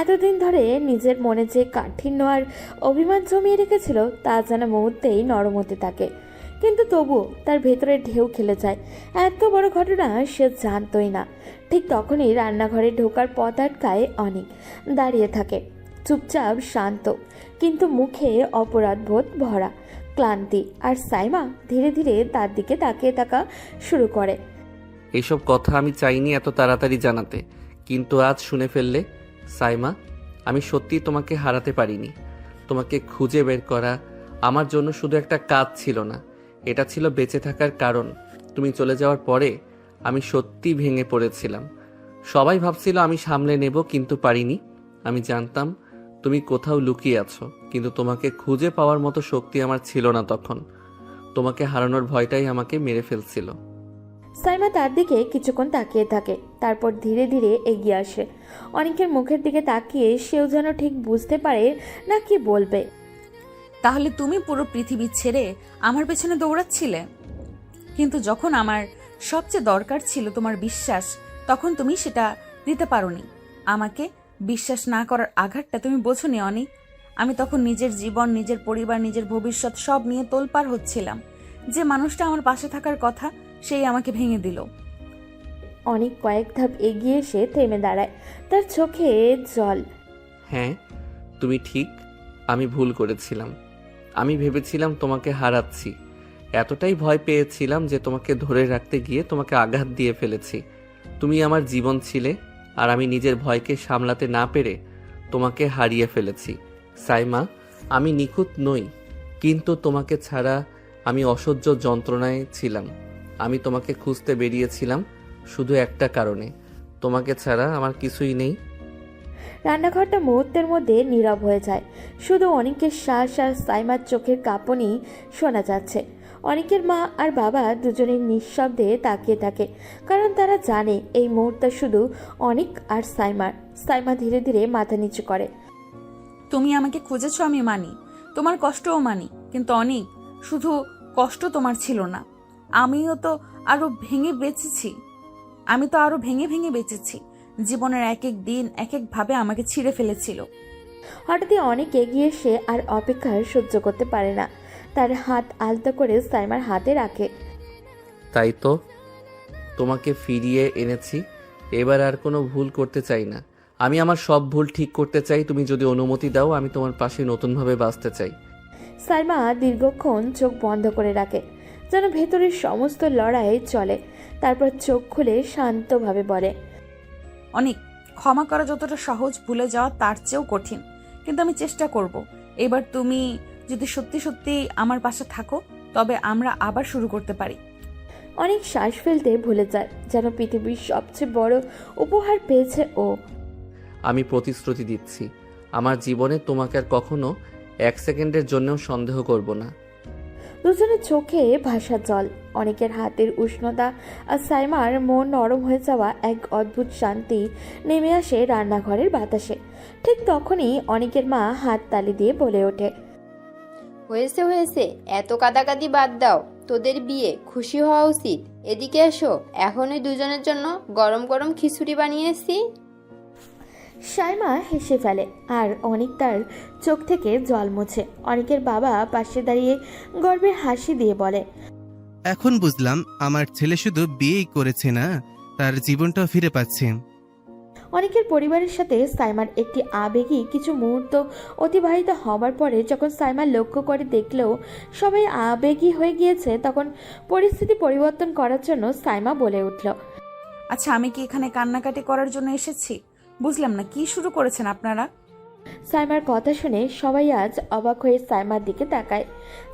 এতদিন ধরে নিজের মনে যে কাঠিন্য আর অভিমান জমিয়ে রেখেছিল তা যেন মুহূর্তেই নরম হতে থাকে, কিন্তু তবুও তার ভেতরে ঢেউ খেলে যায়। এত বড় ঘটনা সে জানতই না। ঠিক তখনই রান্নাঘরে ঢোকার পথ আটকায় অনেক। দাঁড়িয়ে থাকে, চুপচাপ শান্ত, কিন্তু মুখে অপরাধবোধ ভরা, ক্লান্তি। আর সাইমা ধীরে ধীরে তার দিকে তাকিয়ে থাকা শুরু করে। এইসব কথা আমি চাইনি এত তাড়াতাড়ি জানাতে, কিন্তু আজ শুনে ফেললে। সাইমা, আমি সত্যিই তোমাকে হারাতে পারিনি। তোমাকে খুঁজে বের করা আমার জন্য শুধু একটা কাজ ছিল না, এটা ছিল বেঁচে থাকার কারণ। তুমি চলে যাওয়ার পরে আমি সত্যি ভেঙে পড়েছিলাম। সবাই ভাবছিল আমি সামলে নেব, কিন্তু পারিনি। আমি জানতাম তুমি কোথাও লুকিয়ে আছো, কিন্তু তোমাকে খুঁজে পাওয়ার মতো শক্তি আমার ছিল না তখন। তোমাকে হারানোর ভয়টাই আমাকে মেরে ফেলছিল। সাইমা তার দিকে কিছুক্ষণ তাকিয়ে থাকে, তারপর ধীরে ধীরে এগিয়ে আসে। অনেকের মুখের দিকে তাকিয়ে সেও যেন ঠিক বুঝতে পারে না কি বলবে। তাহলে তুমি পুরো পৃথিবী ছেড়ে আমার পেছনে দৌড়াচ্ছিলে, কিন্তু যখন আমার সবচেয়ে দরকার ছিল তোমার বিশ্বাস, তখন তুমি সেটা দিতে পারোনি। আমাকে বিশ্বাস না করার আঘাতটা তুমি বোঝোনি অনিক। আমি তখন নিজের জীবন, নিজের পরিবার, নিজের ভবিষ্যৎ সব নিয়ে তোলপাড় হচ্ছিলাম। যে মানুষটা আমার পাশে থাকার কথা, সেই আমাকে ভেঙে দিল। অনেক কয়েক ধাপ এগিয়ে এসে থেমে দাঁড়ায়, তার চোখে জল। হ্যাঁ, তুমি ঠিক, আমি ভুল করেছিলাম। আমি ভেবেছিলাম তোমাকে হারাচ্ছি, এতটাই ভয় পেয়েছিলাম যে তোমাকে ধরে রাখতে গিয়ে তোমাকে আঘাত দিয়ে ফেলেছি। তুমি আমার জীবন ছিলে, আর আমি নিজের ভয়কে সামলাতে না পেরে তোমাকে হারিয়ে ফেলেছি। সাইমা, আমি নিখুঁত নই, কিন্তু তোমাকে ছাড়া আমি অসহ্য যন্ত্রণায় ছিলাম। আমি তোমাকে খুঁজতে বেরিয়েছিলাম শুধু একটা কারণে, তোমাকে ছাড়া আমার কিছুই নেই। রান্নাঘরটা মুহূর্তের মধ্যে নীরব হয়ে যায়। শুধু অনেকের শ্বাস আর সাইমার চোখের কাঁপুনি শোনা যাচ্ছে। অনেকের মা আর বাবা দুজনের নিঃশব্দে তাকিয়ে থাকে, কারণ তারা জানে এই মুহূর্তে শুধু অনেক আর সাইমার। সাইমা ধীরে ধীরে মাথা নিচু করে। তুমি আমাকে খুঁজেছো, আমি মানি, তোমার কষ্টও মানি, কিন্তু অনেক শুধু কষ্ট তোমার ছিল না, আমিও তো আরো ভেঙে বেঁচেছি। আমি তো আরো ভেঙে ভেঙে বেঁচেছি। জীবনের এক এক দিন এক এক ভাবে আমাকে ছিঁড়ে ফেলেছিল। হঠাৎই অনেক এগিয়ে এসে আর অপেক্ষা সহ্য করতে পারে না, তার হাত আলতো করে সাইমার হাতে রাখে। তাই তো তোমাকে ফিরিয়ে এনেছি, এবার আর কোনো ভুল করতে চাই না। আমি আমার সব ভুল ঠিক করতে চাই। তুমি যদি অনুমতি দাও, আমি তোমার পাশে নতুনভাবে বাঁচতে চাই। সাইমা দীর্ঘক্ষণ চোখ বন্ধ করে রাখে, যেন ভেতরের সমস্ত লড়াই চলে। তারপর চোখ খুলে শান্তভাবে বলে, অনেক, ক্ষমা করা যতটা সহজ, ভুলে যাওয়া তার চেয়েও কঠিন, কিন্তু আমি চেষ্টা করব। এবার তুমি যদি সত্যি সত্যি আমার পাশে থাকো, তবে আমরা আবার শুরু করতে পারি। অনেক শ্বাস ফেলতে ভুলে যায়, যেন পৃথিবীর সবচেয়ে বড় উপহার পেয়েছে ও। আমি প্রতিশ্রুতি দিচ্ছি, আমার জীবনে তোমাকে আর কখনো এক সেকেন্ডের জন্যও সন্দেহ করব না। দুজনের চোখে ভাষা জল। অনেকের হাতের উষ্ণতা আর সাইমার মন নরম হয়ে যাওয়া এক অদ্ভুত শান্তি নেমে আসে রান্নাঘরের বাতাসে। ঠিক তখনই অনেকের মা হাত তালি দিয়ে বলে ওঠে, হয়েছে হয়েছে, এত কাদাকাদি বাদ দাও। তোদের বিয়ে, খুশি হওয়া উচিত। এদিকে এসো, এখন ওই দুজনের জন্য গরম গরম খিচুড়ি বানিয়েছি। সাইমা হেসে ফেলে আর অনেক তার চোখ থেকে জল মোছে। অনেকের বাবা পাশে দাঁড়িয়ে গর্বের হাসি দিয়ে বলে, এখন বুঝলাম আমার ছেলে শুধু বিয়েই করেছে না, তার জীবনটাও ফিরে পাচ্ছে। অনেকের পরিবারের সাথে সাইমার একটি আবেগী কিছু মুহূর্ত অতিবাহিত হবার পরে যখন সাইমা লক্ষ্য করে দেখলেও সবাই আবেগী হয়ে গিয়েছে, তখন পরিস্থিতি পরিবর্তন করার জন্য সাইমা বলে উঠল, আচ্ছা, আমি কি এখানে কান্নাকাটি করার জন্য এসেছি? বুঝলাম না, কি শুরু করেছেন আপনারা? সাইমার কথা শুনে সবাই আজ অবাক হয়ে সাইমার দিকে তাকায়।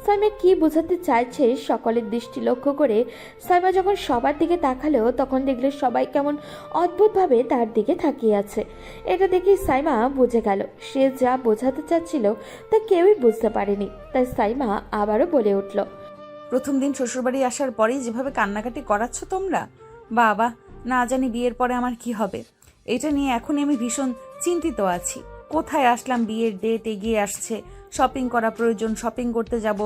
সাইমা কি বোঝাতে চাইছে সকলের দৃষ্টি লক্ষ্য করে সাইমা যখন সবার দিকে তাকালো, তখন দেখলে সবাই কেমন অদ্ভুতভাবে তার দিকে তাকিয়ে আছে। এটা দেখে সাইমা বুঝে গেল সে যা বোঝাতে চাচ্ছিল তা কেউই বুঝতে পারেনি। তাই সাইমা আবারও বলে উঠল, প্রথম দিন শ্বশুরবাড়ি আসার পরেই যেভাবে কান্নাকাটি করাচ্ছ তোমরা, বাবা, না জানি বিয়ের পরে আমার কি হবে। এটা নিয়ে এখনই আমি ভীষণ চিন্তিত আছি। কোথায় আসলাম, বিয়ের ডেট এগিয়ে আসছে, শপিং করা প্রয়োজন, শপিং করতে যাব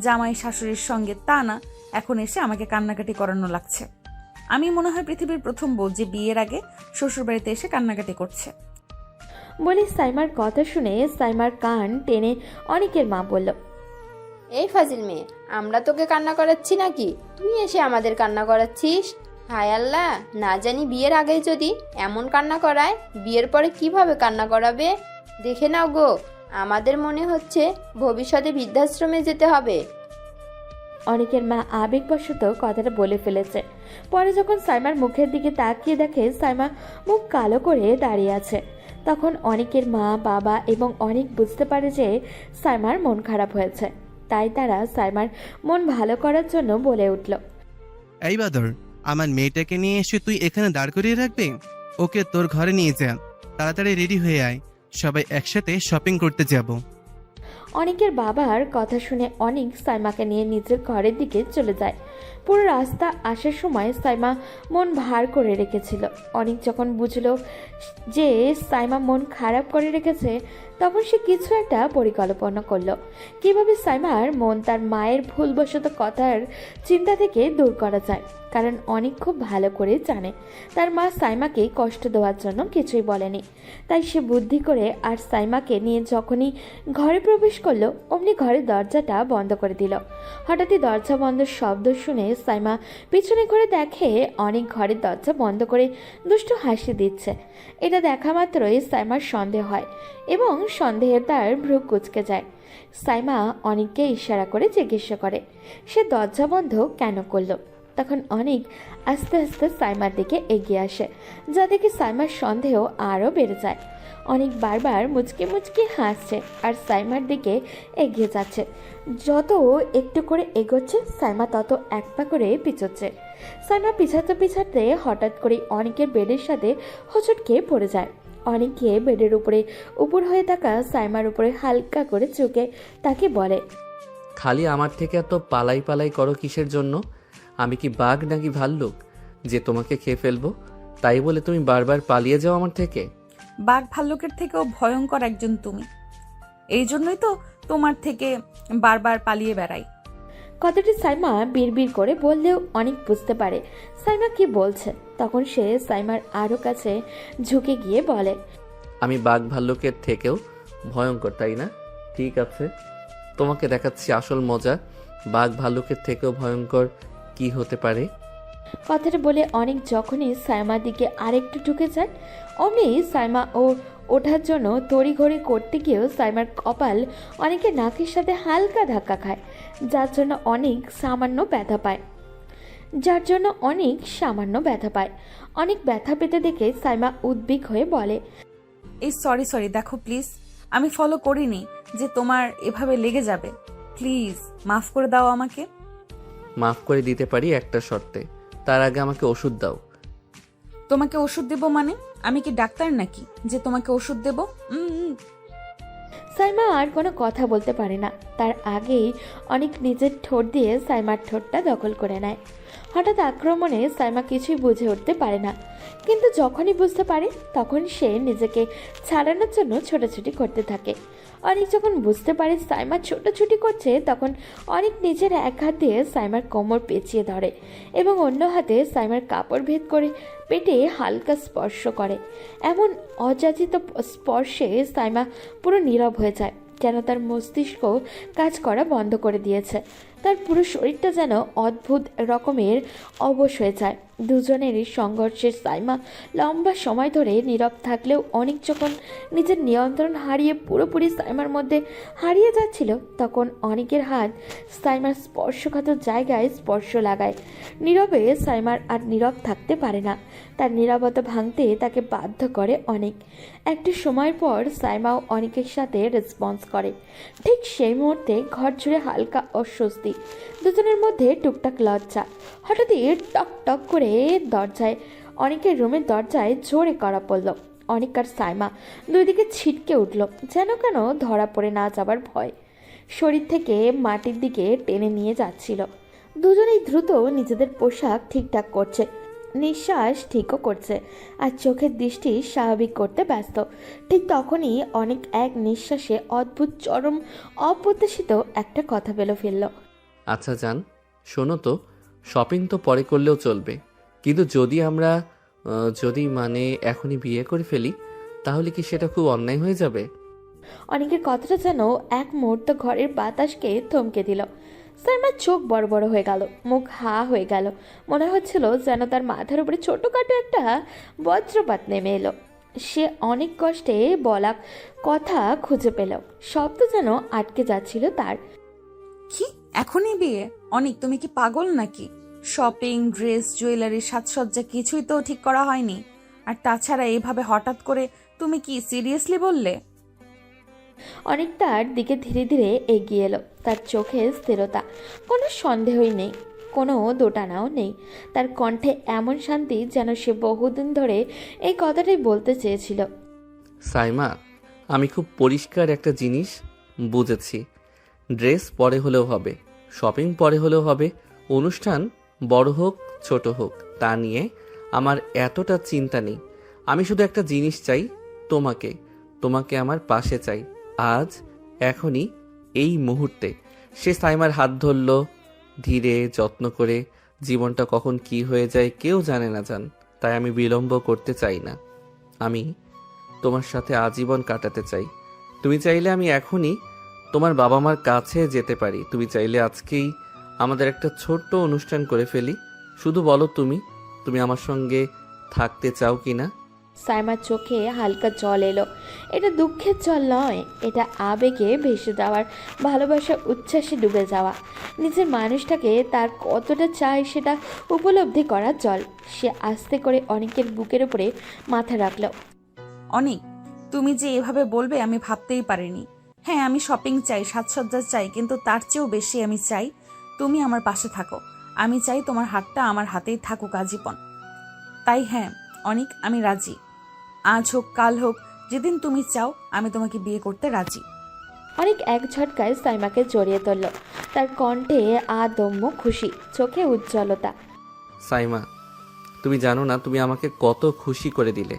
জামাই শাশুড়ির সঙ্গে, তা না এখন এসে আমাকে কান্নাকাটি করানো লাগছে। আমি মনে হয় পৃথিবীর প্রথম বউ যে বিয়ের আগে শ্বশুরবাড়িতে এসে কান্নাকাটি করছে। বলে সাইমার কথা শুনে সাইমার কান টেনে অনেকের মা বলল, এই ফাজিল মেয়ে, আমরা তোকে কান্না করাচ্ছি নাকি? তুই এসে আমাদের কান্না করাচ্ছিস? হায় আল্লাহ, না জানি বিয়ের আগেই যদি এমন কান্না করায়, বিয়ের পরে কিভাবে কান্না করাবে। দেখে নাও গো, আমাদের মনে হচ্ছে ভবিষ্যতে বৃদ্ধাশ্রমে যেতে হবে। অনেকের মা আবেগবশত কথাটা বলে ফেলেছে। পরে যখন সাইমার মুখের দিকে তাকিয়ে দেখে সাইমা মুখ কালো করে দাঁড়িয়ে আছে, তখন অনেকের মা, বাবা এবং অনেক বুঝতে পারে যে সাইমার মন খারাপ হয়েছে। তাই তারা সাইমার মন ভালো করার জন্য বলে উঠল, এই বাদর, আমার মেয়েটাকে নিয়ে এসে তুই এখানে দাঁড় করিয়ে রাখবি? ওকে তোর ঘরে নিয়ে যা, তাড়াতাড়ি রেডি হয়ে আয়, সবাই একসাথে শপিং করতে যাব। অনেকের বাবার কথা শুনে অনেক সাইমাকে নিয়ে নিজের ঘরের দিকে চলে যায়। পুরো রাস্তা আসার সময় সাইমা মন ভার করে রেখেছিল। অনেক যখন বুঝলো যে সাইমা মন খারাপ করে রেখেছে, তখন সে কিছু একটা পরিকল্পনা করলো কিভাবে সাইমার মন তার মায়ের ভুলবশত কথার চিন্তা থেকে দূর করা যায়। কারণ অনেক খুব ভালো করে জানে তার মা সাইমাকে কষ্ট দেওয়ার জন্য কিছুই বলেনি। তাই সে বুদ্ধি করে আর সাইমাকে নিয়ে যখনই ঘরে প্রবেশ করলো, অমনি ঘরের দরজাটা বন্ধ করে দিল। হঠাৎই দরজা বন্ধের শব্দ শুনে সাইমা পিছনে ঘুরে দেখে অনেক ঘরের দরজা বন্ধ করে দুষ্টু হাসি দিচ্ছে। এটা দেখা মাত্রই সাইমার সন্দেহ হয় এবং সন্দেহের তার ভ্রু কুঁচকে যায়। সাইমা অনেককে ইশারা করে জিজ্ঞাসা করে সে দরজা বন্ধ কেন করলো। তখন অনেক আস্তে আস্তে সাইমার দিকে এগিয়ে আসে, যা দেখে সাইমার সন্দেহ আরও বেড়ে যায়। অনেক বারবার মুচকে মুচকে হাসছে আর সাইমার দিকে এগিয়ে যাচ্ছে। যত একটু করে এগোচ্ছে সাইমা তত এক পা করে পিছোচ্ছে। সাইমা পিছাতে পিছাতে হঠাৎ করে অনেকের বেডের সাথে হোঁচট খেয়ে পড়ে যায়। অনেকে বেডের উপরে উপর হয়ে থাকা সাইমার উপরে হালকা করে চোখে তাকে বলে, খালি আমার থেকে এত পালাই পালাই করো কিসের জন্য? আমি কি বাঘ নাকি ভাল্লুক যে তোমাকে খেয়ে ফেলবো? তাই বলে তুমি বারবার পালিয়ে যাও আমার থেকে? বাঘ ভাল্লুকের থেকেও ভয়ঙ্কর একজন তুমি, এই জন্যই তো তোমার থেকে বারবার পালিয়ে বেড়াই। কথাটি সাইমা বিড়বিড় করে বললেও অনেক বুঝতে পারে সাইমা কি বলছে। তখন সে সাইমার আরও কাছে ঝুঁকে গিয়ে বলে, আমি বাঘ ভাল্লুকের থেকেও ভয়ঙ্কর, তাই না? ঠিক আছে, তোমাকে দেখাচ্ছি আসল মজা। বাঘ ভাল্লুকের থেকেও ভয়ঙ্কর কি হতে পারে। কথাটা বলে অনেক যখনই সাইমার দিকে আরেকটু ঢুকে যায়, অমনি সাইমা ওঠার জন্য তড়িঘড়ি করতে গিয়েও সাইমার কপাল অনেকের নাকের সাথে হালকা ধাক্কা খায়, যার জন্য অনেক সামান্য ব্যথা পায়। অনেক ব্যথা পেতে দেখে সাইমা উদ্বিগ হয়ে বলে, এই সরি দেখো প্লিজ, আমি ফলো করিনি যে তোমার এভাবে লেগে যাবে। প্লিজ মাফ করে দাও আমাকে। মাফ করে দিতে পারি একটা শর্তে, তার আগে আমাকে ওষুধ দাও। তোমাকে ওষুধ দেব মানে? আমি কি ডাক্তার নাকি যে তোমাকে ওষুধ দেব? সাইমা আর কোনো কথা বলতে পারে না, তার আগেই অনেক নিজের ঠোঁট দিয়ে সাইমার ঠোঁটটা দখল করে নেয়। হঠাৎ আক্রমণে সাইমা কিছুই বুঝে উঠতে পারে না, কিন্তু যখনই বুঝতে পারে তখন সে নিজেকে ছাড়ানোর জন্য ছোটাছুটি করতে থাকে। অনেক যখন বুঝতে পারে সাইমা ছোটাছুটি করছে, তখন অনেক নিজের এক হাত দিয়ে সাইমার কোমর পেঁচিয়ে ধরে এবং অন্য হাতে সাইমার কাপড় ভেদ করে পেটে হালকা স্পর্শ করে। এমন অযাচিত স্পর্শে সাইমা পুরো নীরব হয়ে যায়, যেন তার মস্তিষ্ক কাজ করা বন্ধ করে দিয়েছে। তার পুরো শরীরটা যেন অদ্ভুত রকমের অবশ হয়ে যায়। দুজনেরই সংঘর্ষে সাইমা লম্বা সময় ধরে নীরব থাকলেও অনেক যখন নিজের নিয়ন্ত্রণ হারিয়ে পুরোপুরি সাইমার মধ্যে হারিয়ে যাচ্ছিল, তখন অনেকের হাত সাইমার স্পর্শকাতর জায়গায় স্পর্শ লাগায়। নীরবে সাইমার আর নীরব থাকতে পারে না, তার নীরবতা ভাঙতে তাকে বাধ্য করে অনেক। একটু সময় পর সাইমাও অনেকের সাথে রেসপন্স করে। ঠিক সেই মুহূর্তে ঘর জুড়ে হালকা অস্বস্তি, দুজনের মধ্যে টুকটাক লজ্জা। হঠাৎই টক টক করে দরজায় অনেকের রুমের দরজায় জোরে করা পড়ল। অনেক আর সাইমা দুই দিকে ছিটকে উঠল, যেন কেন ধরা পড়ে না যাবার ভয় শরীর থেকে মাটির দিকে টেনে নিয়ে যাচ্ছিল। দুজনেই দ্রুত নিজেদের পোশাক ঠিকঠাক করছে, নিঃশ্বাস ঠিকও করছে, আর চোখের দৃষ্টি স্বাভাবিক করতে ব্যস্ত। ঠিক তখনই অনেক এক নিঃশ্বাসে অদ্ভুত চরম অপ্রত্যাশিত একটা কথা বেলো ফেলল। আচ্ছা জান, শোনো তো, শপিং তো পরে করলেও চলবে, কিন্তু যদি আমরা যদি মানে এখনই বিয়ে করে ফেলি, তাহলে কি সেটা খুব অন্যায় হয়ে যাবে? অনেকের কথাটা যেন এক মুহূর্ত ঘরের বাতাসকে থমকে দিল। সাইমার চোখ বড় বড় হয়ে গেল, মুখ হা হয়ে গেল। মনে হচ্ছিল যেন তার মাথার উপরে ছোটখাটো একটা বজ্রপাত নেমে এলো। সে অনেক কষ্টে বলা কথা খুঁজে পেল, শব্দ যেন আটকে যাচ্ছিল তার। কি এখনই বিয়ে? অনেক, তুমি কি পাগল নাকি? শপিং, ড্রেস, জুয়েলারি, সাজসজ্জা কিছুই তো ঠিক করা হয়নি। আর তাছাড়া এইভাবে হঠাৎ করে তুমি কি সিরিয়াসলি বললে? অনেক তার দিকে ধীরে ধীরে এগিয়ে এলো, তার চোখে স্থিরতা, কোনো সন্দেহই নেই, কোনো দোটানাও নেই। তার কণ্ঠে এমন শান্তি যেন সে বহুদিন ধরে এই কথাটাই বলতে চেয়েছিল। সাইমা, আমি খুব পরিষ্কার একটা জিনিস বুঝেছি। ড্রেস পরে হলেও হবে, শপিং পরে হলেও হবে, অনুষ্ঠান বড় হোক ছোট হোক তা নিয়ে আমার এতটা চিন্তা নেই। আমি শুধু একটা জিনিস চাই, তোমাকে তোমাকে আমার পাশে চাই, আজ, এখনই, এই মুহূর্তে। সে সাইমার হাত ধরল ধীরে যত্ন করে। জীবনটা কখন কি হয়ে যায় কেউ জানে না জান, তাই আমি বিলম্ব করতে চাই না। আমি তোমার সাথে আজীবন কাটাতে চাই। তুমি চাইলে আমি এখনই তোমার বাবা মার কাছে যেতে পারি। তুমি চাইলে আজকেই আমাদের একটা ছোট্ট অনুষ্ঠান করে ফেলি। শুধু বলো তুমি আমার সঙ্গে থাকতে চাও কি না? সাইমার চোখে হালকা জল এলো। এটা দুঃখের জল নয়, এটা আবেগে ভেসে যাওয়ার, ভালোবাসার উচ্ছ্বাসে ডুবে যাওয়া, নিজের মানুষটাকে তার কতটা চায় সেটা উপলব্ধি করার জল। সে আস্তে করে অনেকের বুকের উপরে মাথা রাখল। অনেক, তুমি যে এভাবে বলবে আমি ভাবতেই পারিনি। হ্যাঁ, আমি শপিং চাই, সাজসজ্জা চাই, কিন্তু তার চেয়েও বেশি আমি চাই তুমি আমার পাশে থাকো। আমি চাই তোমার হাতটা আমার হাতেই থাকুক আজীবন। তাই হ্যাঁ অনেক, আমি রাজি। আজ হোক কাল হোক, যেদিন তুমি চাও আমি তোমাকে বিয়ে করতে রাজি। অনেক এক ঝটকায় সাইমাকে জড়িয়ে ধরল, তার কণ্ঠে আদম্য খুশি, চোখে উজ্জ্বলতা। সাইমা, তুমি জানো না তুমি আমাকে কত খুশি করে দিলে।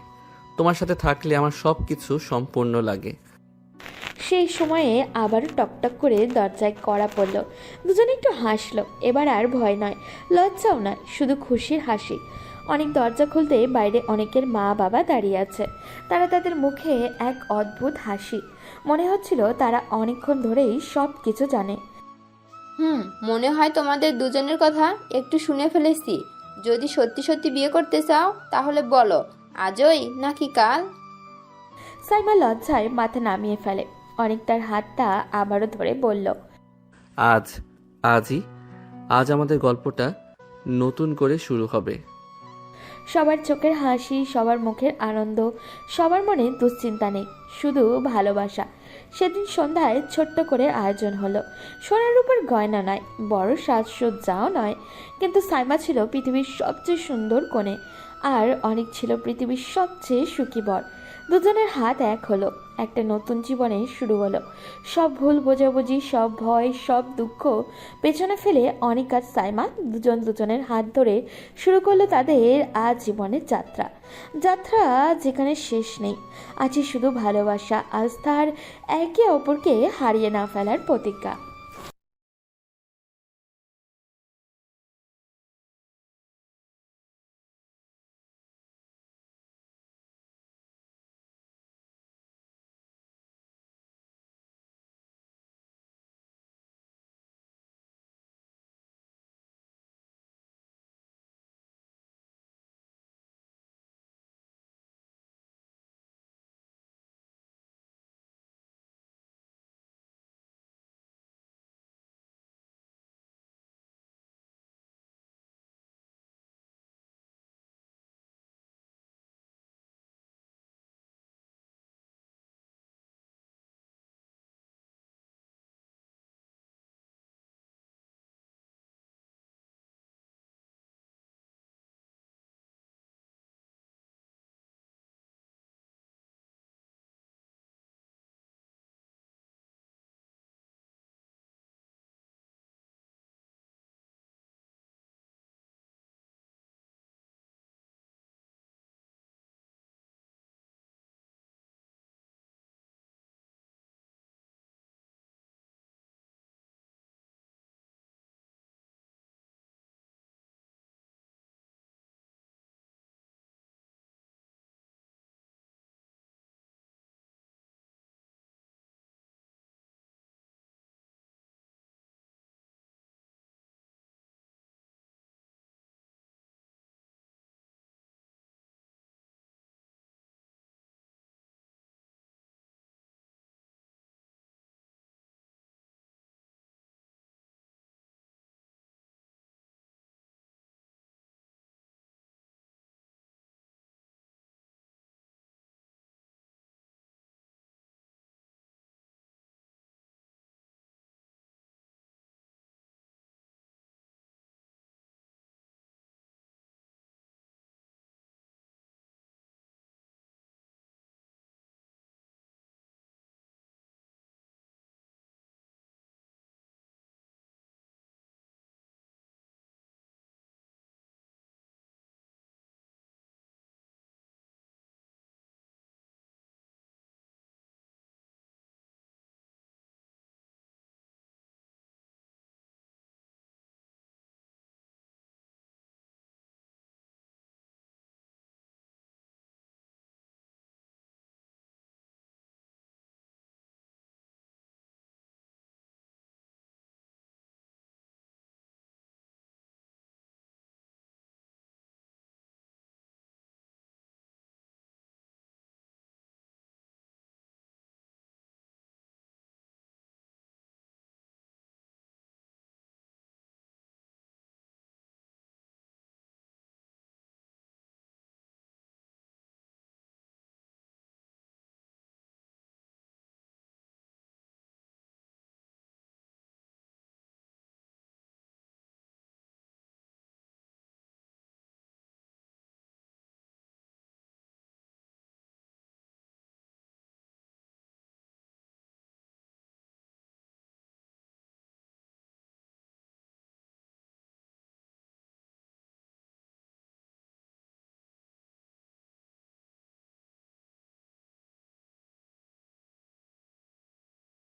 তোমার সাথে থাকলে আমার সব কিছু সম্পূর্ণ লাগে। সেই সময়ে আবার টকটক করে দরজায় কড়া পড়ল। দুজনে একটু হাসলো, এবার আর ভয় নয়, লজ্জাও নয়, শুধু খুশির হাসি। অনেক দরজা খুলতে বাইরে অনেকের মা বাবা দাঁড়িয়ে আছে। তারা তাদের মুখে এক অদ্ভুত হাসি, মনে হচ্ছিল তারা অনেকক্ষণ ধরেই সব কিছু জানে। মনে হয় তোমাদের দুজনের কথা একটু শুনে ফেলেছি। যদি সত্যি সত্যি বিয়ে করতে চাও তাহলে বলো, আজই নাকি কাল? সাইমা লজ্জায় মাথা নামিয়ে ফেলে। অনেক তার হাতটা আবারও ধরে বলল, আজ আমাদের গল্পটা নতুন করে শুরু হবে। সবার চোখের হাসি, সবার মুখের আনন্দ, সবার মনে দুশ্চিন্তা নেই, শুধু ভালোবাসা। সেদিন সন্ধ্যায় ছোট্ট করে আয়োজন হলো। সোনার উপর গয়না নয়, বড় সাজসজ্জাও নয়, কিন্তু সাইমা ছিল পৃথিবীর সবচেয়ে সুন্দর কনে, আর অনেক ছিল পৃথিবীর সবচেয়ে সুখী বর। দুজনের হাত এক হলো, একটা নতুন জীবনে শুরু হলো। সব ভুল বোঝাবুঝি, সব ভয়, সব দুঃখ পেছনে ফেলে অনেক আর সাইমা দুজনের হাত ধরে শুরু করলো তাদের আজীবনের যাত্রা। যাত্রা যেখানে শেষ নেই, আছে শুধু ভালোবাসা, আস্থা আর একে অপরকে হারিয়ে না ফেলার প্রতিজ্ঞা।